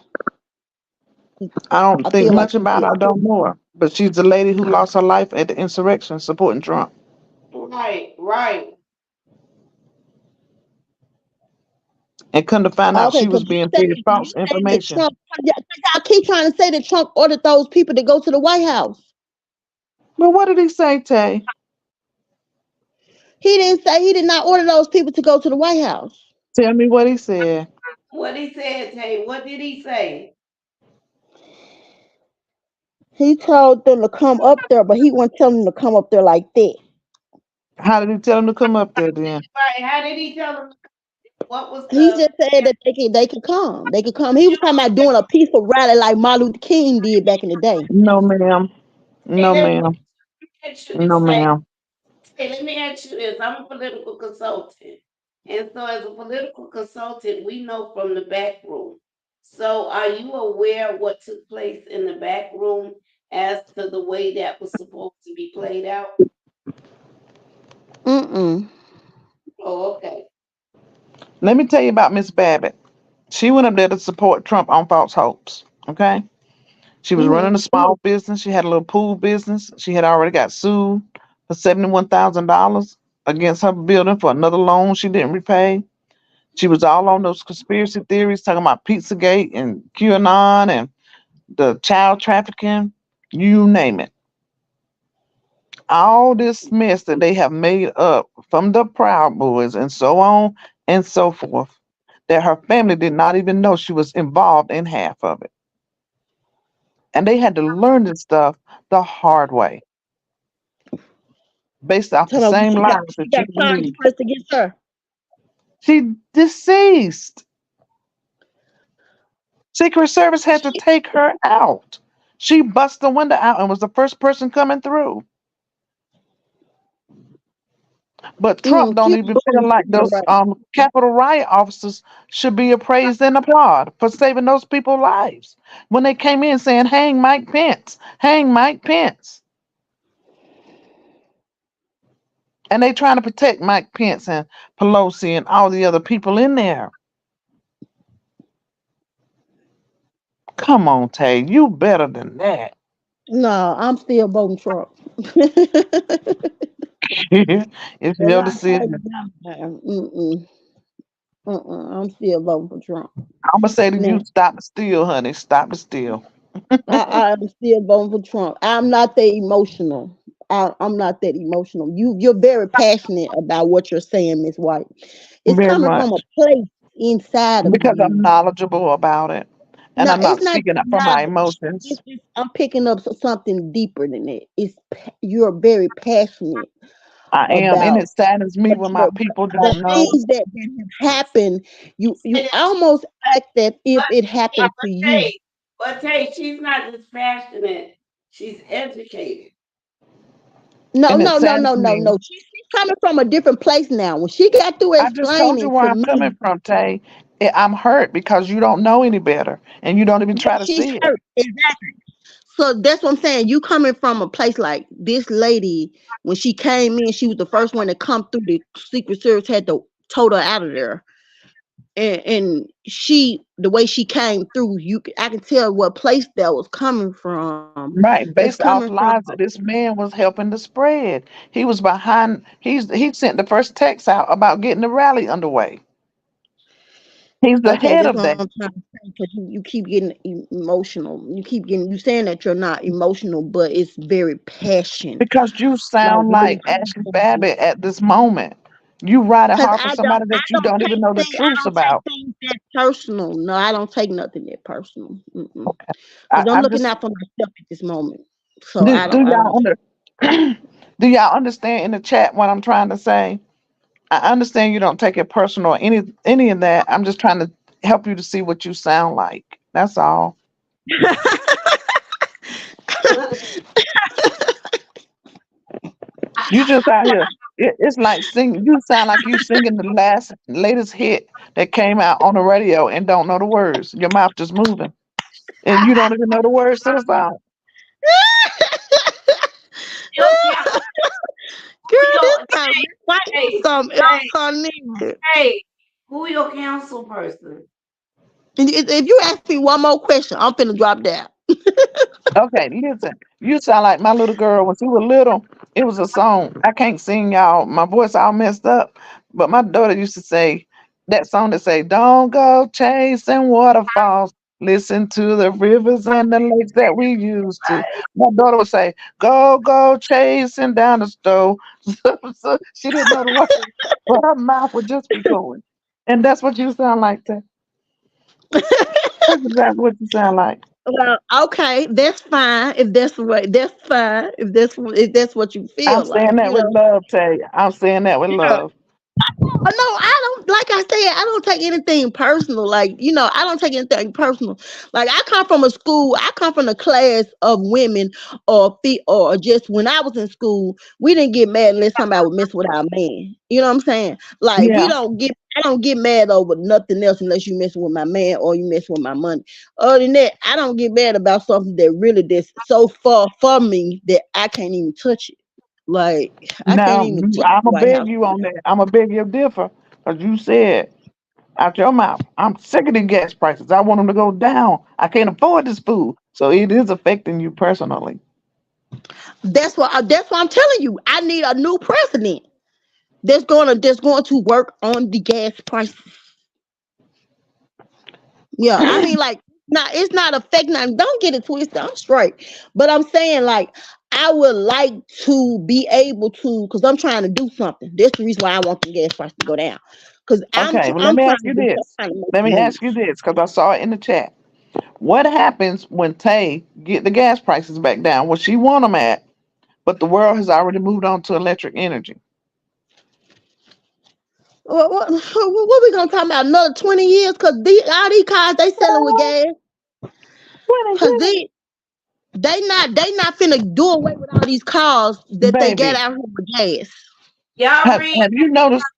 I don't I think feel like much she about her. did. I don't know her, but she's the lady who lost her life at the insurrection supporting Trump. Right, right. And come to find out, Okay, she because was being fed you false saying that information. Trump, y'all keep trying to say that Trump ordered those people to go to the White House. But what did he say, Tay? He didn't say he did not order those people to go to the White House. Tell me what he said. What he said, Tay, what did he say? He told them to come up there, but he wasn't telling them to come up there like that. How did he tell him to come up there then? Right, how did he tell him? What was He the just said that they could come. They could come. He was talking about doing a peaceful rally like Martin Luther King did back in the day. No, ma'am. Hey, No, let me ma'am. ask you No, this, Tay. ma'am. Hey, let me ask you this. I'm a political consultant. And so, as a political consultant, we know from the back room. So, are you aware of what took place in the back room as to the way that was supposed to be played out? Mm-mm. Oh, okay. Let me tell you about Miss Babbitt. She went up there to support Trump on false hopes. Okay. She was Mm-hmm. running a small business. She had a little pool business. She had already got sued for $71,000 against her building for another loan she didn't repay. She was all on those conspiracy theories talking about Pizzagate and QAnon and the child trafficking, you name it. All this mess that they have made up from the Proud Boys and so on and so forth, that her family did not even know she was involved in half of it. And they had to learn this stuff the hard way, based off the Tell me same lies she that she got charges believed. pressed against her. She deceased. Secret Service had to She, take her out. She bust the window out and was the first person coming through. But Trump she don't was even born feel like with those right. Capitol riot officers should be appraised and applauded for saving those people's lives when they came in saying, "Hang Mike Pence, hang Mike Pence," and they trying to protect Mike Pence and Pelosi and all the other people in there. Come on, Tay, you better than that. No, I'm still voting Trump. It's Well, your I tell you decision. now, I'm still voting for Trump. I'm gonna say to Now, you, stop the steal, honey. Stop the steal. I'm still voting for Trump. I'm not that emotional. I'm not that emotional. You're very passionate about what you're saying, Miss White. It's Very coming from a much place inside of because I'm you. knowledgeable about it, and No, I'm it's not not speaking just up from my knowledge. emotions. I'm picking up something deeper than that. You're very passionate I am, and about it saddens me what when my you're people the don't know. things that have happened. You Say that almost act that if but it yeah, happened to you. but Tay, she's not just passionate, she's educated. No, And it no, no, saddens no, no, me. no. She's coming from a different place now. When she got through I just told you explaining where to I'm coming me from, Tay. I'm hurt because you don't know any better, and you don't even that try to she's see it. hurt, exactly. So that's what I'm saying. You coming from a place like this lady, when she came in, she was the first one to come through. The Secret Service had to tote her out of there. And she, the way she came through, I can tell what place that was coming from. It's Right, coming based from off lies that this man was helping to spread. He was behind. He sent the first text out about getting the rally underway. He's the okay. head That's of what that I'm trying to say because you keep getting emotional. You keep getting you saying that you're not emotional, but it's very passion. because you Like sound really like coming Ashley from you. Babbitt at this moment. You riding Cause hard for somebody I that you don't don't even take know the things I truth don't take about. things that personal. No, I don't take nothing that personal. Mm-mm. Okay, Cause I'm I'm looking just out for myself at this moment. So do I y'all don't take. under do y'all understand in the chat what I'm trying to say? I understand you don't take it personal or any of that. I'm just trying to help you to see what you sound like. That's all. You just out here. It's like singing. You sound like you singing the latest hit that came out on the radio and don't know the words. Your mouth just moving, and you don't even know the words to the song. Your counsel, Girl, this your time White hey, on some else, hey, honey. hey, who your counsel person? And if you ask me one more question, I'm finna drop down. Okay, listen. You sound like my little girl when she was little. It was a song. I can't sing, y'all. My voice all messed up. But my daughter used to say that song that say, "Don't go chasing waterfalls. Listen to the rivers and the lakes that we used to." My daughter would say, "Go, go chasing down the stove." So she didn't know the words, but her mouth would just be going. And that's what you sound like. That's exactly what you sound like. Well, okay, that's fine. If that's what that's fine. If that's what you I'm feel saying like, that with love, Tay. I'm saying that with Yeah. love. No, I don't. Like I said, I don't take anything personal. Like I don't take anything personal. Like I come from a school. I come from a class of women, or just when I was in school, we didn't get mad unless somebody would mess with our man. You know what I'm saying? Like we Yeah. don't get. I don't get mad over nothing else unless you messing with my man or you messing with my money. Other than that, I don't get mad about something that really that's so far from me that I can't even touch it. Like I can't Now, even touch I'm the going to White beg House. you on that. I'm going to beg you to differ. Because you said out your mouth, I'm sick of the gas prices. I want them to go down. I can't afford this food. So it is affecting you personally. That's what I'm telling you. I need a new president that's going to work on the gas prices. Yeah, I mean, like, not it's not affecting. Don't get it twisted. I'm straight, but I'm saying like I would like to be able to because I'm trying to do something. That's the reason why I want the gas price to go down because Okay, well, let I'm me trying ask to you do this. I'm trying to make Let a me move. ask you this because I saw it in the chat. What happens when Tay get the gas prices back down? Well, she want them at, but the world has already moved on to electric energy. What we gonna talk about another 20 years? Because all these cars they selling with gas. Because 2020, they not finna do away with all these cars that they got baby. out here with gas. Y'all read, Have you noticed?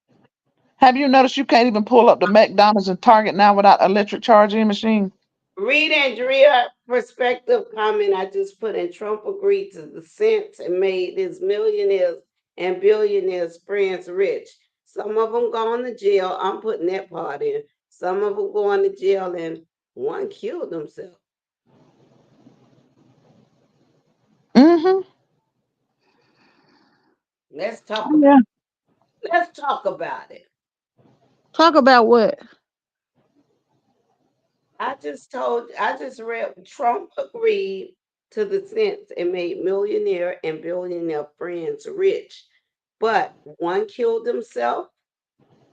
Have you noticed you can't even pull up the McDonald's and Target now without electric charging machine? read Andrea perspective comment I just put in. Trump agreed to the cents and made his millionaires and billionaires friends rich. Some of them going to jail. I'm putting that part in. Some of them going to jail and one killed himself. Mm-hmm. Let's talk Oh, about. yeah. Let's talk about it. Talk about what? I just read Trump agreed to the cents and made millionaire and billionaire friends rich. But one killed himself,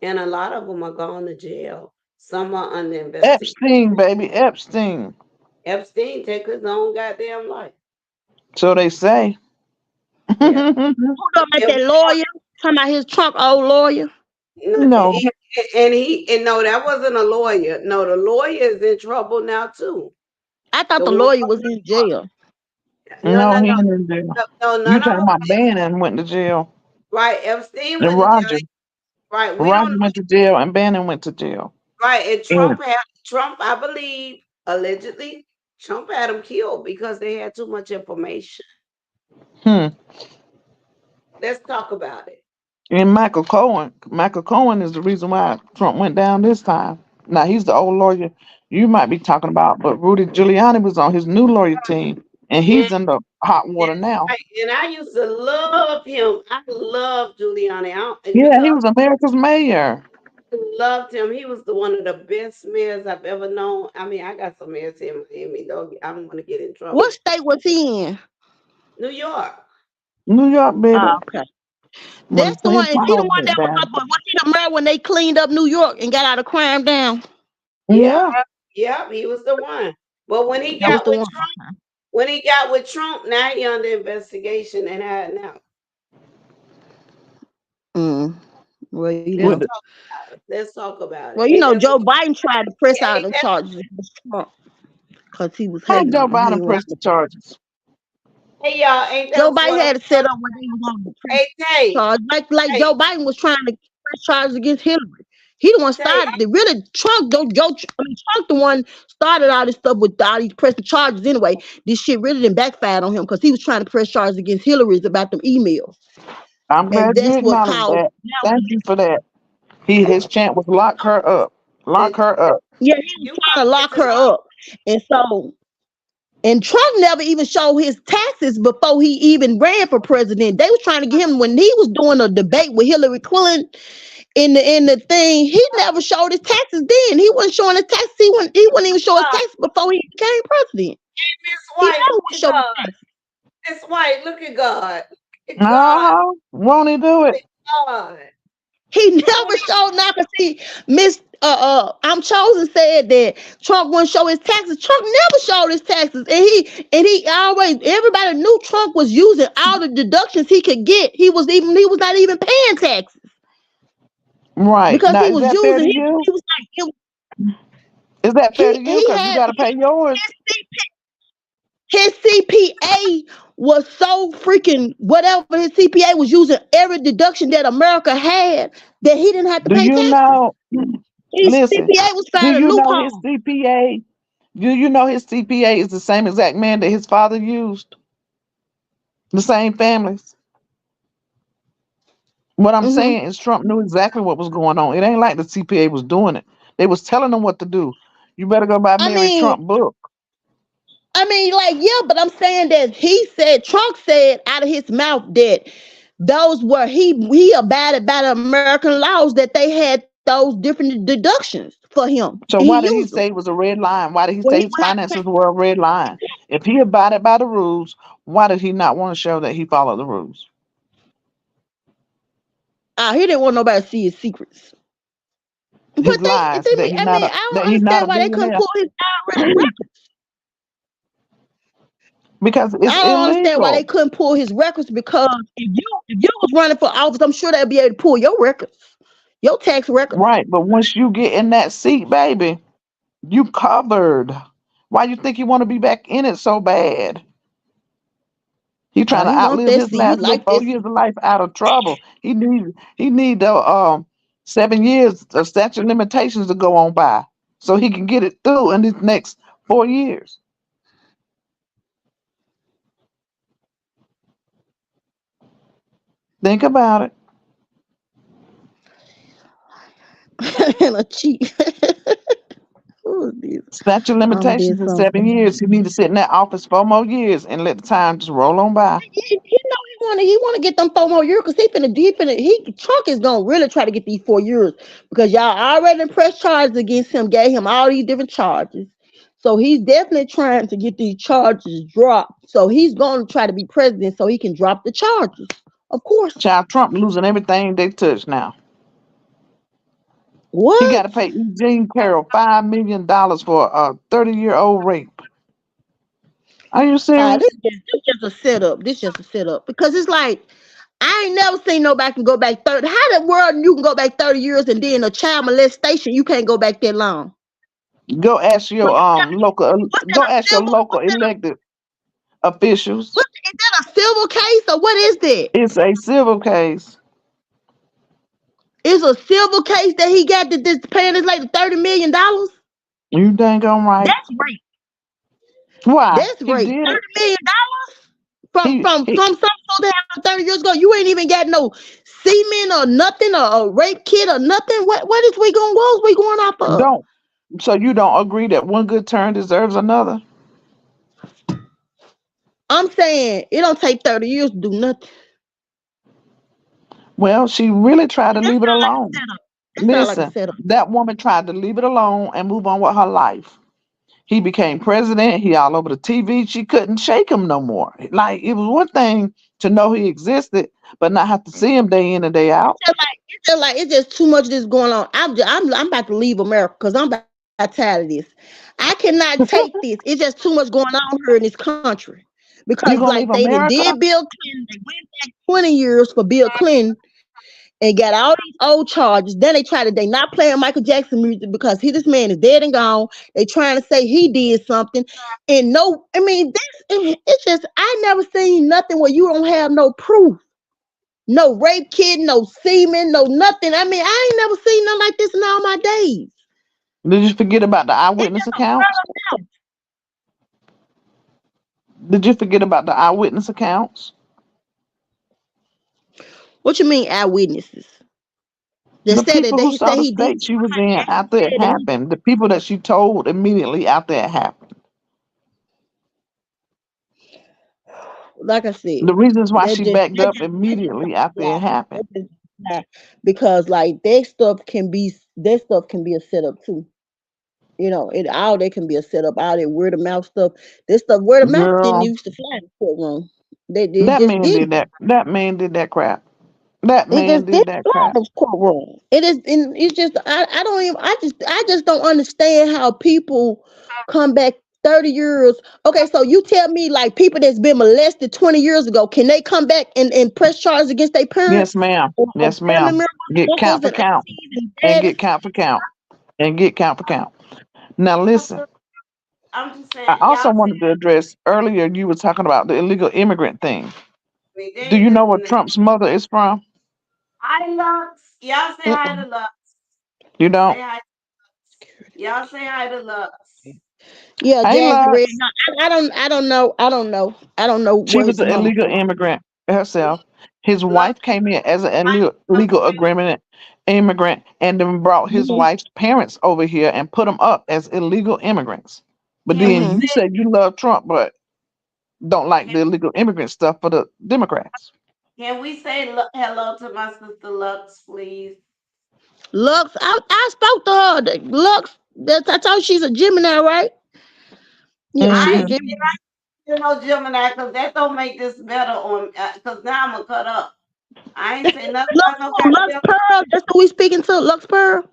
and a lot of them are gone to jail. Some are under investigation. Epstein, baby, Epstein. Epstein take his own goddamn life. So they say. Yeah. Who don't like And that lawyer? Talking about his Trump old lawyer. No, and no, that wasn't a lawyer. No, the lawyer is in trouble now too. I thought The the one, lawyer was in jail. no, no, no, he no, ain't in jail. no, You none of talking them. about Bannon went to jail. Right, Epstein And went to jail. Roger. Right, we don't. Roger went to jail and Bannon went to jail. Right, and And, Trump, I believe, allegedly, Trump had him killed because they had too much information. hmm. Let's talk about it. And Michael Cohen. Michael Cohen is the reason why Trump went down this time. Now he's the old lawyer you might be talking about, but Rudy Giuliani was on his new lawyer team and And, he's in the hot and, water now. and I used to love him. I love Giuliani Yeah, he because was America's mayor. I loved him. He was the one of the best mayors I've ever known. I mean, I got some mayors here in Miami. I don't want to get in What trouble. state was he in? New York. New York, baby. Oh, okay. When That's the his one. Is he the power one went that was down. up? Was he the mayor when they cleaned up New York and got all the crime down? Yeah, Yeah. yeah, he was the one. But That was the one. when he got with Trump, now he under investigation and hiding out. Mm. Well, you Let's With know. the, talk about it. Let's talk about it. Well, you Ain't know, that Joe what? Biden tried to press out Ain't them that? charges against Trump because he was how hating Joe on him. He Biden didn't want pressed the charges? Hey y'all, ain't Joe that Biden what I'm had to set talking? up what they was going to press Hey Tay, charge. Like Tay, Joe Biden was trying to press charges against Hillary. He the one Tay. started the really Trump don't Joe I mean Trump the one started all this stuff with all these pressing charges anyway. This shit really didn't backfire on him because he was trying to press charges against Hillary about them emails. I'm And glad you that's what acknowledged caused that. now Thank you for that. His chant was lock her up. Lock Listen, her up. yeah, he was you trying to want lock to her up. And so and Trump never even showed his taxes before he even ran for president. They was trying to get him when he was doing a debate with Hillary Clinton in the thing. He never showed his taxes then. He wasn't showing his taxes. He wouldn't even show his God, taxes before he became president. Miss He White, never look would at show his God. taxes. Miss White, look at God. Look at God. Uh-huh. Won't he do it? God. He Won't never showed now. Cause see, Miss I'm chosen said that Trump wouldn't show his taxes. Trump never showed his taxes, and he always everybody knew Trump was using all the deductions he could get. He was not even paying taxes Right. because Now, he is was that fair using to he, you? he was like Is that fair to you? he Because you had got to pay yours. his CPA was so freaking whatever his CPA was using every deduction that America had that he didn't have to Do pay you taxes. know? His Listen, CPA was do finding you know his loopholes. CPA? Do you know his CPA is the same exact man that his father used? The same families. What I'm Hmm. saying is Trump knew exactly what was going on. It ain't like the CPA was doing it. They was telling him what to do. You better go buy I Mary mean, Trump book. like, yeah, but I'm saying that Trump said out of his mouth that those were he abided by the American laws that they had those different deductions for him, and So he why used did he them. say it was a red line? Why did he Well, he say his would have to pay. finances were a red line? If he abided by the rules, why did he not want to show that he followed the rules? He didn't want nobody to see his secrets. But His they, lies that he I mean, not a I don't that he's not a understand why they couldn't billionaire pull his already records. because I it's don't understand why they illegal. couldn't pull his records because if you was running for office, I'm sure they'd be able to pull your records, your tax records. Right, but once you get in that seat, baby, you covered. Why you think you want to be back in it so bad? He trying He to want outlive that his seat. He last little like that 4 years seat. of life out of trouble. He need the 7 years of statute of limitations to go on by so he can get it through in these next 4 years. Think about it. And a cheat. Who is this? Statute of I'm being limitations is something. 7 years. He need to sit in that office 4 more years and let the time just roll on by. He wanna get them 4 more years because he Trump is gonna really try to get these 4 years because y'all already pressed charges against him, gave him all these different charges. So he's definitely trying to get these charges dropped. So he's gonna try to be president so he can drop the charges. Of course. Child Trump losing everything they touch now. He got to What? pay Eugene Carroll $5 million for a 30-year-old rape. Are you This serious? just a setup. This just a setup because it's like I ain't never seen nobody can go back 30. How the world you can go back 30 years and then a child molestation you can't go back that long? Go ask What's your what's that go a ask your civil? local elected officials. Is that a civil case or what is that? It's a civil case. It's a civil case that he got that this paying this lady $30 million. You dang on right. That's rape. Why? That's He rape. did it. $30 million from He from he from something supposed to happen 30 years ago. You ain't even got no semen or nothing or a rape kit or nothing. What is we going off of? don't. So you don't agree that one good turn deserves another? I'm saying it don't take 30 years to do nothing. Well, she really tried to That leave it sound like a alone. setup. That sound like a Listen, setup. that woman tried to leave it alone and move on with her life. He became president. He all over the TV. She couldn't shake him no more. Like it was one thing to know he existed, but not have to see him day in and day out. It's just too much of this going on. I'm about to leave America because I'm about tired of this. I cannot take this. It's just too much going on here in this country. Because You like gonna they leave done did America? Bill Clinton, they went back 20 years for Bill Clinton, and got all these old charges. Then they not playing Michael Jackson music because this man is dead and gone. They trying to say he did something, and no, I mean it's just I never seen nothing where you don't have no proof, no rape kit, no semen, no nothing. I mean I ain't never seen nothing like this in all my days. Did you forget about the It's eyewitness just a accounts? word of mouth. Did you forget about the eyewitness accounts? What you mean eyewitnesses? They The said that people who they saw said the he did state she was in and after it said that he happened. The people that she told immediately after it happened. like I said, The reasons why that she just backed up immediately don't after fly. it happened. That just don't fly. Because like that stuff can be a setup too. It all that can be a setup, all that word of mouth stuff. This stuff word of mouth didn't Girl, used to fly in the courtroom. They that just man didn't. did that. That man did that crap. That It man just did didn't that fly crap. in the courtroom. It is and it's just I don't even I just don't understand how people come back 30 years. Okay, so you tell me like people that's been molested 20 years ago, can they come back and press charges against their Yes, parents ma'am. or Yes, family ma'am. members, Get count uncles for and count. aunties and And get daddies? count for count. And get count for count. Now listen, I'm just I saying, also y'all say wanted to address earlier you were talking about the illegal immigrant thing. me. Do They you know where listening. Trump's mother is from? Hi, Lux. Y'all say hi to Mm-mm. Lux. You Say don't? hi. Y'all say hi to Lux. Yeah, Hey, Jazzy Red. Lux. No, I don't know She where was his an mama illegal from. immigrant herself. His Lux, wife came in as an Lux, illegal agreement immigrant and then brought his Hmm. wife's parents over here and put them up as illegal immigrants. But can we then Hmm. you say said you love Trump, but don't like can, the illegal immigrant stuff for the Democrats. can we say hello to my sister Lux, please? Lux, I spoke to her. Lux, I told you she's a Gemini, right? Yeah, she I a Hmm. ain't Gemini. saying no Gemini because that don't make this better on because now I'm gonna cut up. I ain't say nothing Lux about no who? Lux goddamn. Pearl. That's who we speaking to. Lux Pearl.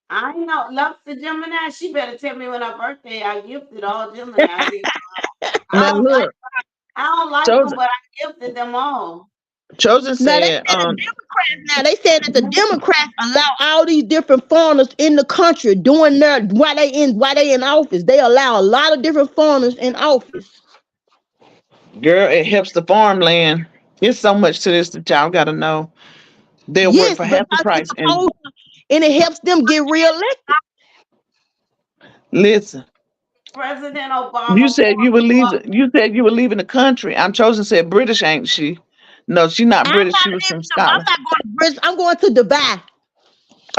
I ain't know Lux the Gemini. She better tell me when her birthday. I gifted all Geminis. I Now don't like look, I don't like them, chosen but I gifted them all. chosen Now they said, said the Democrats. Now they said that the Democrats allow all these different foreigners in the country doing their while they in office. They allow a lot of different foreigners in office. girl, it helps the farmland. There's so much to this that y'all gotta know. They'll work Yes, for because half the it's price. And supposed to, and it helps them get reelected. listen, President you Obama said you fought were for leaving. You said you were leaving the country. I'm chosen said British, ain't she? No, she not I'm British. not She was from leaving. No, I'm Scotland. not going to Bridge. I'm going to Dubai.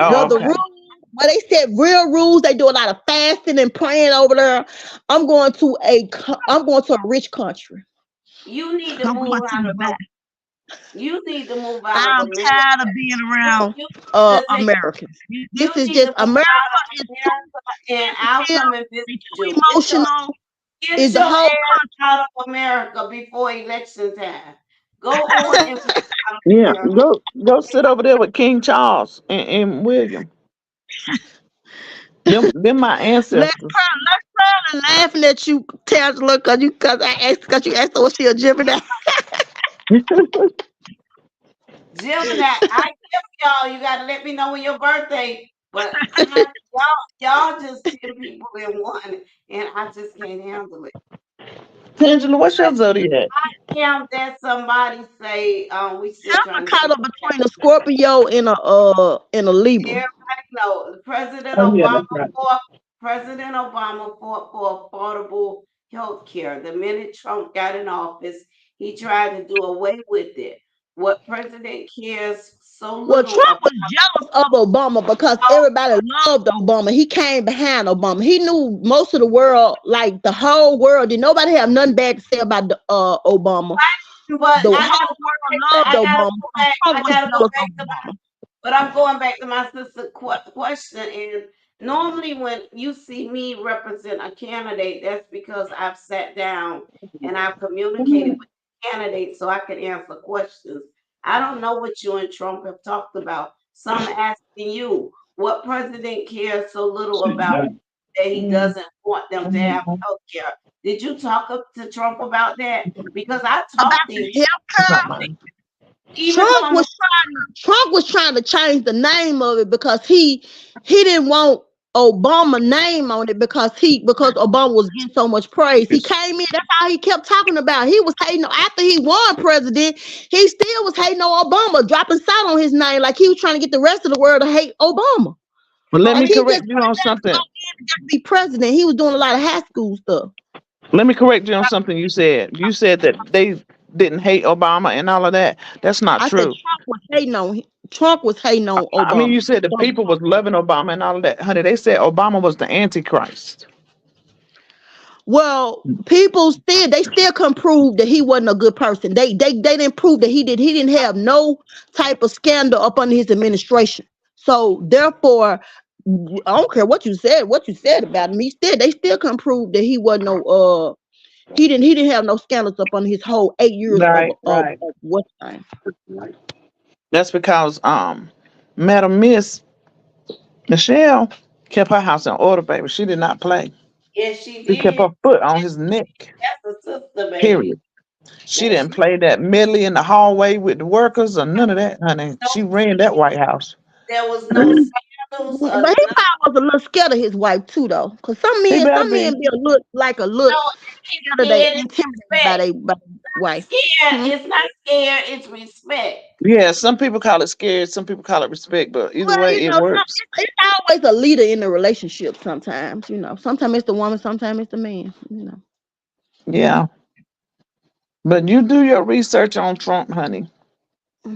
Where Oh, the okay. rules, where they said real rules. They do a lot of fasting and praying over there. I'm going to a rich country. you need to I'm move going to out of Dubai. you need to move out of I'm America. tired of being around You need to take Americans. you This is need to just move America out of is too America and I'll sensitive. come and visit They too you. emotional. Get Is the your whole ass out of America before election time. Go on and move out of Yeah, America. go sit over there with King Charles and William. Them my ancestors. Let's probably laughing at you, Tangela, because you asked her was she a Gemini. Gemini, I give y'all, you gotta let me know when your birthday. But honey, y'all just 10 people in one and I just can't handle it. Angela, what's your zodiac? Damn that somebody say we still I'm trying to caught see. up between a Scorpio and a Libra. Everybody know President Oh yeah, Obama that's right. fought President Obama fought for affordable health care. The minute Trump got in office, he tried to do away with it. What president cares so Well, little Trump about was jealous of Obama because everybody loved Obama. He came behind Obama. He knew most of the world, like the whole world, did nobody have nothing bad to say about Obama. but The I gotta whole go world back loved I gotta Obama. go So back. Trump I was gotta go jealous back of to my Obama. but I'm going back to my sister question. And normally, when you see me represent a candidate, that's because I've sat down and I've communicated with the candidate so I can answer questions. I don't know what you and Trump have talked about. So I'm asking you, what president cares so little about that he doesn't want them to have health care? Did you talk up to Trump about that? Because I About talked to the him. health care, Even Thomas. Trump was trying to change the name of it because he didn't want Obama name on it because Obama was getting so much praise. He came in, that's all he kept talking about. He was hating after he won president, he still was hating on Obama, dropping salt on his name like he was trying to get the rest of the world to hate Obama. But let Like me Okay. he just correct you on something. to be president. He was doing a lot of high school stuff. Let me correct you on something you said. You said that they didn't hate Obama and all of that. That's not I said true. Trump was hating on I mean, Obama. you said the people was loving Obama and all of that. Honey, they said Obama was the Antichrist. Well, they still couldn't prove that he wasn't a good person. They didn't prove that he didn't have no type of scandal up under his administration. So therefore, I don't care what you said about him. They still couldn't prove that he wasn't no he didn't have no scandals up under his whole 8 years Right, right. of what time. That's because Madam Miss Michelle kept her house in order, baby. She did not play. Yes, she She kept did. her foot on his neck. That's a sister, baby. Period. She Yes, didn't play that medley in the hallway with the workers or none of that, honey. no, She ran that White House. there was no scandals But or he nothing. probably was a little scared of his wife too, though. Cause He better some men be. be a little No, it's scared of they scared. It's intimidated respect. by their wife. Scared. Hmm? It's not scared. It's respect. Yeah, some people call it scared, some people call it respect, but either Well, way, it works. it's always a leader in the relationship. Sometimes, sometimes it's the woman, sometimes it's the man. Yeah. But you do your research on Trump, honey.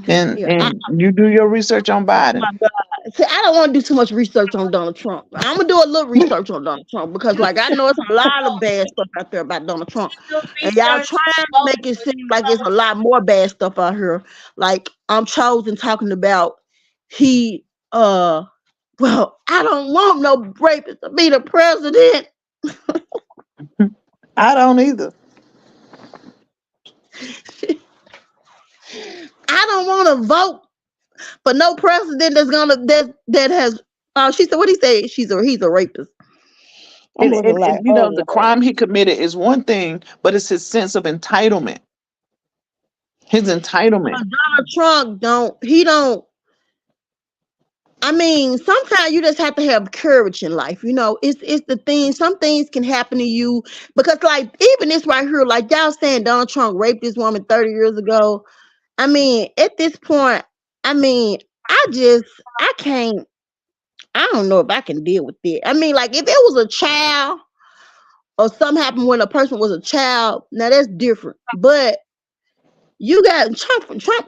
And Yeah. you do your research on Oh Biden. my God. See, I don't want to do too much research on Donald Trump. I'm gonna do a little research on Donald Trump because, You like, I know it's a do lot of bad stuff out there about Donald Trump, and y'all research. trying to Go make it with seem like it's a lot more bad stuff out here. Like I'm chosen talking about he well, I don't want no rapist to be the president. I don't either. I don't want to vote for no president that has. She said, what he say? He's a rapist. I'm looking like, And you oh know, the Lord. crime he committed is one thing, but it's his sense of entitlement. His entitlement. Donald Trump don't. I mean, sometimes you just have to have courage in life. It's the thing. Some things can happen to you because, like, even this right here, like y'all saying, Donald Trump raped this woman 30 years ago. I mean, at this point, I mean, I can't. I don't know if I can deal with it. I mean, like, if it was a child or something happened when a person was a child, now that's different. But you got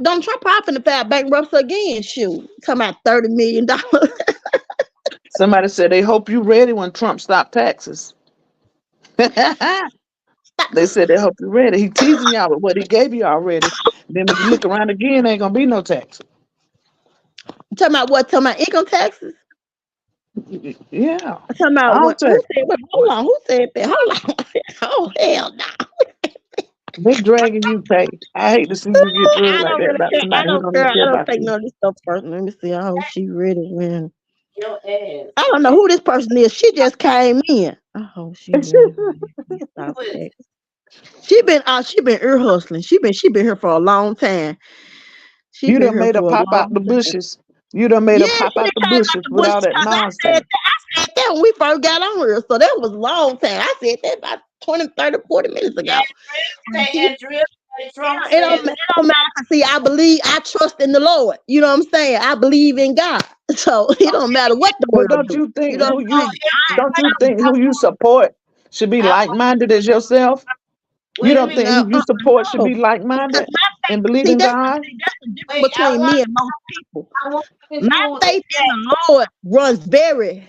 Donald Trump probably finna file bankruptcy again. Shoot, talking about $30 million. Somebody said they hope you ready when Trump stopped taxes. They said they hope you ready. He teasing y'all with what he gave you already. Then when you look around again, ain't gonna be no tax. Talking about what? Talking about income taxes? Yeah. Talking about I'll what? Who say said? Wait, hold on. Who said that? Hold on. Oh hell no! they dragging you, Tay. I hate to see you get drugged I like don't that really about care. I somebody who don't don't care. even care I don't about take you. none of this stuff personal. Let me see. I hope she ready when. your ass. I don't know who this person is. She just came in. I hope she ready when we stop Who is that. She been ear hustling. She been here for a long time. She You been done here made her for a pop out long the time. bushes. You done made her Yeah, pop she out done the came out bushes the with bush all that because nonsense. I said that when we first got on here. So that was a long time. I said that about 20, 30, 40 minutes ago. And say? she, Andrea say Trump it don't, said it don't matter. 'Cause see, I trust in the Lord. You know what I'm saying? I believe in God. So it don't matter what the But world don't do. you You think know, who no. you I, don't you I, think who you support should be I, like minded as yourself? You wait a don't minute. think no, who you support should no. be like Because minded my and faith, believe see, in God? that's the difference Wait, between me and most people. I want to My do the faith in chat. the Lord runs very,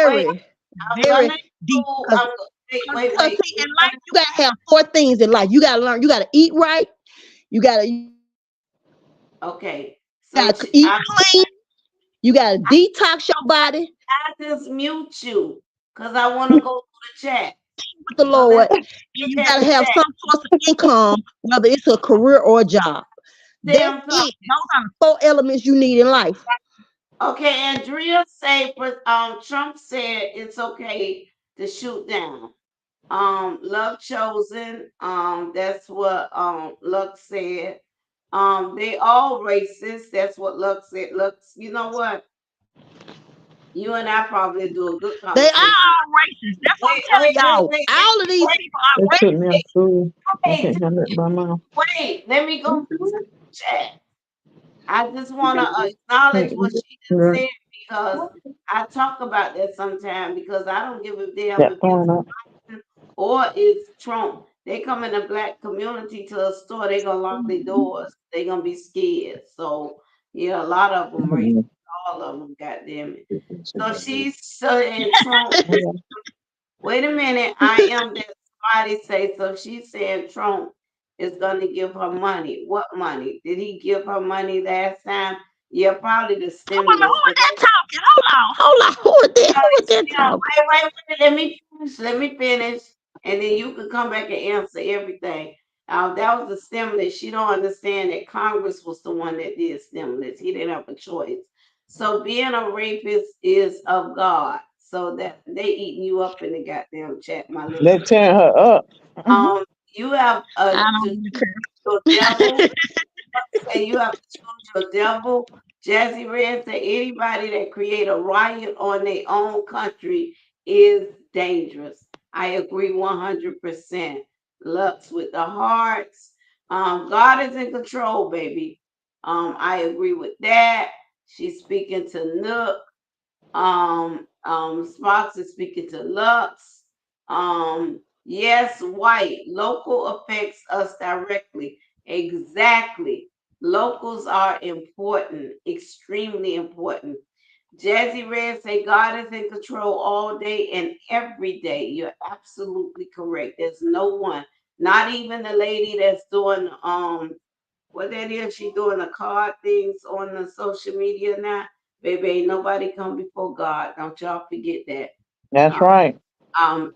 Wait, very, I'm gonna very deep. do. Because I'm wait, wait, because wait. see, We're in life gonna you gotta have four things in life. You gotta learn. You gotta eat right. You gotta eat okay. clean. So You gotta detox your body I just mute you because I want to go through the chat. with the So Lord, let's and look you at gotta the have chat. some source of income, whether it's a career or a job. Say That's I'm it. talking. Those are the four elements you need in life. Okay, Andrea say Trump said it's okay to shoot down. Love chosen. That's what Luck said. They all racist. That's what Lux said. Lux, you know what? You and I probably do a good They are conversation. all racist. That's what I'm Wait, telling wait, wait, y'all. wait. Let All of me these wait, people are They put me on wait, food. I wait, can't handle it by mouth. wait. Let me go through some chat. I just want to acknowledge Can't what eat it. she just Right. said because I talk about that sometimes because I don't give a damn Got if it's thrown up. Biden or it's Trump. They come in the black community to a store, they gonna lock their doors. They gonna be scared. So yeah, a lot of them racist. Mhm. All of them, goddamn it. So she's saying Trump. Wait a minute, I am that somebody say so. She's saying Trump is going to give her money. What money? Did he give her money last time? Yeah, probably the Wait a minute, stimulus. who is But that talking? Hold on. Who is that? Who is that talking? wait. Let me finish. Let me finish, and then you can come back and answer everything. That was the stimulus. She don't understand that Congress was the one that did stimulus. He didn't have a choice. So being a rapist is of God. So that they eating you up in the goddamn chat, my little They sister. tearing her up. You have I to don't choose really care. your devil. Say you have to choose your devil. Jazzy Red said anybody that create a riot on their own country is dangerous. I agree 100%. Lux with the hearts. God is in control, baby. I agree with that. She's speaking to Nook. Sparks is speaking to Lux. Yes, white. Local affects us directly. Exactly. Locals are important, extremely important. Jazzy Red say God is in control all day and every day. You're absolutely correct. There's no one, not even the lady that's doing what that is, she doing the card things on the social media now. Baby, ain't nobody come before God. Don't y'all forget that. That's right.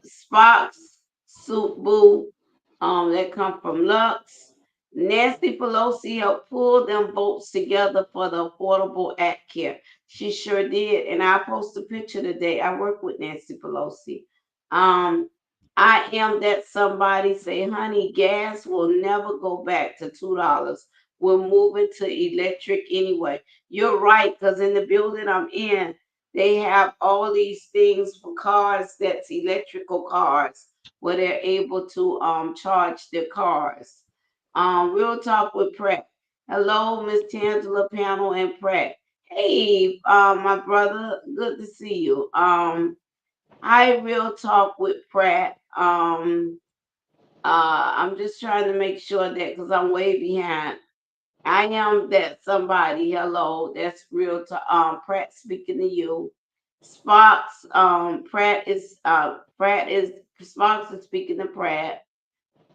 Spock's Soup Boo, that come from Lux. Nancy Pelosi helped pull them votes together for the Affordable Act Care. She sure did, and I post a picture today. I work with Nancy Pelosi. Um, I am that somebody say, honey, gas will never go back to $2. We're moving to electric anyway. You're right, because in the building I'm in, they have all these things for cars that's electrical cars where they're able to charge their cars. Real talk with Pratt. Hello, Miss Tangela Panel and Pratt. Hey, my brother, good to see you. Hi, Real Talk with Pratt. I'm just trying to make sure that because I'm way behind. I am that somebody. Hello, that's real. Pratt speaking to you. Sparks. Pratt is Sparks is speaking to Pratt.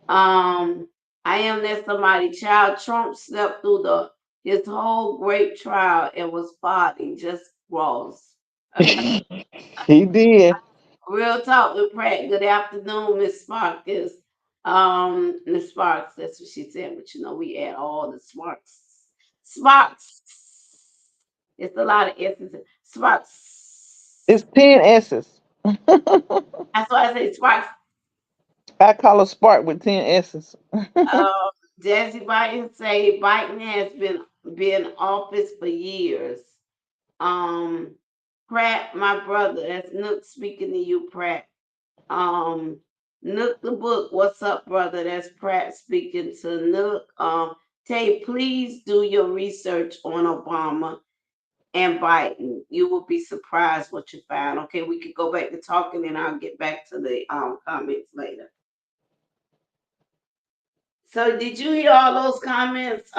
Um, I am that somebody. Child Trump slept through the his whole great trial and was fighting just gross. He did. Real talk with Pratt. Good afternoon, Miss Sparks. Miss Sparks, that's what she said, but you know, we add all the Sparks. Sparks. It's a lot of S's. It's Sparks. 10 S's. That's why I say Sparks. I call a spark with 10 S's. Jesse Biden say Biden has been in office for years. Um, Pratt, my brother, that's Nook speaking to you, Pratt. Um, Nook the book, what's up, brother? That's Pratt speaking to Nook. Tay, please do your research on Obama and Biden. You will be surprised what you find. Okay, we could go back to talking, and I'll get back to the comments later. So, did you hear all those comments?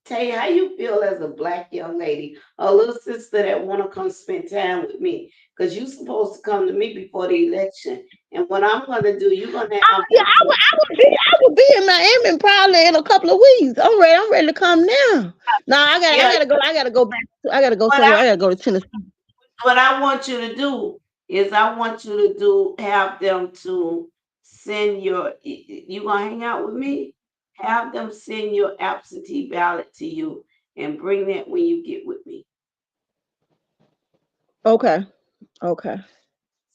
Tay, how you feel as a black young lady, a little sister that want to come spend time with me? Because you supposed to come to me before the election, and what I'm gonna do, you're gonna Oh yeah, I would be in Miami probably in a couple of weeks. I'm ready to come now. No, I yeah. gotta go. I gotta go What somewhere. I gotta go to Tennessee. I want you to do is I want you to do have them to send you gonna hang out with me? Have them send your absentee ballot to you and bring that when you get with me. Okay. Okay.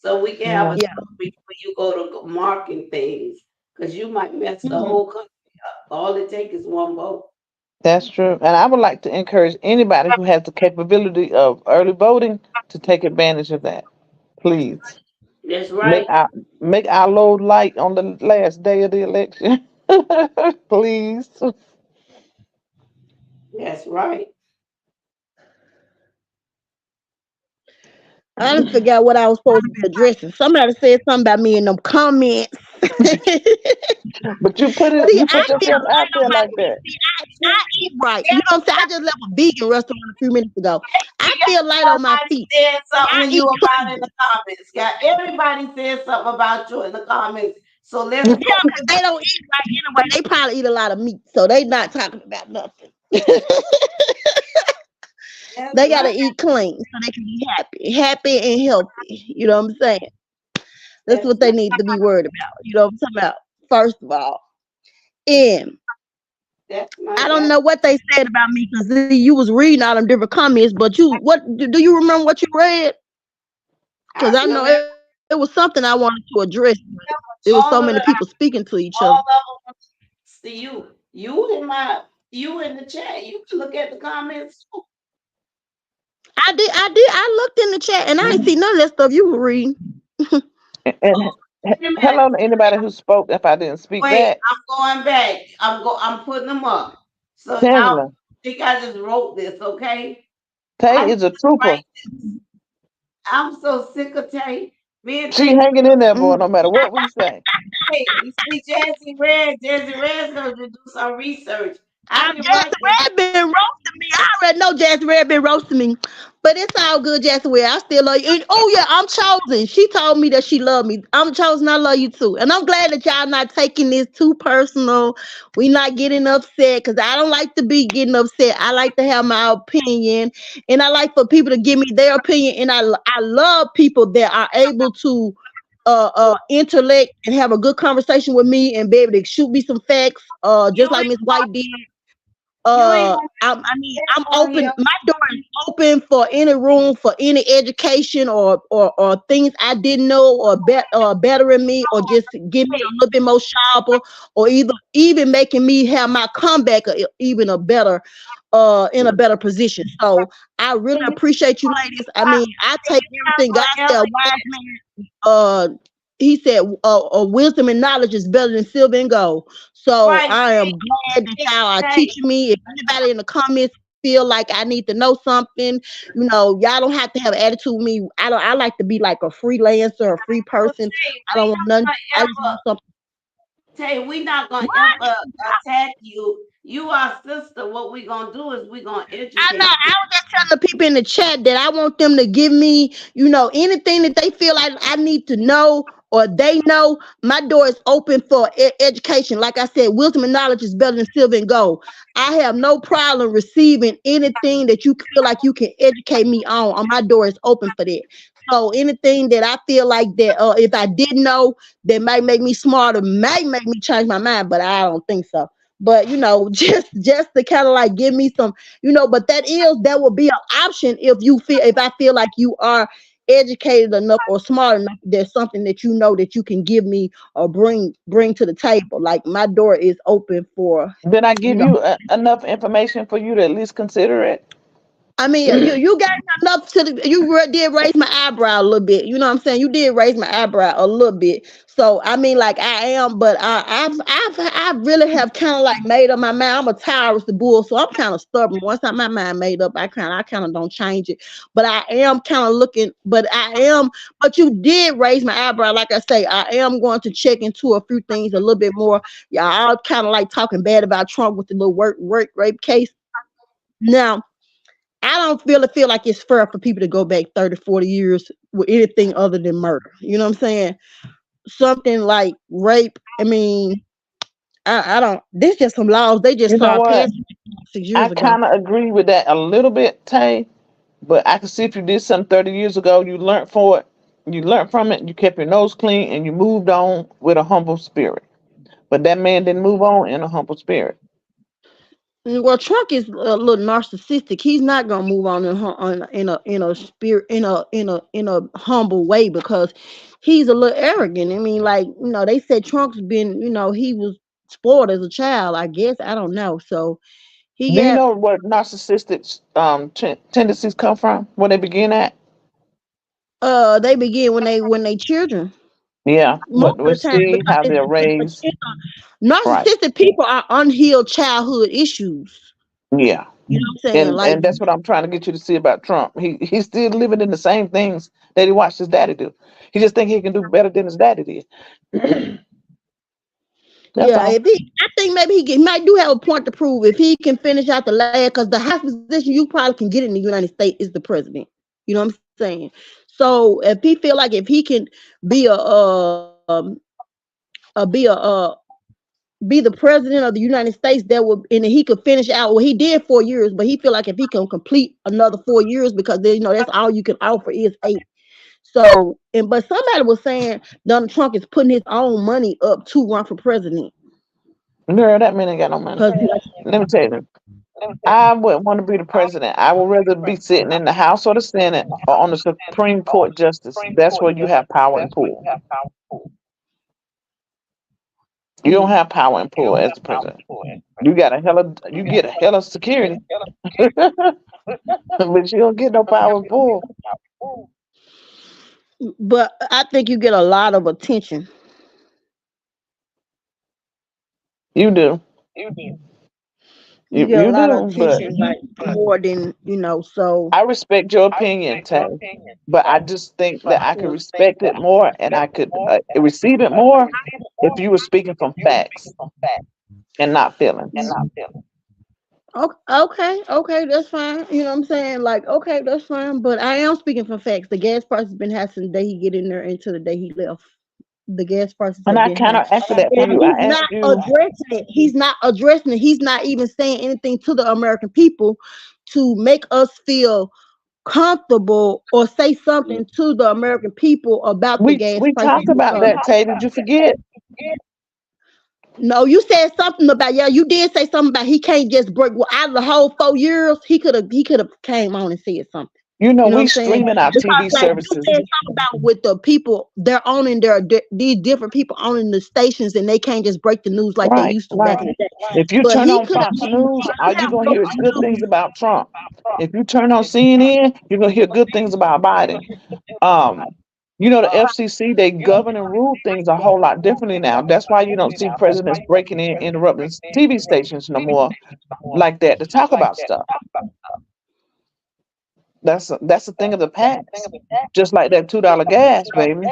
So we can have Yeah. a Yeah. talk before you go to marking things. Because you might mess the Mhm. whole country up. All it takes is one vote. That's true. And I would like to encourage anybody who has the capability of early voting to take advantage of that. Please. That's Make right. our make our load light on the last day of the election. Please. That's right. I done forgot what I was supposed to be addressing. Somebody said something about me in them comments. See, But you I put feel yourself out light on there my like feet. that. See, I eat right. You know what I'm saying? I just left a vegan restaurant a few minutes ago. I feel light on my Everybody feet. said I something to you eat about in clean. the comments. Got everybody said something about you in the comments. So let's go. Yeah, because they don't eat right anyway. They probably eat a lot of meat, so they not talking about nothing. That's They gotta right. eat clean so they can be happy and healthy. You know what I'm saying? That's That's what right. they need to be worried about. You know what I'm talking about? First of all, and That's I right. don't That's know what they said about me because you was reading all them different comments, but do you remember what you read? I Because I know remember it was something I wanted to address, but it was so many all of people the speaking to each other. all of them. See you. You in the chat. You can look at the comments too. I looked in the chat and I ain't see none of that stuff you were reading. And Wait a minute. hello to anybody who spoke if I didn't speak Wait, back. I'm going back. I'm putting them up. So y'all Tangela, think I just wrote this, okay? I Tay didn't is a trooper. write this. I'm so sick of Tay. Me and She Tay, hanging in there, boy, Mm. no matter what we say. hey, you see Jazzy Red. Jazzy Red's gonna do some research. I didn't Jackson write this. Red been roasting me. I already know Jackson Red been roasting me. But it's all good, Jackson Red. I still love you. And, oh yeah, I'm chosen. She told me that she loved me. I'm chosen. I love you too. And I'm glad that y'all not taking this too personal. We not getting upset because I don't like to be getting upset. I like to have my opinion, and I like for people to give me their opinion. And I love people that are able to intellect and have a good conversation with me and be able to shoot me some facts. You Just like ain't Miss White did. you ain't gonna I mean, I'm get on here. open. My door is open for any room for any education or things I didn't know or bettering me or just give me a little bit more sharper or either even making me have my comeback even a better in a better position. So I really And you appreciate you ladies. I mean, I and take you're not everything God gonna said. A ever wise man, he said, wisdom and knowledge is better than silver and gold. So right. I am glad that y'all are Tay, teaching me. If anybody in the comments feel like I need to know something, y'all don't have to have an attitude with me. I like to be like a freelancer, a free well, person. Tay, I don't want none. I gonna just want ever something. Tay, we not gonna What? ever attack you. You our sister. What we gonna do is we gonna I know. educate I you. was just telling the people in the chat that I want them to give me, anything that they feel like I need to know or they know. My door is open for education. Like I said, wisdom and knowledge is better than silver and gold. I have no problem receiving anything that you feel like you can educate me on. My door is open for that. So anything that I feel like that, if I didn't know, that might make me smarter, might make me change my mind, but I don't think so. But just to kind of like give me some, but that would be an option if I feel like you are educated enough or smart enough. There's something that that you can give me or bring to the table. Like my door is open for Did I you give know you enough information for you to at least consider it? I mean, you got enough did raise my eyebrow a little bit. You know what I'm saying? You did raise my eyebrow a little bit. So I mean, like I am, but I really have kind of like made up my mind. I'm a Taurus the bull, so I'm kind of stubborn. Once my mind made up, I kind of don't change it. But I am kind of looking. But you did raise my eyebrow. Like I say, I am going to check into a few things a little bit more. Y'all all kind of like talking bad about Trump with the little work rape case. Now I don't feel like it's fair for people to go back 30, 40 years with anything other than murder. You know what I'm saying? Something like rape. I mean, I don't. This just some laws they just You know started what? passing 6 years I ago. kind of agree with that a little bit, Tay. But I can see if you did something 30 years ago, you learned for it, you learned from it, you kept your nose clean, and you moved on with a humble spirit. But that man didn't move on in a humble spirit. Well, Trump is a little narcissistic. He's not gonna move on in a spirit in a humble way because he's a little arrogant. I mean, like they said Trump's been he was spoiled as a child. I guess I don't know. So Do you He know got where narcissistic tendencies come from? Where they begin at? they begin when they children. Yeah, Most we of the time see because how they're raised. Right. narcissistic people are unhealed childhood issues. Yeah. You know what I'm saying? And Like, and that's what I'm trying to get you to see about Trump. He's still living in the same things that he watched his daddy do. He just think he can do better than his daddy did. That's yeah, all. if I think maybe he might do have a point to prove if he can finish out the last, because the highest position you probably can get in the United States is the president. You know what I'm saying? So if he feel like if he can be a be the president of the United States, that would, and he could finish out. Well, he did 4 years, but he feel like if he can complete another 4 years, because that's all you can offer is 8. So, but somebody was saying Donald Trump is putting his own money up to run for president Girl, that man ain't got no money. because Let me tell you. I wouldn't want to be the president. I would rather be sitting in the House or the Senate or on the Supreme Court justice. That's where you have power and pull. You don't have power and pull as the president. You get a hell of security, but you don't get no power and pull. but I think you get a lot of attention. You do. You get a You lot of do, but attention, like more than So I respect your opinion, Tay. But I just think that I could respect it more and I could receive it more if you were speaking from facts and not feelings. okay, that's fine. You know what I'm saying? Like, okay, that's fine. But I am speaking from facts. The gas price has been high since the day he get in there until the day he left. The gas prices And have I been high. counteracted that for And you. he's I not asked you, addressing it. He's not addressing it. He's not even saying anything to the American people to make us feel comfortable or say something to the American people about the gas we prices. talked about that, Tay. Did you forget? No, you said something about, yeah, you did say something about he can't just break, well, out of the whole 4 years, he could have came on and said something. You know, You know what we I'm saying? streaming our Because TV like you services. said something about with the people, they're owning these different people owning the stations, and they can't just break the news like they Right, used to back right. in the day. If you But turn he on could have Fox News, all you're going to hear is good broken things about Trump. If you turn on CNN, you're going to hear good things about Biden. Um, the FCC, they govern and rule things a whole lot differently now. That's why you don't see presidents breaking in, interrupting TV stations no more like that to talk about stuff. That's a thing of the past. Just like that $2 gas, baby.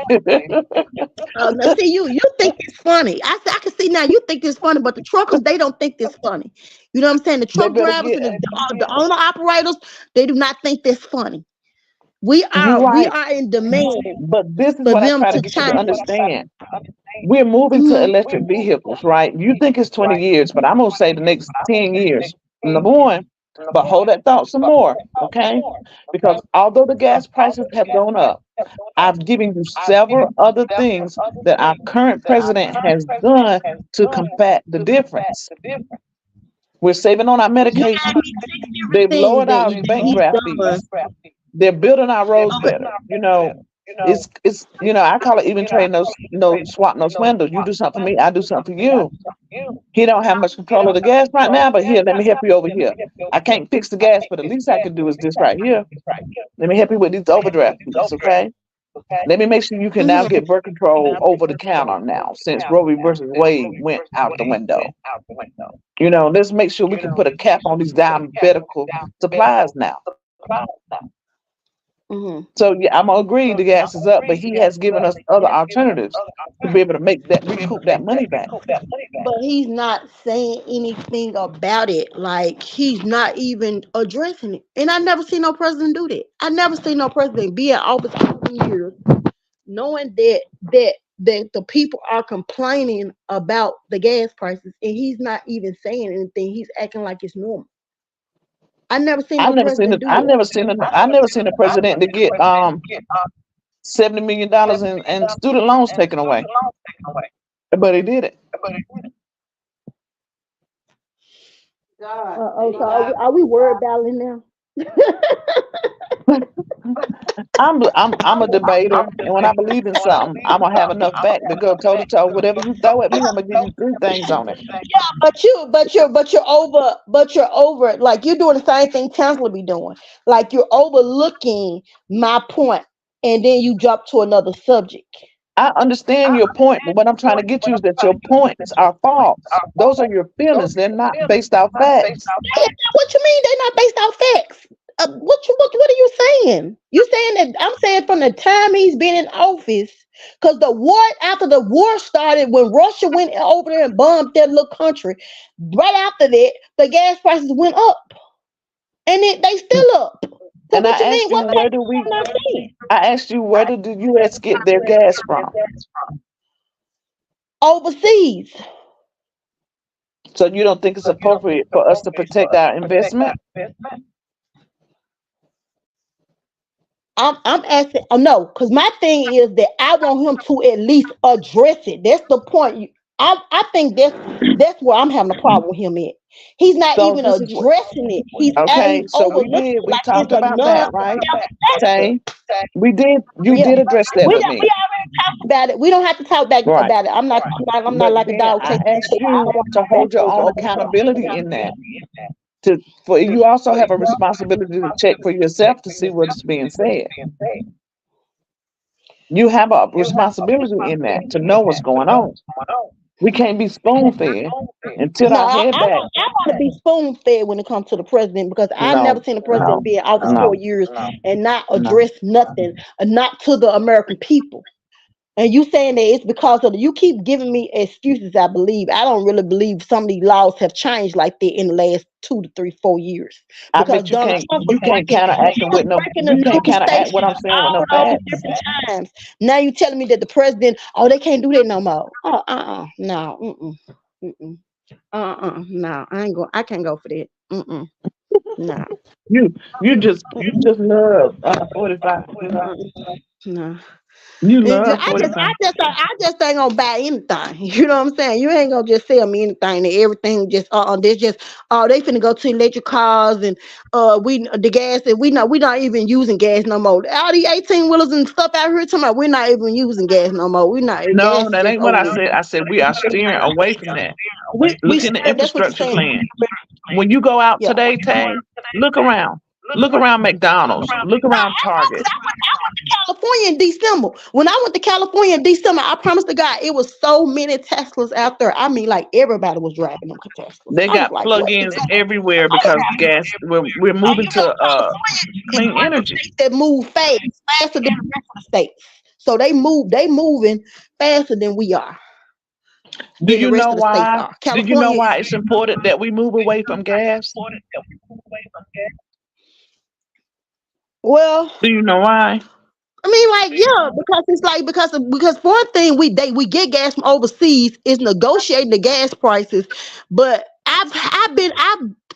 Now see, you think it's funny. I can see now you think it's funny, but the truckers, they don't think this funny. You know what I'm saying? The They truck better drivers get. and the owner operators, they do not think this funny. We You're are we right. are in demand But this is for what I them try to to get you to change. understand. We're moving to Mhm. electric vehicles, right? You think it's 20 years, but I'm going to say the next 10 years. Number one, but hold that thought some more, okay? Because although the gas prices have gone up, I've given you several other things that our current president has done to combat the difference. We're saving on our medication. Different They've things lowered that our bank he's draft done. fees. They're building our roads better. It's I call it even trade no swap no swindle. You do something for me, I do something for you. He don't have much control of the gas right now, but here, let me help you over here. I can't fix the gas, but the least I can do is this right here. Let me help you with these overdraft fees, okay? Let me make sure you can now Mhm. get birth control over the counter now, since Roe v. versus Wade went out the window. Let's make sure we can put a cap on these diabetical supplies now. Mhm. So yeah, I'm gonna agree the gas is up, but he has given us other alternatives to be able to make that recoup that money back. But he's not saying anything about it. Like, he's not even addressing it. And I never seen no president do that. I never seen no president be in office all these years knowing that the people are complaining about the gas prices, and he's not even saying anything. He's acting like it's normal. I never seen I no never seen president it. do that. I never seen a president to get $70 million in student loans taken away, but he did it. God, So are we word battling now? I'm a debater, and when I believe in something, I'm gonna have enough fact to go toe to toe. Whatever you throw at me, I'm gonna give you three things on it. But you're over it. Like you're doing the same thing Chancellor be doing. Like you're overlooking my point, and then you jump to another subject. I understand your point, but what I'm trying to get you is that your points are false. Those are your feelings. They're not based off facts. What you mean they're not based off facts? What are you saying? You saying that I'm saying from the time he's been in office, because the war after the war started, when Russia went over there and bombed that little country, right after that, the gas prices went up, and they still up. So And what you I mean? asked you, What where facts do we? am I not saying? I asked you, where did the U.S. get their gas from? Overseas. So you don't think it's appropriate for us to protect our investment? I'm asking. Oh no, because my thing is that I want him to at least address it. That's the point. I think that's where I'm having a problem with him at. He's not So even this is what. addressing it. He's Okay, so we overlooking did. it We like it's talked a about that, right? non-factor. Tay, we did. You Yeah, did address that with we me, already talked about it. We don't have to talk back right? about it. I'm not But like a then dog I chasing asked the tail. I you don't want to hold your own accountability in that. To for you also have a responsibility to check for yourself to see what is being said. You have a responsibility in that to know what's going on. We can't be spoon fed and tilt No, our head back. I want to be spoon fed when it comes to the president because I never No, seen a president no, be in office no, 4 years and not no. address nothing, not to the American people. And you saying that it's because of you keep giving me excuses. I don't really believe some of these laws have changed like that in the last 2 to 3, 4 years I because bet Donald Trump was you can't counteract it with no breaking the you can't news counteract what stations I'm saying with no all over facts. different times. Now you telling me that the president, oh, they can't do that no more. Oh, no, no, I can't go for that. No, You just love 45. no. You love 45. I just ain't gonna buy anything. You know what I'm saying? You ain't gonna just sell me anything. That everything just this just they finna go to electric cars and we the gas that we not even using gas no more. All the 18 wheelers and stuff out here talking about we're not even using gas no more. We not No, gas is that just ain't what over I with. said. I said we are steering away from that. We Look in the still that's what you're infrastructure saying. plan. When you go out Yeah. today, Tay, look around. Look around McDonald's. Look No, around Target. I went to California in December. When I went to California in December, I promised to God, it was so many Teslas out there. I mean, like everybody was driving them Teslas. They I was got like, what is plug-ins that? everywhere because gas. We're And moving to California is clean one of the energy. states that move fast, faster than the rest of the states. So they moving faster than we are, Do than the you rest know of the states why? are. Do you know California is why it's important that we move away from gas? well. Do you know why? I mean, like, yeah, because it's like because for one thing, we get gas from overseas. It's negotiating the gas prices, but I've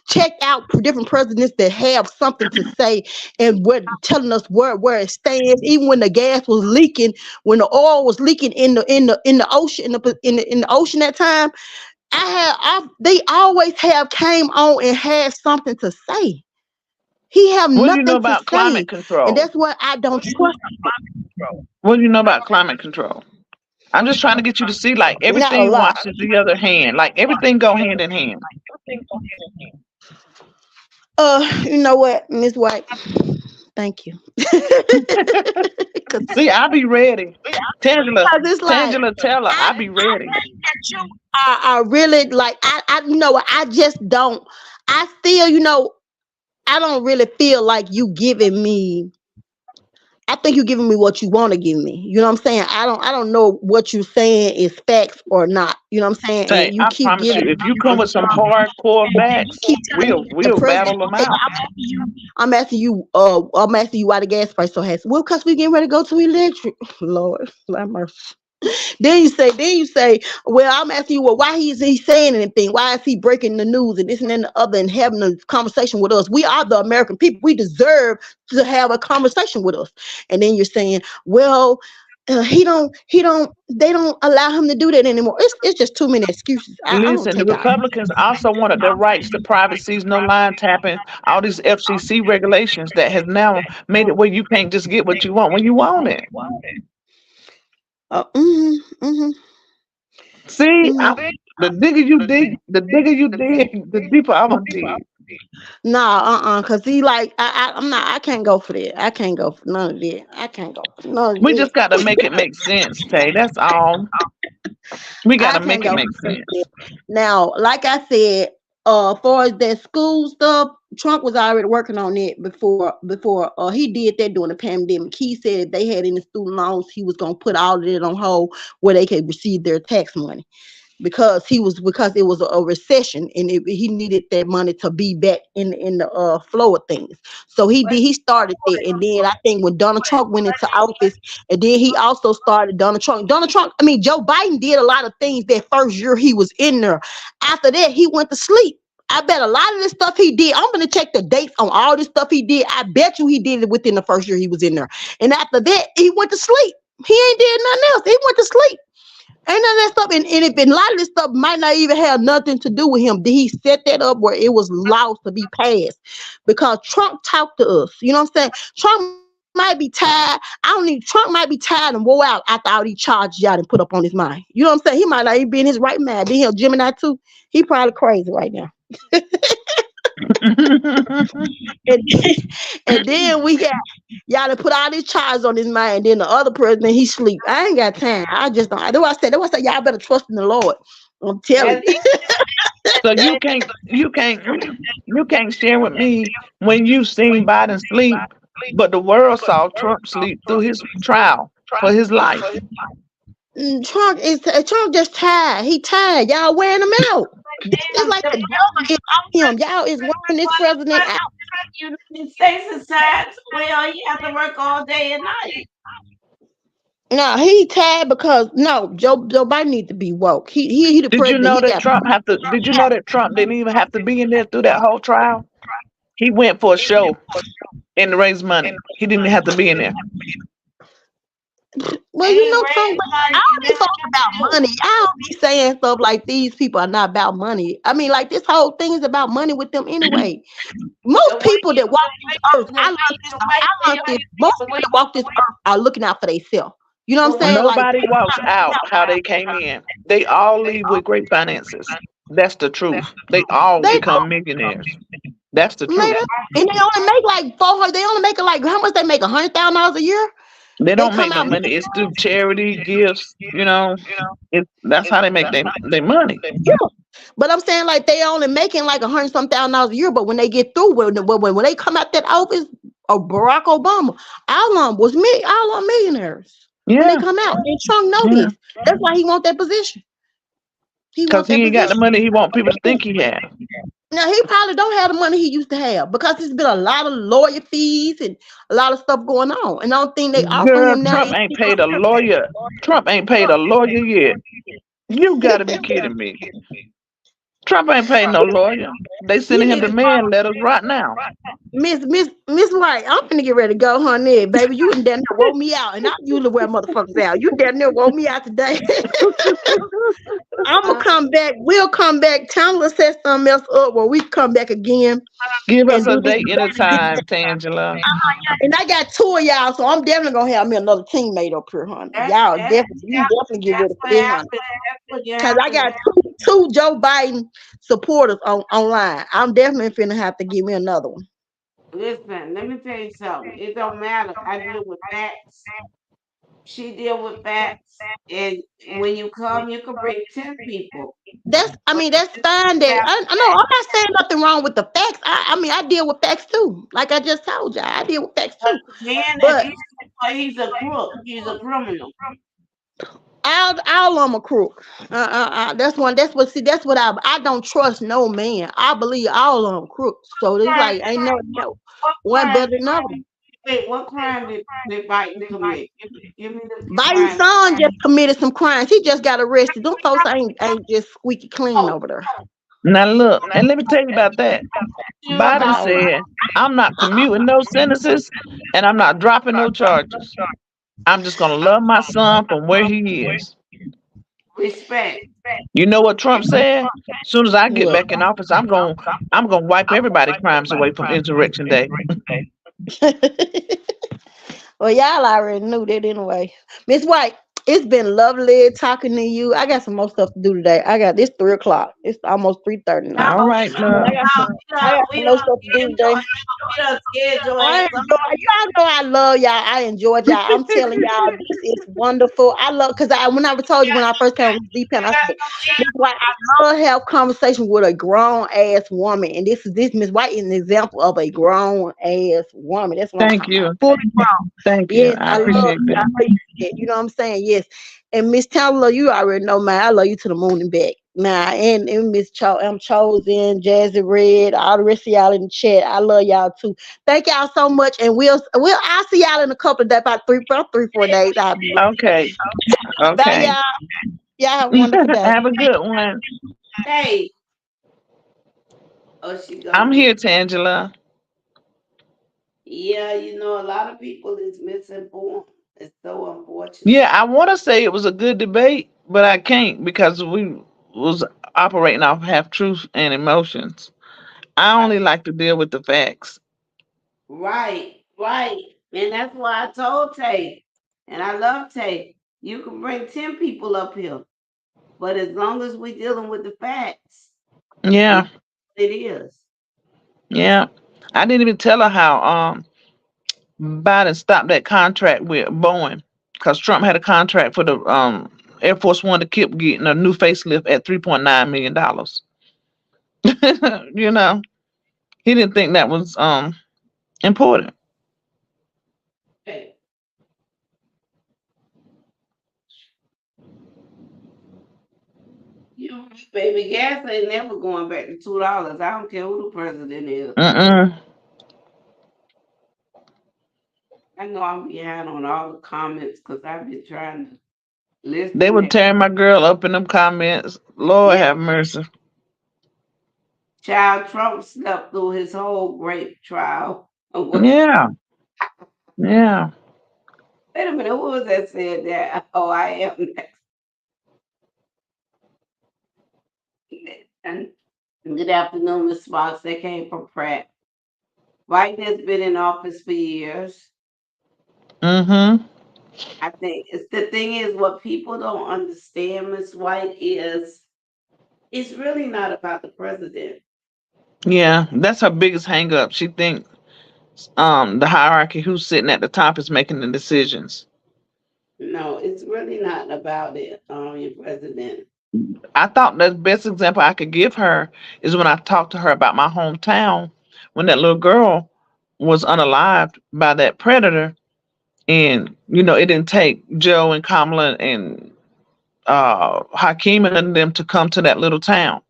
checked out different presidents that have something to say and what telling us where it stands. Even when the gas was leaking, when the oil was leaking in the ocean in the ocean that time, they always have came on and had something to say. He have What do you know nothing to about climate say, and control? that's why I don't trust. What do you know about climate control? I'm just trying to get you to see like Not a everything lot. washes the other hand. Like everything go hand in hand. You know what, Miss White? Thank you. Cause See, I be ready. Tangela, it's like Tangela, tell her I be I ready. think that you are really like you know what, I just don't. I still, I don't really feel like you giving me. I think you're giving me what you want to give me. You know what I'm saying? I don't know what you're saying is facts or not. You know what I'm saying? Say, And you I keep promise giving you, me if you come with some hardcore you facts, keep telling me that the we'll president. battle them Okay, out. I'm asking you why the gas price so high. Well, because we getting ready to go to electric. Lord, have mercy. Then you say, well, I'm asking you, well, why is he saying anything? Why is he breaking the news and this and then the other and having a conversation with us? We are the American people. We deserve to have a conversation with us. And then you're saying, well, they don't allow him to do that anymore. It's just too many excuses. I don't Listen, the take out. Republicans also wanted their rights to privacy, no line tapping, all these FCC regulations that has now made it where you can't just get what you want when you want it. Mm-hmm, mm-hmm, See, mm-hmm. the digger you dig, the deeper I'm gonna dig. Nah, cause he like I'm not. I can't go for that. I can't go for none of that. I can't go for none of We that. just got to make it make sense, Tay. That's all. We got I to can't make it go make for none of that. sense. Now, like I said, far as that school stuff, Trump was already working on it before he did that during the pandemic. He said if they had any student loans, he was gonna put all of it on hold where they could receive their tax money because it was a recession and he needed that money to be back in the flow of things. So he started it, and then I think when Donald Trump went into office, and then he also started Donald Trump. I mean, Joe Biden did a lot of things that first year he was in there. After that, he went to sleep. I bet a lot of this stuff he did. I'm gonna check the dates on all this stuff he did. I bet you he did it within the first year he was in there, and after that, he went to sleep. He ain't did nothing else. He went to sleep. Ain't none of that stuff, and if a lot of this stuff might not even have nothing to do with him, did he set that up where it was laws to be passed? Because Trump talked to us. You know what I'm saying? Trump might be tired. I don't need Trump might be tired and wore out after all these charges y'all done put up on his mind. You know what I'm saying? He might not even be in his right mind. Then he'll Gemini too. He probably crazy right now. And, and then we got y'all to put all these charges on his mind. Then the other president, he sleep. I ain't got time. I just don't. That's why I said. That's why I said y'all better trust in the Lord. I'm telling As you. he So you can't share with me when you seen Biden sleep, but the world saw Trump sleep through his trial for his life. Trump just tired. He tired. Y'all wearing him out. It's damn like the the devil is on him. Y'all is wearing this president out. United States is tired. Well, he has to work all day and night. No, he tired because no, Joe Biden need to be woke. He the Did you president. know He that got Trump have to? Did you know that Trump didn't even have to be in there through that whole trial? He went for a show and to raise money. He didn't have to be in there. well, And you he know, Trump. raised I money, don't and be that's talking about what money. I don't be saying stuff like these people are not about money. I mean, like this whole thing is about money with them anyway. the Most way people you that walk this earth, the way I learned this. Most the people way that walk this earth are looking out for themselves. You know what the I'm way saying? Like, Nobody walks out how they came in. They all leave with great finances. That's the truth. They all they become millionaires. That's the man, truth. and they only make like 400. They only make it like how much they make $100,000 a year. They They don't come make no out. money. It's through charity, gifts, that's how they make their money. Yeah. But I'm saying like they only making like 100 some thousand dollars a year. But when they get through when they come out that office of Barack Obama, all of them was me. All of them millionaires when they Yeah, come out. And Trump know yeah. this. That's why he want that position. He Because want that he ain't got the position. money he want people to think he have. Now he probably don't have the money he used to have because there's been a lot of lawyer fees and a lot of stuff going on. And I don't think they offering Girl, him now. Trump ain't paid a lawyer. Trump ain't paid a lawyer yet. You gotta be kidding me. Trump ain't paid no lawyer. They You sending him need to demand letters right now. Miss White. I'm finna get ready to go, honey. Baby, you and down there woke me out, and I usually wear motherfuckers out. You down there woke me out today. I'm gonna uh, come back. We'll come back. Tamla set something else up where we come back again Give us and a do this. date and a time, Tangela. And I got two of y'all, so I'm definitely gonna have me another teammate up here, honey. that's Y'all that's definitely, you definitely get ready that's for what this, honey. happens. That's what you Cause have I to got two Joe Biden supporters online. I'm definitely finna have to give me another one. listen. Let me tell you something. It don't matter. I deal with facts. She deal with facts, and when you come, you can bring 10 people. I But mean, that's you fine. That have I know. I'm not saying nothing wrong with the facts. I mean, I deal with facts too. Like I just told y'all, I deal with facts but too. the man that But you say he's a crook. He's a criminal. all of them a crook. That's one. That's what. See, that's what I don't trust no man. I believe all of them crooks. So it's Crime, like ain't no what one crime? better than another. Wait, what crime did Biden commit? Give me the Biden's crime. son just committed some crimes. He just got arrested. Them folks ain't just squeaky clean Oh, over there. Now look, and let me tell you about that. you Biden about No. said, I'm not commuting no sentences and I'm not dropping no charges. I'm just gonna love my son from where he is. Respect. You know what Trump said? As soon as I get What? back in office, I'm gonna wipe everybody crimes away from Insurrection Day. Well, y'all already knew that anyway. Miss White, it's been lovely talking to you. I got some more stuff to do today. I got this 3 o'clock. It's almost 3:30 No, now. All right, But love. I got we some don't more stuff to do today. schedule. We don't schedule I at some. enjoy y'all know I love y'all. I enjoyed y'all. I'm telling y'all, this is wonderful. I love because I when I told you when I first came on Deep Pen, I said Miss White, I love to have conversation with a grown ass woman. And this Miss White is an example of a grown ass woman. That's what I'm Thank talking about. you. Fully grown. Thank you. Yes, I I love appreciate you. I that. know you see that. You know what I'm saying? Yes. And Miss Tamala, you already know, man. I love you to the moon and back. Now, and I'm chosen, Jazzy Red, all the rest of y'all in the chat. I love y'all too. Thank y'all so much, and I'll see y'all in a couple of days, about 3, 4 days. I'll be ready. Okay. Bye, Okay. y'all. Y'all have a wonderful day. Have a good one. Hey, oh, she gonna I'm get. here, Tangela. Yeah, a lot of people is misinformed. It's so unfortunate. Yeah, I want to say it was a good debate, but I can't because we was operating off half truth and emotions. I Right, only like to deal with the facts. right, right. And that's why I told Tay, and I love Tay. You can bring 10 people up here, but as long as we dealing with the facts, it Yeah, it is. yeah. I didn't even tell her how Biden stopped that contract with Boeing because Trump had a contract for the Air Force One to keep getting a new facelift at $3.9 million. you know, he didn't think that was important. Hey, baby, gas ain't never going back to $2. I don't care who the president is. Mm-mm. I know I'm behind on all the comments because I've been trying to They listen. were tearing my girl up in them comments. Lord Yeah, have mercy. child Trump slept through his whole rape trial. Wait Yeah, yeah. a minute, who was that said that? Oh, I am next. And good afternoon, Miss Fox. They came from Pratt. Biden has been in office for years. Mm-hmm. I think it's the thing is what people don't understand, Miss White, is it's really not about the president. Yeah, that's her biggest hang up. She thinks the hierarchy who's sitting at the top is making the decisions. No, it's really not about it, your president. I thought the best example I could give her is when I talked to her about my hometown when that little girl was unalived by that predator. And, it didn't take Joe and Kamala and Hakeem and them to come to that little town.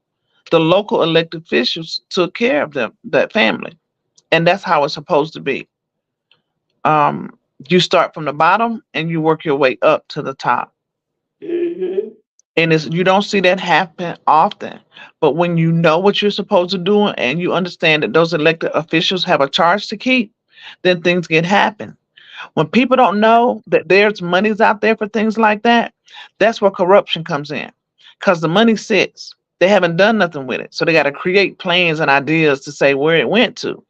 The local elected officials took care of them, that family. And that's how it's supposed to be. Um, you start from the bottom and you work your way up to the top. Hmm. And you don't see that happen often. But when you know what you're supposed to do and you understand that those elected officials have a charge to keep, then things get happen. When people don't know that there's monies out there for things like that, that's where corruption comes in. Because the money sits. They haven't done nothing with it. So they got to create plans and ideas to say where it went to.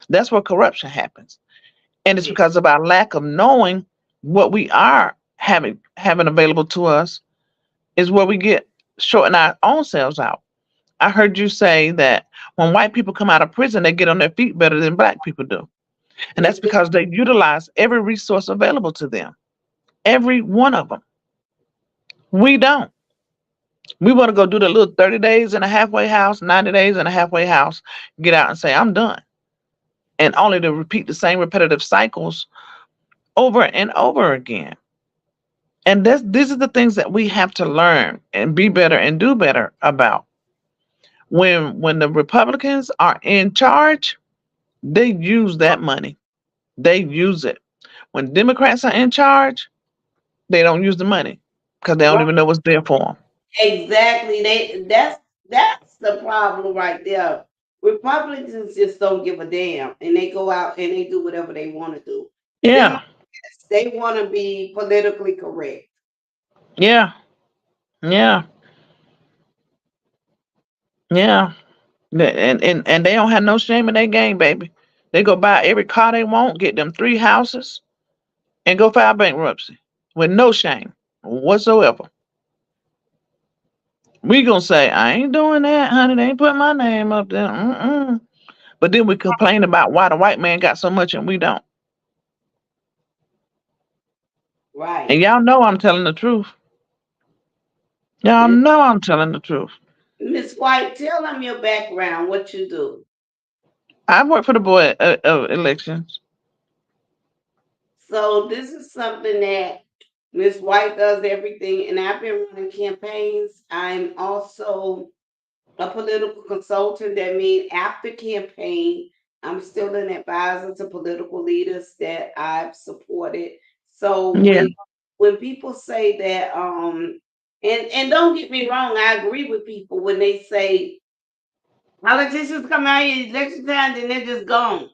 That's where corruption happens. And it's Yeah. because of our lack of knowing what we are having available to us is where we get shorting our own selves out. I heard you say that when white people come out of prison, they get on their feet better than black people do. And Yes, that's because they utilize every resource available to them, every one of them. We don't. We want to go do the little 30 days in a halfway house, 90 days in a halfway house, get out and say, I'm done. And only to repeat the same repetitive cycles over and over again. And these are the things that we have to learn and be better and do better about. When the Republicans are in charge, they use that money. They use it. When Democrats are in charge, they don't use the money because they don't right. even know what's there for them. Exactly. That's the problem right there. Republicans just don't give a damn, and they go out and they do whatever they want to do. Yeah. They want to be politically correct. Yeah, yeah, yeah. And they don't have no shame in their game, baby. They go buy every car they want, get them 3 houses, and go file bankruptcy with no shame whatsoever. We gonna say, I ain't doing that, honey. They ain't put my name up there. Mm-mm. But then we complain about why the white man got so much and we don't. And Right. y'all know I'm telling the truth. Y'all know I'm telling the truth. Miss White, tell them your background, what you do. I work for the board of elections. So this is something that Miss White does everything, and I've been running campaigns. I'm also a political consultant. That means after campaign, I'm still an advisor to political leaders that I've supported. So Yeah, when people say that, and don't get me wrong, I agree with people when they say politicians come out here election time, then they're just gone.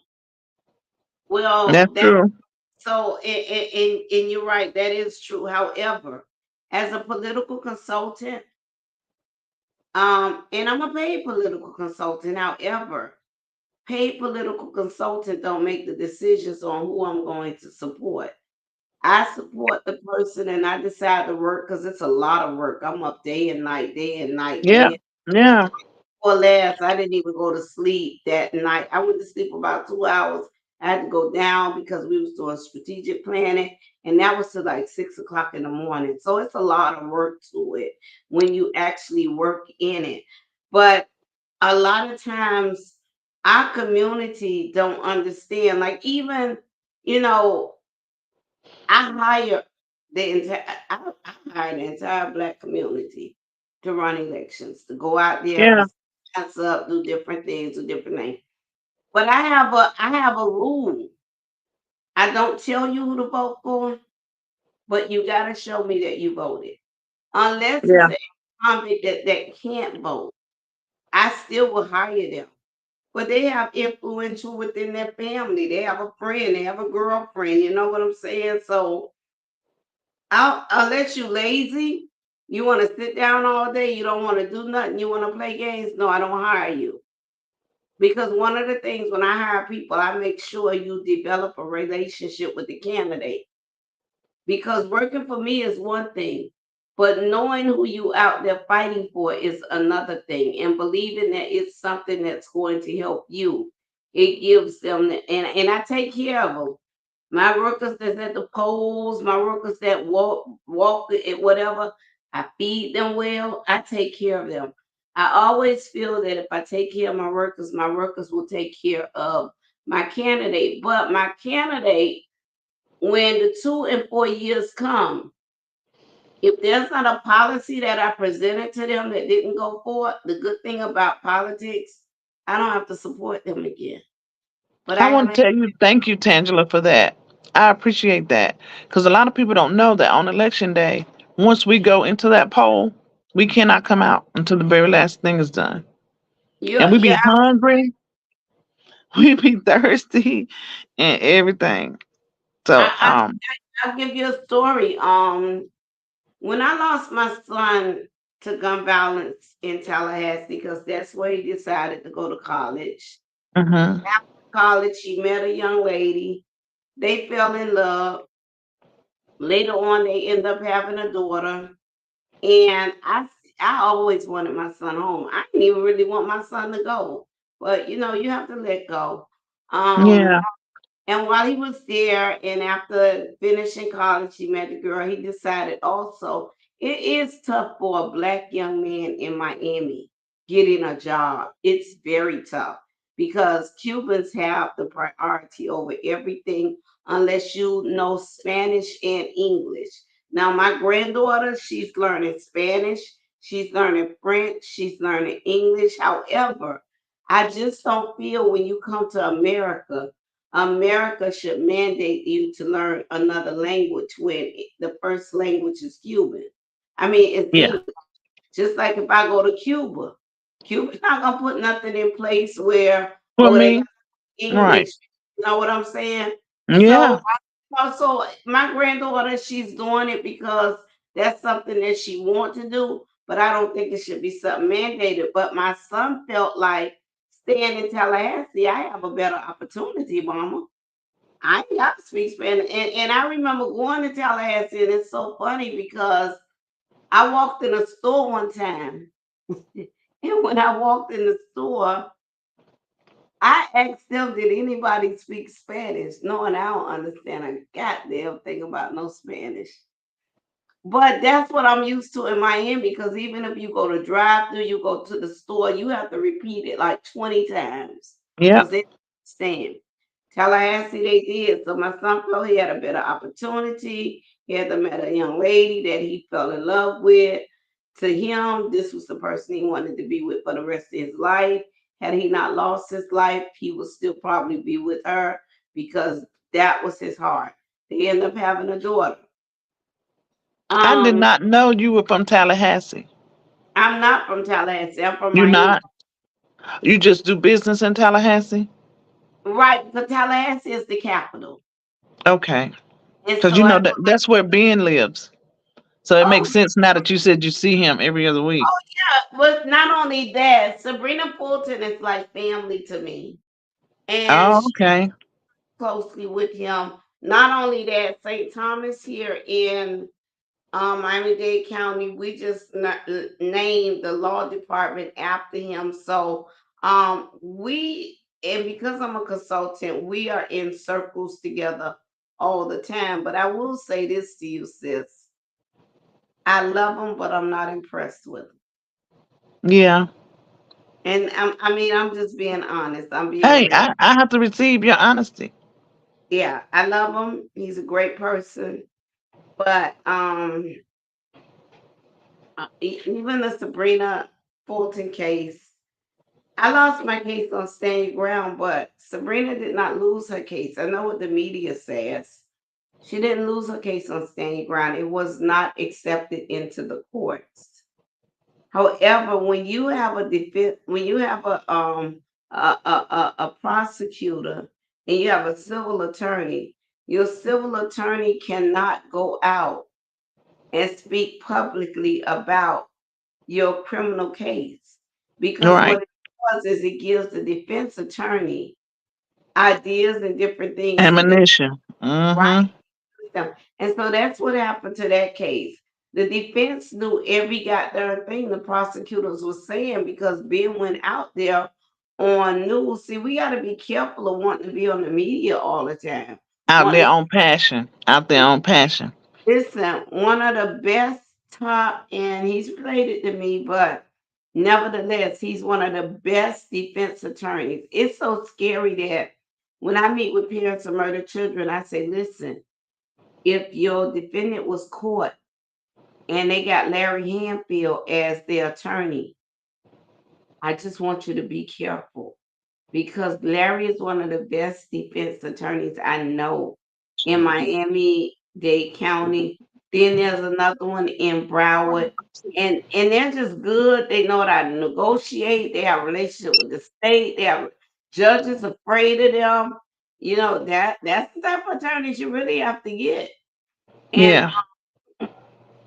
Well, that's that true. so and you're right, that is true. However, as a political consultant, and I'm a paid political consultant. However, paid political consultant don't make the decisions on who I'm going to support. I support the person and I decide to work because it's a lot of work. I'm up day and night, Yeah, day yeah, or last. I didn't even go to sleep that night. I went to sleep about 2 hours. I had to go down because we was doing strategic planning, and that was to like 6 o'clock in the morning. So it's a lot of work to it when you actually work in it. But a lot of times our community don't understand. Like even, you know, I hire I hire the entire black community to run elections, to go out there, yeah. put signs up, do different things, do different things. But I have a rule. I don't tell you who to vote for, but you gotta show me that you voted. Unless it's Yeah. an incumbent that can't vote, I still will hire them. But they have influential within their family. They have a friend, they have a girlfriend, you know what I'm saying? So I'll let you lazy. You want to sit down all day. You don't want to do nothing. You want to play games. No, I don't hire you. Because one of the things when I hire people, I make sure you develop a relationship with the candidate. Because working for me is one thing, but knowing who you out there fighting for is another thing. And believing that it's something that's going to help you. It gives them, and I take care of them. My workers that's at the polls, my workers that walk it, whatever, I feed them well. I take care of them. I always feel that if I take care of my workers will take care of my candidate. But my candidate, when the 2 and 4 years come, if there's not a policy that I presented to them that didn't go forward, the good thing about politics, I don't have to support them again. But I I want haven't. to tell you, thank you, Tangela, for that. I appreciate that because a lot of people don't know that on election day, once we go into that poll, we cannot come out until the very last thing is done, and we be Yeah, hungry, we be thirsty, and everything. So, I, I'll give you a story. When I lost my son to gun violence in Tallahassee, because that's where he decided to go to college. mhm. College, he met a young lady. They fell in love. Later on, they end up having a daughter. And I always wanted my son home. I didn't even really want my son to go, but you have to let go. Um, Yeah, And while he was there, and after finishing college, he met a girl. He decided also it is tough for a black young man in Miami getting a job. It's very tough because Cubans have the priority over everything unless you know Spanish and English. Now, my granddaughter, she's learning Spanish, she's learning French, she's learning English. However, I just don't feel when you come to America should mandate you to learn another language when the first language is Cuban. I mean, it's yeah. English. Just like if I go to Cuba, Cuba's not gonna put nothing in place where For oh they got me, right? English. You know what I'm saying? So Yeah, Also, my granddaughter, she's doing it because that's something that she wants to do, but I don't think it should be something mandated. But my son felt like staying in Tallahassee, I have a better opportunity, Mama. I ain't got to speak Spanish. And I remember going to Tallahassee, and it's so funny because I walked in a store one time, and when I walked in the store, I asked them, did anybody speak Spanish? Knowing I don't understand a goddamn thing about no Spanish. But that's what I'm used to in Miami because even if you go to drive through, you go to the store, you have to repeat it like 20 times Yeah. because they understand. Tallahassee, they did. So my son felt he had a better opportunity. He had to met a young lady that he fell in love with. To him, this was the person he wanted to be with for the rest of his life. Had he not lost his life, he would still probably be with her because that was his heart. They ended up having a daughter. I did Um, not know you were from Tallahassee. I'm not from Tallahassee. I'm from You Miami. not? You just do business in Tallahassee? Right, because Tallahassee is the capital. Okay. And Because so you I, know that's where Ben lives. So it oh, makes sense now that you said you see him every other week. oh yeah. But not only that, Sabrina Fulton is like family to me. And Oh, she okay. closely with him. Not only that, St. Thomas here in Miami-Dade County, we just named the law department after him. So and because I'm a consultant, we are in circles together all the time. But I will say this to you, sis. I love him, but I'm not impressed with him. Yeah. And I'm just being honest. I'm being Hey, real. I have to receive your honesty. Yeah, I love him. He's a great person. But even the Sabrina Fulton case, I lost my case on Stand Your Ground, but Sabrina did not lose her case. I know what the media says. She didn't lose her case on Stand Your Ground. It was not accepted into the courts. However, when you have a defense, when you have a prosecutor and you have a civil attorney, your civil attorney cannot go out and speak publicly about your criminal case All because right. what it does is it gives the defense attorney ideas and different things to do, Ammunition. right? Mm-hmm. And so that's what happened to that case. The defense knew every goddamn thing the prosecutors were saying because Ben went out there on news. See, we got to be careful of wanting to be on the media all the time. Out there Wanting on passion. Out there on passion. Listen, one of the best top, and he's related to me, but nevertheless, he's one of the best defense attorneys. It's so scary that when I meet with parents of murdered children, I say, listen, if your defendant was caught and they got Larry Hanfield as their attorney, I just want you to be careful because Larry is one of the best defense attorneys I know in Miami-Dade County. Then there's another one in Broward. And they're just good. They know how to negotiate. They have a relationship with the state. They have judges afraid of them. You know, that's the type of attorneys you really have to get. And Yeah.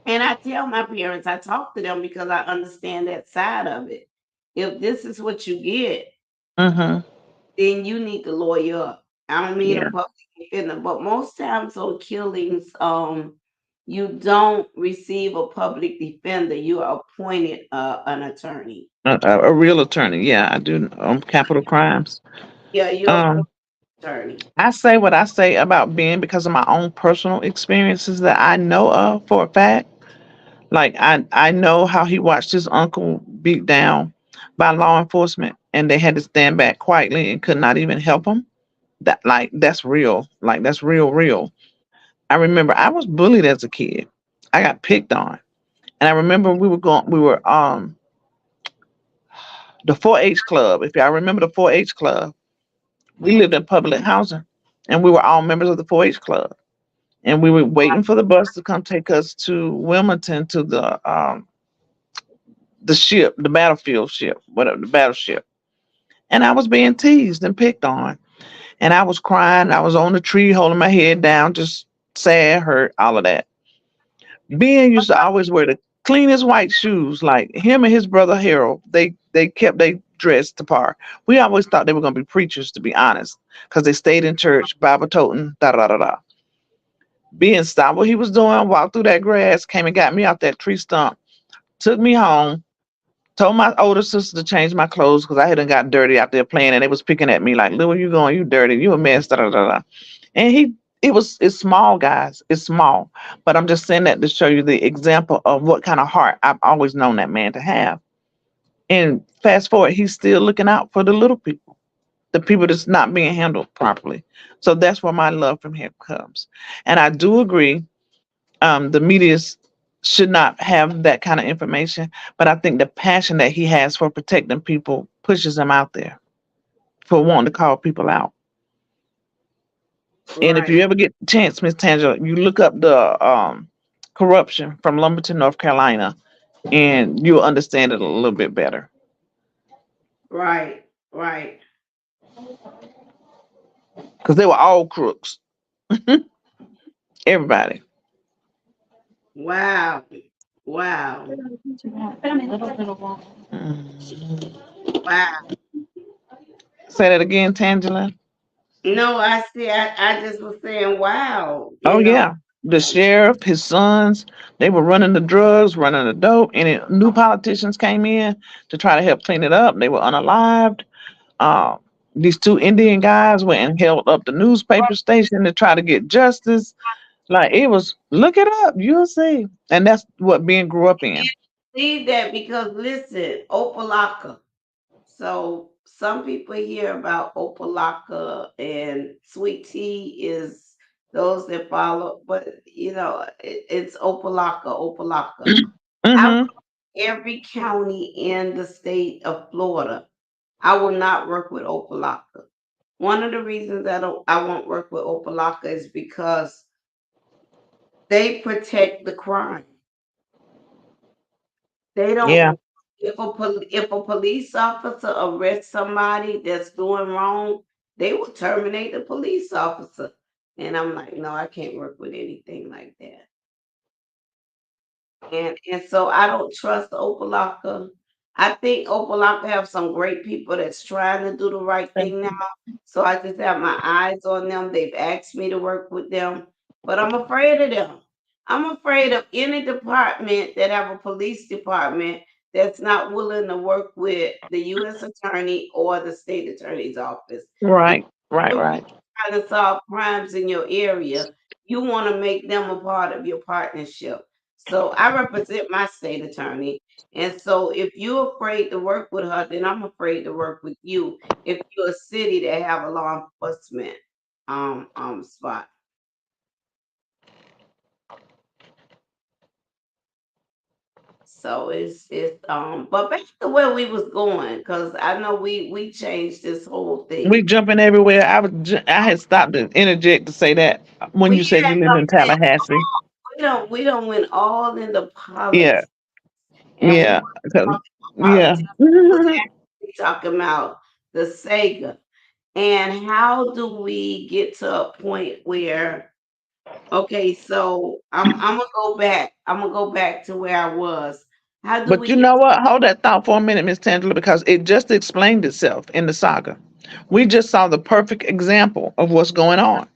and I tell my parents, I talk to them because I understand that side of it. If this is what you get, Mm-hmm. then you need to lawyer up. I don't mean a Yeah. public defender, but most times on killings, you don't receive a public defender. You are appointed an attorney. A real attorney. Yeah, I do capital crimes. Yeah, you're Um, appointed attorney. I say what I say about Ben because of my own personal experiences that I know of for a fact. Like I know how he watched his uncle beat down by law enforcement and they had to stand back quietly and could not even help him. That's real. Like that's real. I remember I was bullied as a kid. I got picked on. And I remember we were the 4-H club. If y'all remember the 4-H club, we lived in public housing and we were all members of the 4-H club. And we were waiting for the bus to come take us to Wilmington to the ship, the battlefield ship, whatever the battleship. And I was being teased and picked on. And I was crying. I was on the tree holding my head down, just sad, hurt, all of that. Ben used to always wear the cleanest white shoes. Like him and his brother Harold, they kept they dressed apart. We always thought they were gonna be preachers, to be honest, because they stayed in church, Bible toting, da da da da. Ben stopped what he was doing, walked through that grass, came and got me out that tree stump, took me home, told my older sister to change my clothes because I hadn't got dirty out there playing, and they was picking at me like, "Lil, where you going? You dirty. You a mess." Da da da da. And it's small, guys. It's small, but I'm just saying that to show you the example of what kind of heart I've always known that man to have. And fast forward, he's still looking out for the little people, the people that's not being handled properly. So that's where my love from him comes. And I do agree, the media should not have that kind of information, but I think the passion that he has for protecting people pushes him out there for wanting to call people out. And if Right. you ever get a chance, Miss Tangela, you look up the corruption from Lumberton, North Carolina, and you'll understand it a little bit better. Right. Right. Because they were all crooks. Everybody. Wow. Wow. Mhm. Wow. Say that again, Tangela. No, I see. I just was saying, wow. Oh yeah. The sheriff, his sons, they were running the drugs, running the dope, and new politicians came in to try to help clean it up. They were unalived. Uh, these two Indian guys went and held up the newspaper station to try to get justice. Like it was, look it up, you'll see. And that's what Ben grew up in. See that because listen, Opalaka. So some people hear about Opalaka and sweet tea is those that follow, but it's Opalaka, Opalaka. I Mm-hmm. work every county in the state of Florida. I will not work with Opalaka. One of the reasons I won't work with Opalaka is because they protect the crime. They Yeah. don't. If a police officer arrests somebody that's doing wrong, they will terminate the police officer. And I'm like, no, I can't work with anything like that. And so I don't trust Opalaka. I think Opalaka have some great people that's trying to do the right thing now. So I just have my eyes on them. They've asked me to work with them, but I'm afraid of them. I'm afraid of any department that have a police department that's not willing to work with the U.S. attorney or the state attorney's office. Right, right, You're right. trying to solve crimes in your area, you want to make them a part of your partnership. So I represent my state attorney. And so if you're afraid to work with her, then I'm afraid to work with you if you're a city that have a law enforcement spot. So it's but back to where we was going, because I know we changed this whole We thing. jumping everywhere. I had stopped to interject to say that when We you said you had lived in Tallahassee. we don't went all into Yeah, politics and we yeah, weren't 'cause- talking about yeah. politics. We was actually talking about the Saga and how do we get to a point where okay, so I'm gonna go back. I'm gonna go back to where I was. How do But we you get know what? Hold that thought for a minute, Miss Tangela, because it just explained itself in the saga. We just saw the perfect example of what's going on.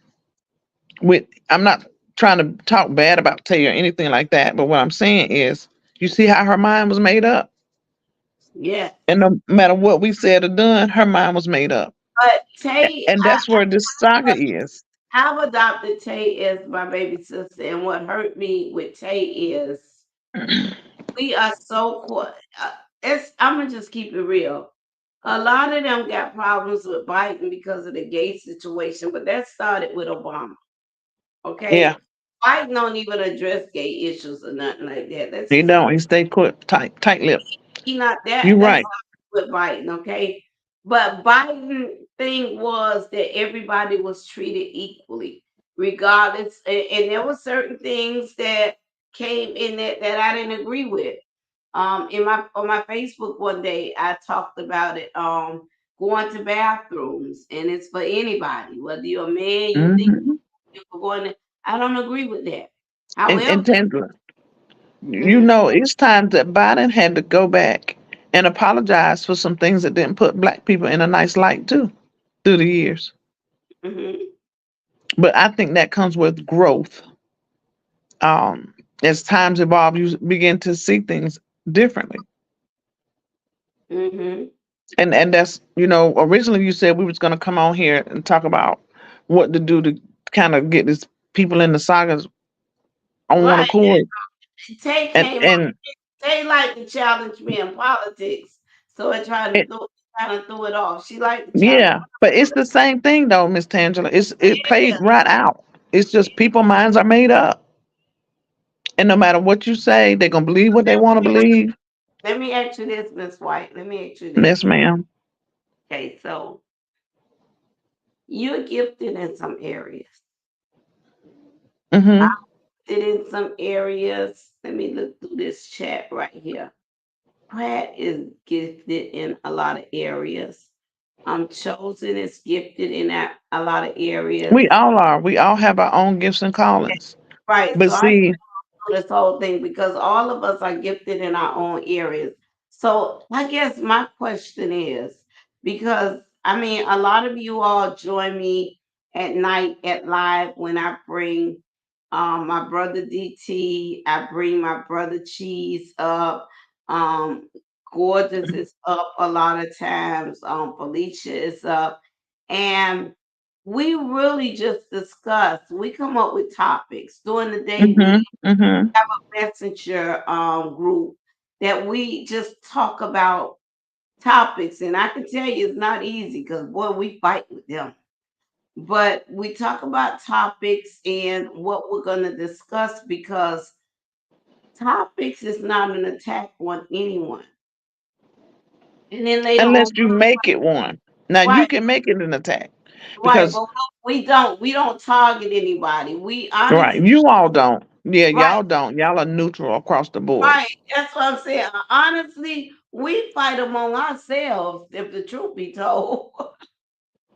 With I'm not trying to talk bad about Tay or anything like that, but what I'm saying is, you see how her mind was made up, yes. and no matter what we said or done, her mind was made up, But Tay, and that's where this saga is. I've adopted Tay as my baby sister, and what hurt me with Tay is we are so it's I'm gonna just keep it real. A lot of them got problems with Biden because of the gay situation, but that started with Obama. Yeah, Okay, Biden don't even address gay issues or nothing like that. That's he just don't. He stay quick, tight lip. he not You're that. That's right. not with Biden. Okay, but Biden thing was that everybody was treated equally, regardless, and there were certain things that came in that I didn't agree with. In my on my Facebook one day, I talked about it. going to bathrooms, and it's for anybody, whether you're a man, you think Hmm. you're going to. I don't agree with that. And However, Tangela, you mhm, know, it's times that Biden had to go back and apologize for some things that didn't put black people in a nice light too through the years. mhm, But I think that comes with growth. Um, as times evolve, you begin to see things differently. mhm. And that's, you know, originally you said we was going to come on here and talk about what to do to kind of get these people in the sagas on one Right. accord. Tay And came up. and Tay like to challenge me in politics, so I it, kind of threw it off. She liked to challenge. yeah, but it's the same thing though, Miss Tangela. It Yeah, played right out. It's just people minds are made up, and no matter what you say, they're gonna believe what they want to believe. let me ask you this, Miss White. Let me ask you Yes, this. ma'am. Okay, so you're gifted in some areas. I'm Mhm. gifted in some areas. Let me look through this chat right here. Pratt is gifted in a lot of areas. Chosen is gifted in a lot of areas. We all are. We all have our own gifts and callings. Right. But So I see, this whole thing because all of us are gifted in our own areas. So I guess my question is because I mean a lot of you all join me at night at live when I bring my brother DT, I bring my brother Cheese up, um Gorgeous is up a lot of times, Felicia is up, and we really just discuss. We come up with topics during the day. We mhm, mhm. messenger group that we just talk about topics, and I can tell you it's not easy because boy, we fight with them. But we talk about topics and what we're going to discuss because topics is not an attack on anyone. And then later Unless on, you make it one. Now you right, can make it an attack right, because but we don't target anybody. We right, honestly, you all don't. Yeah, right, y'all don't. Y'all are neutral across the board. right. That's what I'm saying. Honestly, we fight among ourselves. If the truth be told,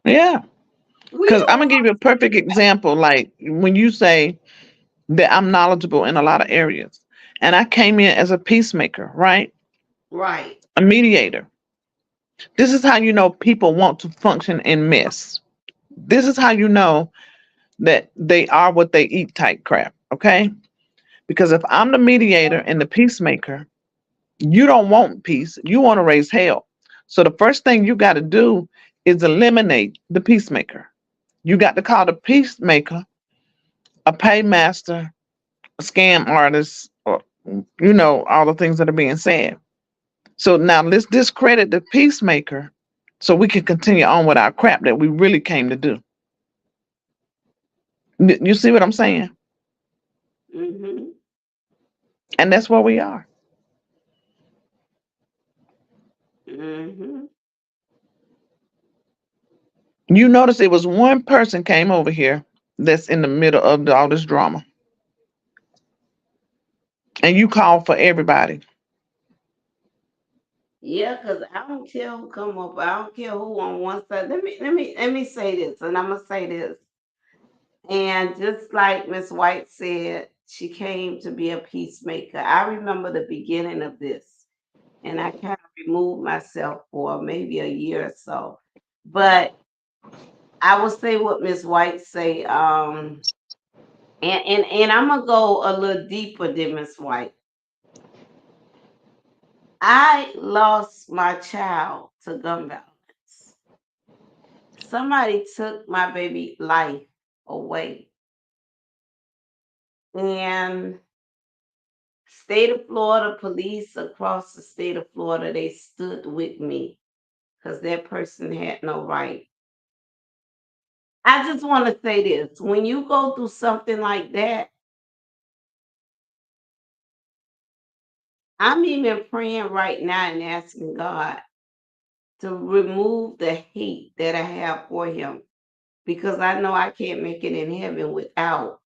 Yeah. we Because I'm don't. gonna give you a perfect example. Like when you say that I'm knowledgeable in a lot of areas, and I came in as a peacemaker, right? Right. A mediator. This is how you know people want to function in mess. This is how you know that they are what they eat type crap. Okay. Because if I'm the mediator and the peacemaker, you don't want peace. You want to raise hell. So the first thing you got to do is eliminate the peacemaker. You got to call the peacemaker a paymaster, a scam artist, or you know, all the things that are being said. So now let's discredit the peacemaker so we can continue on with our crap that we really came to do. You see what I'm saying? Mhm. And that's where we are. Mhm. You notice it was one person came over here that's in the middle of all this drama, and you call for everybody. Yeah, cause I don't care who come up. I don't care who on one side. Let me say this, and I'm gonna say this. And just like Miss White said, she came to be a peacemaker. I remember the beginning of this, and I kind of removed myself for maybe a year or so. But I will say what Miss White say. And I'm gonna go a little deeper than Miss White. I lost my child to gun violence. Somebody took my baby life away. And state of Florida police across the state of Florida, they stood with me because that person had no right. I just want to say this. When you go through something like that, I'm even praying right now and asking God to remove the hate that I have for him because I know I can't make it in heaven without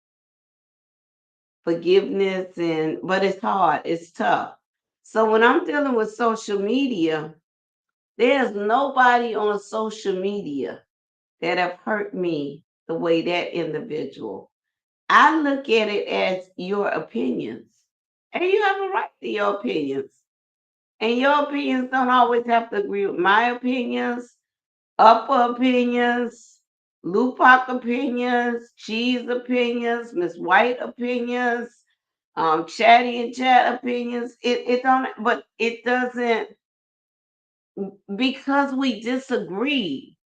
forgiveness, and but it's hard, it's tough. So when I'm dealing with social media, There's nobody on social media that have hurt me the way that individual. I look at it as your opinions. And you have a right to your opinions. And your opinions don't always have to agree with my opinions, upper opinions, Lupac opinions, Cheese opinions, Miss White opinions, Chatty and Chat opinions. It don't, but it doesn't, because we disagree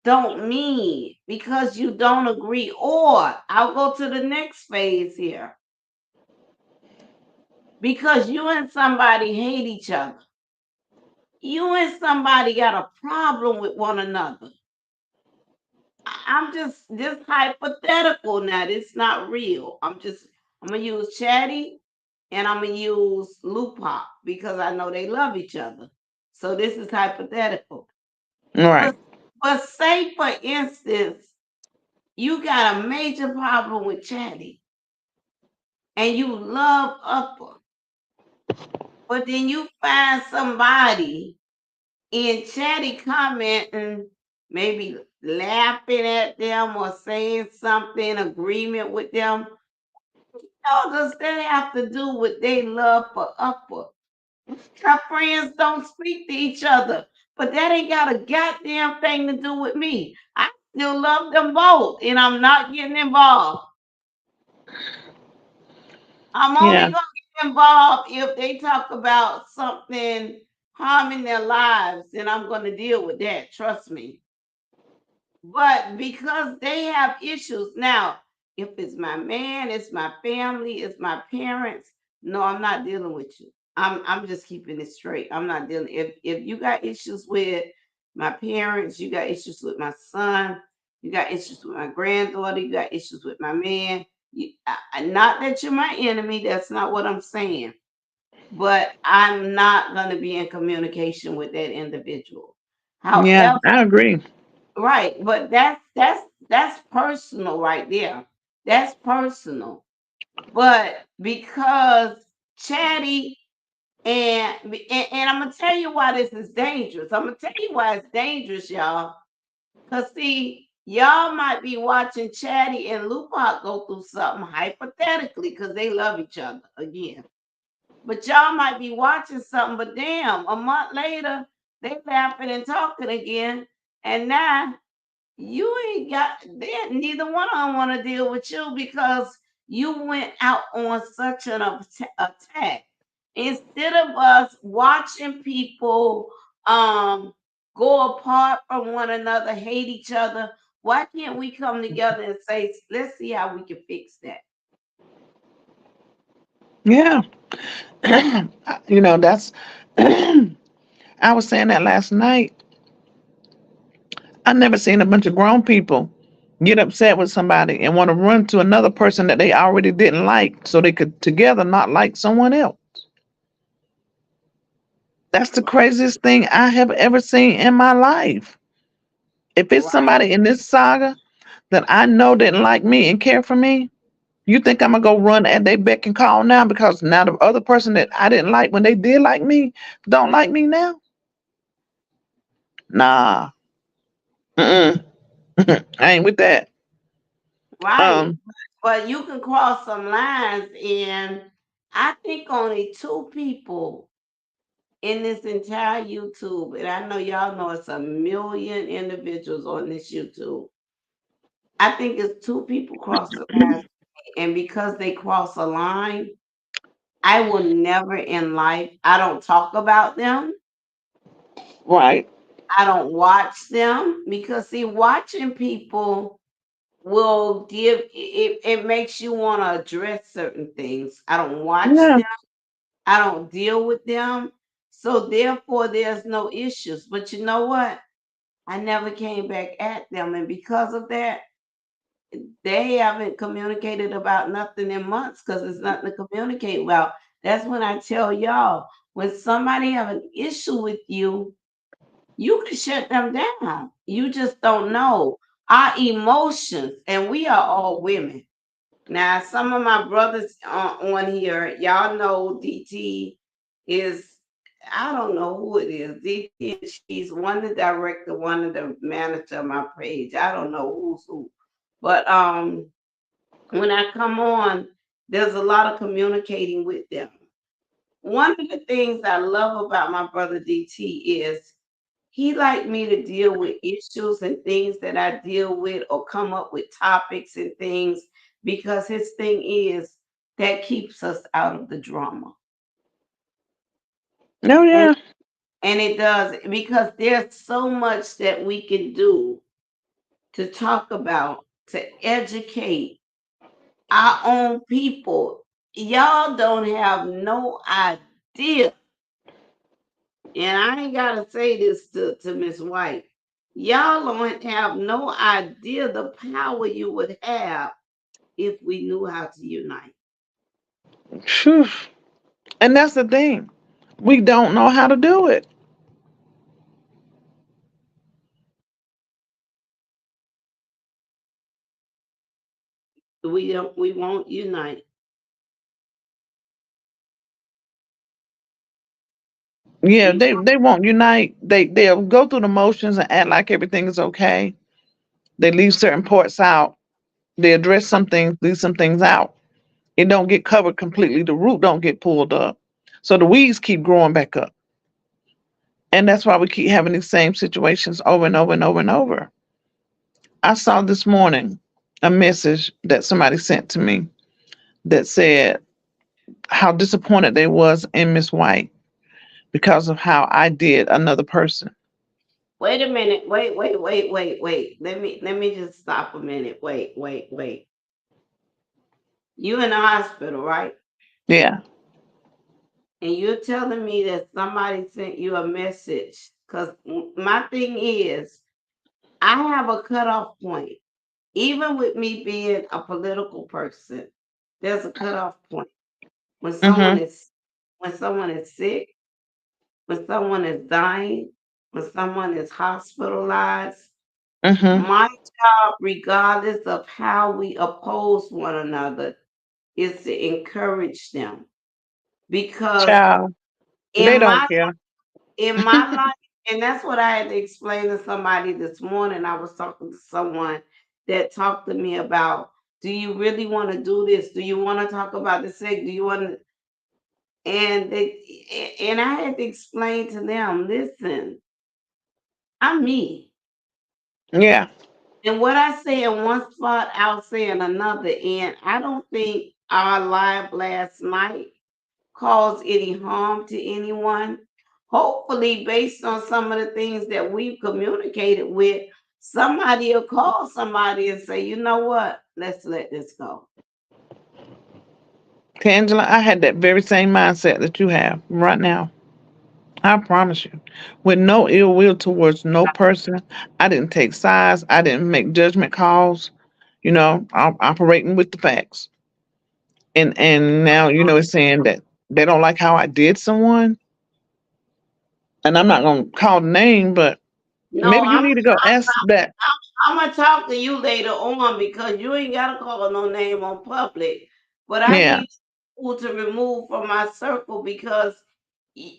don't mean because you don't agree. Or I'll go to the next phase here. Because you and somebody hate each other. You and somebody got a problem with one another. I'm just this hypothetical now. It's not real. I'm gonna use Chatty and I'm gonna use Lupac because I know they love each other. So this is hypothetical. Right. But but say for instance, you got a major problem with Chatty and you love Upper, but then you find somebody in Chatty commenting, maybe laughing at them or saying something in agreement with them. How does that have to do with their love for Upper? Our friends don't speak to each other, but that ain't got a goddamn thing to do with me. I still love them both, and I'm not getting involved. I'm only Yeah. gonna get involved if they talk about something harming their lives, and I'm gonna deal with that. Trust me. But because they have issues now, if it's my man, it's my family, it's my parents, no, I'm not dealing with you. I'm just keeping it straight. I'm not dealing. If you got issues with my parents, you got issues with my son, you got issues with my granddaughter, you got issues with my man. Not that you're my enemy. That's not what I'm saying. But I'm not going to be in communication with that individual. Yeah, However, I agree. right, but that's personal right there. That's personal. But because Chatty and I'm gonna tell you why this is dangerous. I'm gonna tell you why it's dangerous, y'all. Cause see, y'all might be watching Chatty and Lupac go through something hypothetically because they love each other again. But y'all might be watching something, but damn, a month later they laughing and talking again, and now you ain't got that. Neither one of them want to deal with you because you went out on such an attack. Instead of us watching people um go apart from one another, hate each other, why can't we come together and say, let's see how we can fix that? Yeah. That's I was saying that last night. I never seen a bunch of grown people get upset with somebody and want to run to another person that they already didn't like so they could together not like someone else. That's the craziest thing I have ever seen in my life. If it's Right. somebody in this saga that I know didn't like me and care for me, you think I'm gonna go run at they beck and call now because now the other person that I didn't like when they did like me don't like me now? Nah, mm-mm. I ain't with that. Right. Um, But you can cross some lines, and I think only two people in this entire YouTube, and I know y'all know it's a million individuals on this YouTube. I think it's two people cross the line, and because they cross a line, I will never in life. I don't talk about them. right. I don't watch them because see, watching people will give it. It makes you want to address certain things. I don't watch Yeah. them. I don't deal with them. So therefore, there's no issues. But you know what? I never came back at them. And because of that, they haven't communicated about nothing in months because there's nothing to communicate about. That's when I tell y'all, when somebody have an issue with you, you can shut them down. You just don't know. Our emotions, and we are all women. Now, some of my brothers on here, y'all know DT is I don't know who it is. DT, she's one of the director, one of the manager of my page. I don't know who's who. But when I come on, there's a lot of communicating with them. One of the things I love about my brother DT is he like me to deal with issues and things that I deal with or come up with topics and things because his thing is that keeps us out of the drama. No, And yeah. and it does because there's so much that we can do to talk about, to educate our own people. Y'all don't have no idea. And I ain't gotta say this to Miss White. Y'all don't have no idea the power you would have if we knew how to unite. Phew. And that's the thing. We don't know how to do it. We won't unite. Yeah, We they won't unite. They'll go through the motions and act like everything is okay. They leave certain parts out. They address some things, leave some things out. It don't get covered completely. The root don't get pulled up. So the weeds keep growing back up. And that's why we keep having these same situations over and over and over and over. I saw this morning a message that somebody sent to me that said how disappointed they was in Miss White because of how I did another person. wait a minute. Wait. Let me just stop a minute. Wait. You in the hospital, right? Yeah. And you're telling me that somebody sent you a message. Because my thing is, I have a cutoff point. Even with me being a political person, there's a cutoff point. When someone Mhm. is when someone is sick, when someone is dying, when someone is hospitalized, Mhm. my job, regardless of how we oppose one another, is to encourage them. Because Child. in They my don't care. in my life, and that's what I had to explain to somebody this morning. I was talking to someone that talked to me about, do you really want to do this? Do you want to talk about the sick? Do you want to? And I had to explain to them, listen, I'm me. Yeah. And what I say in one spot, I'll say in another. And I don't think our live last night cause any harm to anyone. Hopefully, based on some of the things that we've communicated with, somebody will call somebody and say, you know what, let's let this go. Tangela, I had that very same mindset that you have right now. I promise you. With no ill will towards no person. I didn't take sides. I didn't make judgment calls. I'm operating with the facts. And now, it's saying that they don't like how I did someone. And I'm not gonna call the name, but No, maybe you need to go ask that. I'm gonna talk to you later on because you ain't gotta call no name on public. But I Yeah. need people to remove from my circle because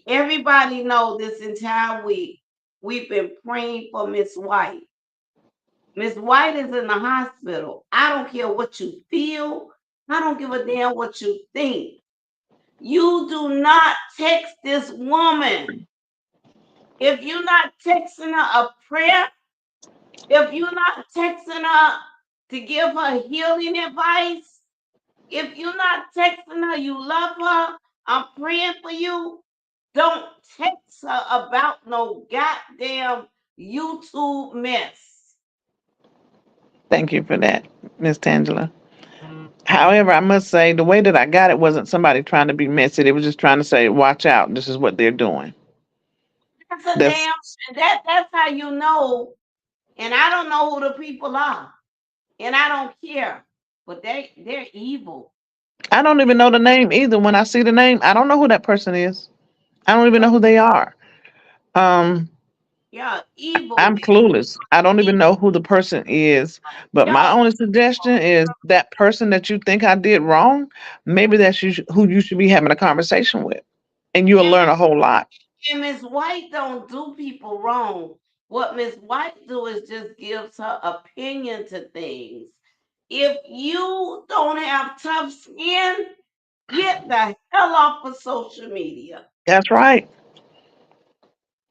everybody know this entire week we've been praying for Miss White. Miss White is in the hospital. I don't care what you feel. I don't give a damn what you think. You do not text this woman. If you're not texting her a prayer, if you're not texting her to give her healing advice, if you're not texting her you love her, I'm praying for you, don't text her about no goddamn YouTube mess. Thank you for that, Miss Tangela. However, I must say the way that I got it wasn't somebody trying to be messy. They was just trying to say, watch out, this is what they're doing. That's a That's damn that's how you know. And I don't know who the people are. And I don't care. But they're evil. I don't even know the name either. When I see the name, I don't know who that person is. I don't even know who they are. Um, Yeah, evil. I'm clueless. I don't even know who the person is. But my Y'all only suggestion is that person that you think I did wrong, maybe that's who you should be having a conversation with, and you'll and learn a whole lot. And Miss White don't do people wrong. What Miss White do is just gives her opinion to things. If you don't have tough skin, get the hell off of social media. That's right.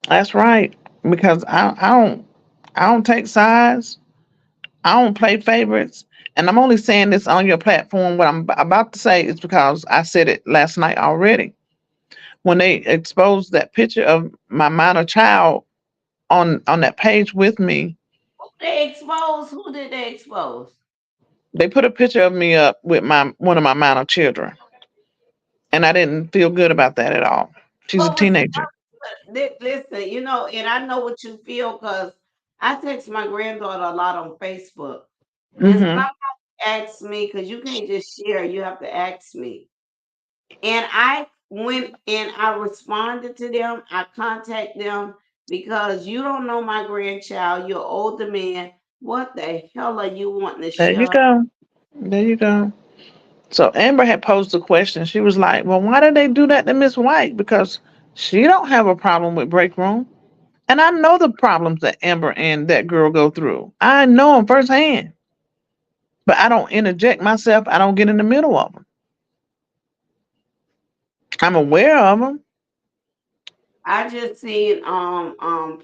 That's right. Because I don't take sides. I don't play favorites. And I'm only saying this on your platform. What I'm about to say is because I said it last night already. When they exposed that picture of my minor child on that page with me, Who they expose? Who did they expose? they put a picture of me up with my one of my minor children, and I didn't feel good about that at all. She's a What was teenager. listen, and I know what you feel because I text my granddaughter a lot on Facebook. And Hmm. somebody asked me, because you can't just share, you have to ask me. And I went and I responded to them. I contact them because you don't know my grandchild. You're an older man. What the hell are you wanting to There you share? go. There you go. So Amber had posed a question. She was like, "Well, why did they do that to Miss White? Because she don't have a problem with break room, and I know the problems that Amber and that girl go through. I know them firsthand, but I don't interject myself. I don't get in the middle of them. I'm aware of them. I just seen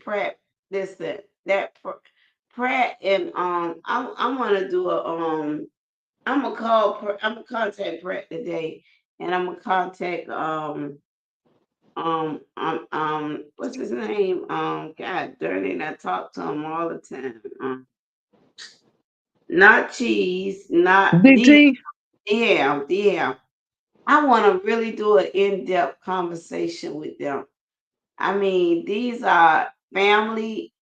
Pratt. Listen, Pratt and I want to do a I'm gonna contact Pratt today, and I'm gonna contact what's his name? God darn it, I talk to him all the time. Not cheese, not D. DT, Yeah, yeah. I want to really do an in-depth conversation with them. I mean, these are family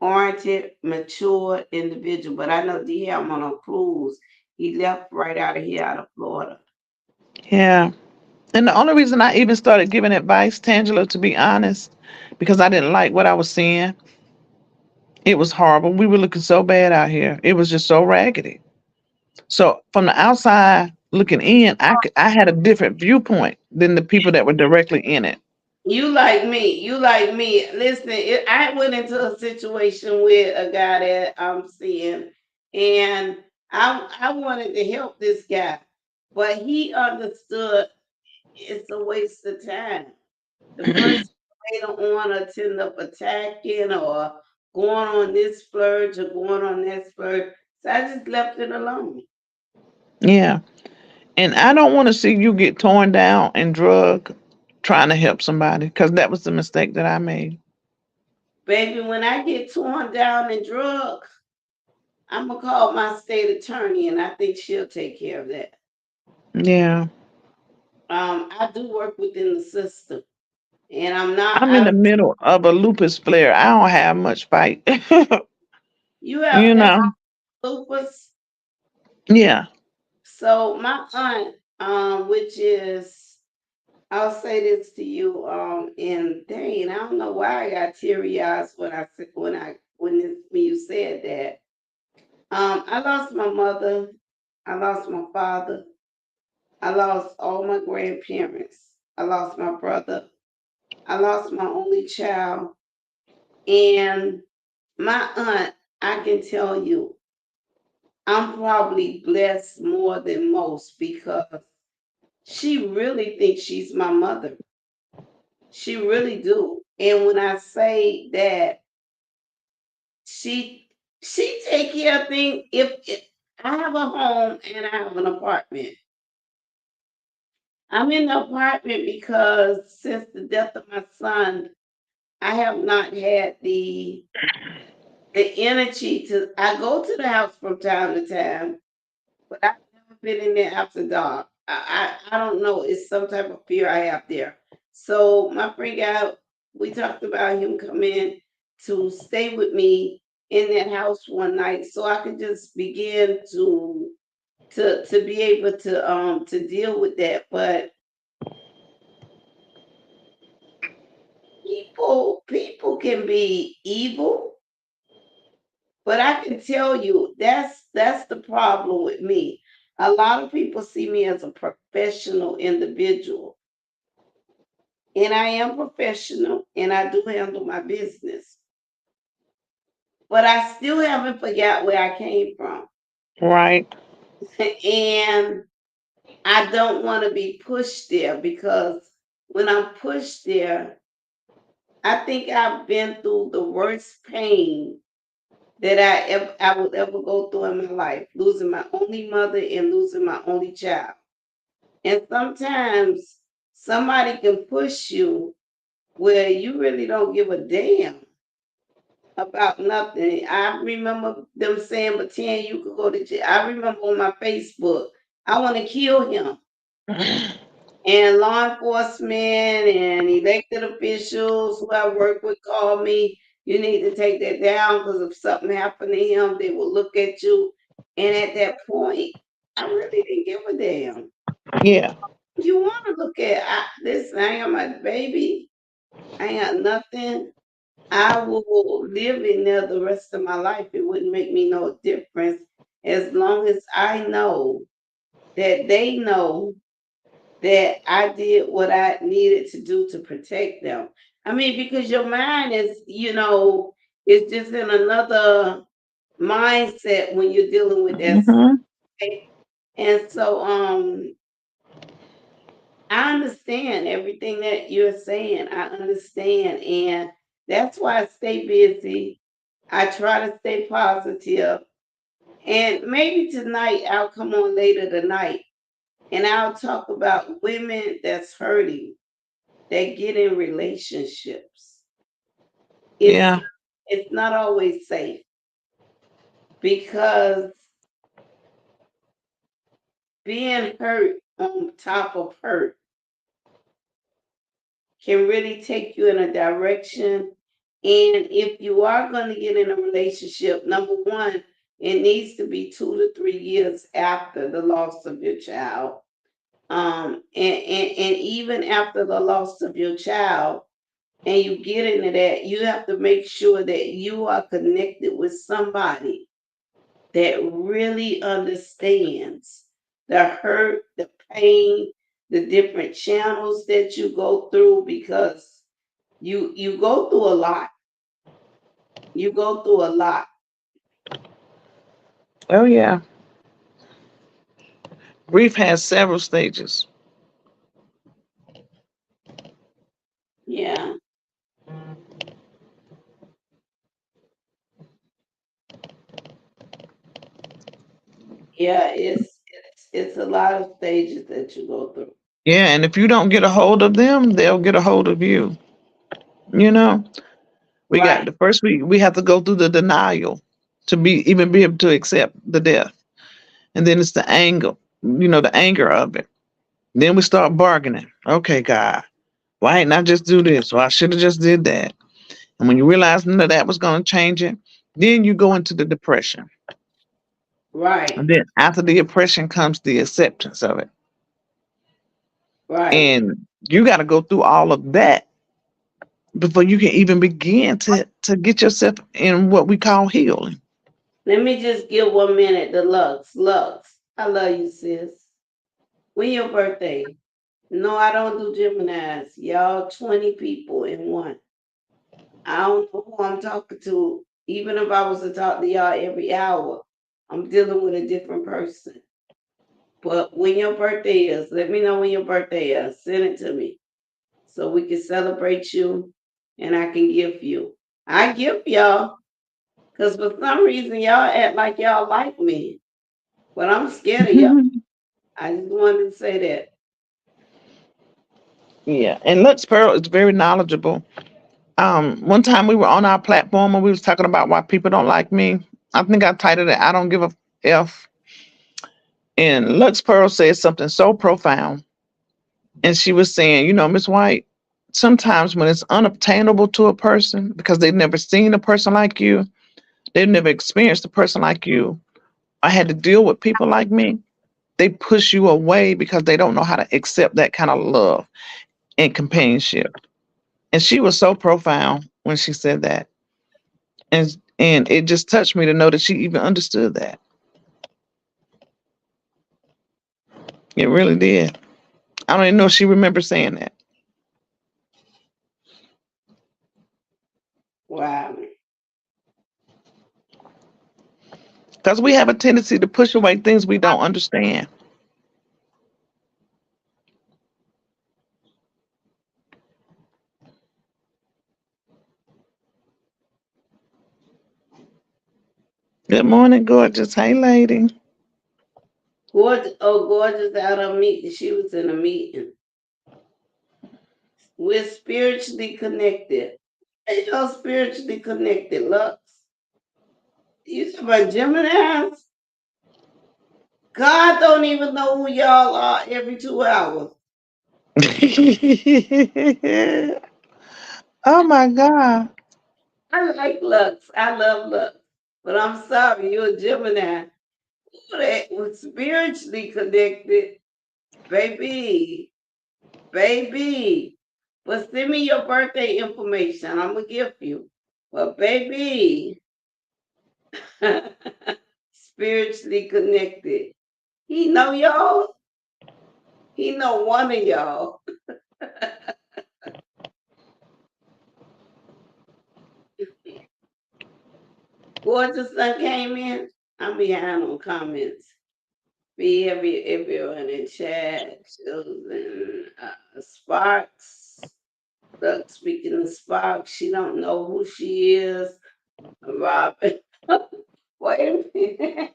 oriented, mature individual. But I know D. I'm on a cruise. He left right out of here, out of Florida. yeah. And the only reason I even started giving advice, Tangela, to be honest, because I didn't like what I was seeing. It was horrible. We were looking so bad out here. It was just so raggedy. So from the outside looking in, I had a different viewpoint than the people that were directly in it. You like me. You like me. Listen, I went into a situation with a guy that I'm seeing, and I wanted to help this guy, but he understood it's a waste of time. The person later on will end up attacking or going on this splurge or going on that splurge. So I just left it alone. Yeah. And I don't want to see you get torn down and drug trying to help somebody because that was the mistake that I made. Baby, when I get torn down and drugged, I'm gonna call my state attorney, and I think she'll take care of that. Yeah. I do work within the system, and I'm not I'm in the out of. middle of a lupus flare. I don't have much fight. You have You that's know. lupus. Yeah. So my aunt, which is, I'll say this to you, and dang, I don't know why I got teary eyes when when you said that. I lost my mother, I lost my father, I lost all my grandparents, I lost my brother, I lost my only child, and my aunt. I can tell you, I'm probably blessed more than most because she really thinks she's my mother. She really do. And when I say that she she take care of things, if I have a home and I have an apartment. I'm in the apartment because since the death of my son, I have not had the energy to. I go to the house from time to time, but I've never been in there after dark. I don't know. It's some type of fear I have there. So my friend guy, we talked about him coming to stay with me in that house one night, so I could just begin to be able to deal with that. But people can be evil, but I can tell you that's the problem with me. A lot of people see me as a professional individual. and I am professional and I do handle my business. But I still haven't forgot where I came from. Right. And I don't want to be pushed there because when I'm pushed there, I think I've been through the worst pain that I would ever go through in my life, losing my only mother and losing my only child. And sometimes somebody can push you where you really don't give a damn about nothing. I remember them saying, but 10, you could go to jail. I remember on my Facebook, I want to kill him. And law enforcement and elected officials who I work with called me, you need to take that down because if something happened to him, they will look at you. And at that point, I really didn't give a damn. Yeah. You want to look at this? I am my baby. I ain't got nothing. I will live in there the rest of my life. It wouldn't make me no difference as long as I know that they know that I did what I needed to do to protect them. I mean, because your mind is, is just in another mindset when you're dealing with that stuff. Hmm. Right? And so I understand everything that you're saying. I understand. And that's why I stay busy. I try to stay positive. And maybe tonight I'll come on later tonight and I'll talk about women that's hurting that get in relationships. It's Yeah. it's not always safe because being hurt on top of hurt can really take you in a direction. And if you are going to get in a relationship, number one, it needs to be 2 to 3 years after the loss of your child. And even after the loss of your child, and you get into that, you have to make sure that you are connected with somebody that really understands the hurt, the pain, the different channels that you go through because you go through a lot. You go through a lot. Oh yeah. Grief has several stages. Yeah. Yeah, it's a lot of stages that you go through. Yeah, and if you don't get a hold of them, they'll get a hold of you. You know, we got Right, the first we have to go through the denial to be able to accept the death, and then it's the anger. The anger of it. Then we start bargaining. Okay, God, why ain't I just do this? Or I should have just did that. And when you realize none of that was going to change it, then you go into the depression. right, And then after the depression comes the acceptance of it. right. And you got to go through all of that before you can even begin to get yourself in what we call healing. Let me just give 1 minute to Lux. Lux, I love you, sis. When your birthday? No, I don't do Geminis. Y'all 20 people in one. I don't know who I'm talking to. Even if I was to talk to y'all every hour, I'm dealing with a different person. But when your birthday is, let me know when your birthday is. Send it to me so we can celebrate you and I can gift you. I gift y'all because for some reason y'all act like y'all like me, but I'm scared of y'all. I just wanted to say that. Yeah, and Lux Pearl is very knowledgeable. One time we were on our platform and we was talking about why people don't like me. I think I titled it "I don't give a f." And Lux Pearl said something so profound, and she was saying, Miss White, sometimes when it's unobtainable to a person because they've never seen a person like you, they've never experienced a person like you, I had to deal with people like me. They push you away because they don't know how to accept that kind of love and companionship. And she was so profound when she said that. And it just touched me to know that she even understood that. It really did. I don't even know if she remembers saying that. Wow. Because we have a tendency to push away things we don't understand. Good morning, gorgeous. Hey, lady. Gorgeous, oh, gorgeous out of meeting. She was in a meeting. We're spiritually connected. Hey, y'all spiritually connected, Lux. You talking about Gemini's? God don't even know who y'all are every 2 hours. Oh my God. I like Lux. I love Lux. But I'm sorry, you're a Gemini. Who that was spiritually connected, baby. Baby. But send me your birthday information. I'm gonna give you. But baby, spiritually connected. He know y'all. He know one of y'all. Gorgeous son came in. I'm behind on comments. Be everyone in chat. Children, Sparks. Look, speaking of Sparks, she don't know who she is. Robin. Wait a minute.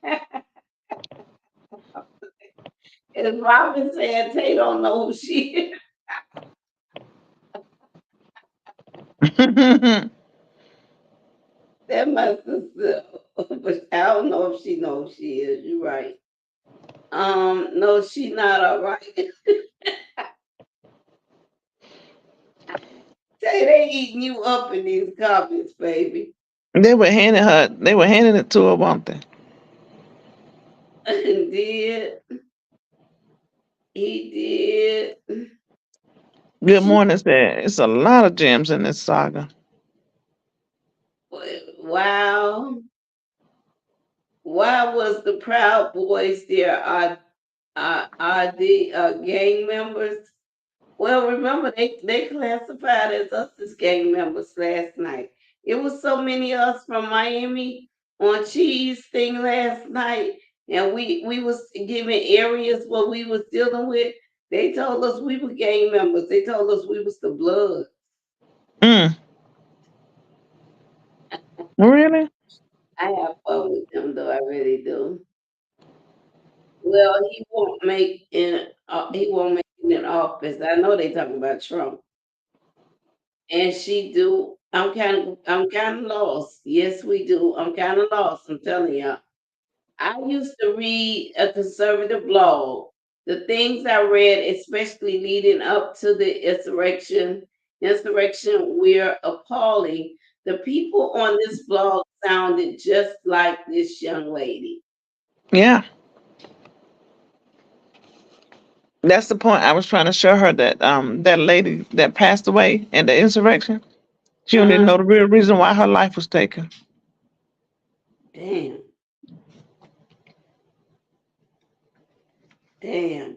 Is Robin saying Tay don't know who she is? That my sister. But I don't know if she knows who she is. You're right. No, she not all right. Tay, they eating you up in these comments, baby. They were handing it to her, weren't they? Did. He did. Good She, morning, said. It's a lot of gems in this saga. wow. Why was the Proud Boys there? Are the gang members? Well, remember they classified as us as gang members last night. It was so many of us from Miami on Cheese thing last night, and we was given areas what we was dealing with. They told us we were gang members. They told us we was the blood. Mm, really? I have fun with them though. I really do. Well, he won't make it in office. I know they talking about Trump. And she do. I'm kind of lost. Yes, we do. I'm kind of lost. I'm telling y'all. I used to read a conservative blog. The things I read, especially leading up to the insurrection were appalling. The people on this blog sounded just like this young lady. Yeah. That's the point I was trying to show her that that lady that passed away in the insurrection, she didn't Uh-huh. know the real reason why her life was taken. Damn. Damn.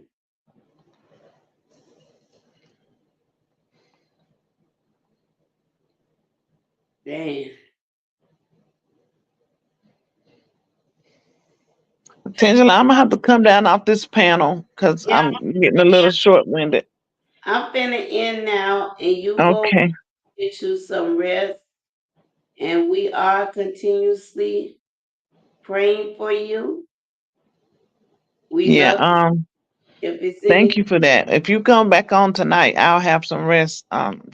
Damn. Tangela, I'm gonna have to come down off this panel because Yeah, I'm getting a little short winded. I'm finna end now, and you go Okay. get you some rest. And we are continuously praying for you. We Yeah. love you. If it's Thank any, you for that. If you come back on tonight, I'll have some rest.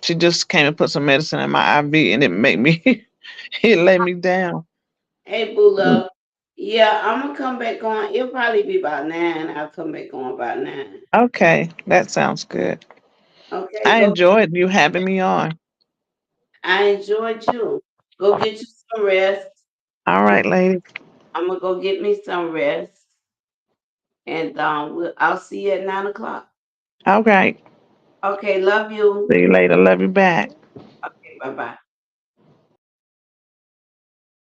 She just came and put some medicine in my IV, and it made me, it laid me down. hey, boo Mm, love. Yeah, I'm gonna come back on. It'll probably be about 9. I'll come back on about 9. okay, that sounds good. Okay, I go. enjoyed you having me on. I enjoyed you. Go get you some rest. All I'm right, lady. I'm gonna go get me some rest, and I'll see you at 9 o'clock. All right. Okay, love you. See you later. Love you back. Okay, bye bye.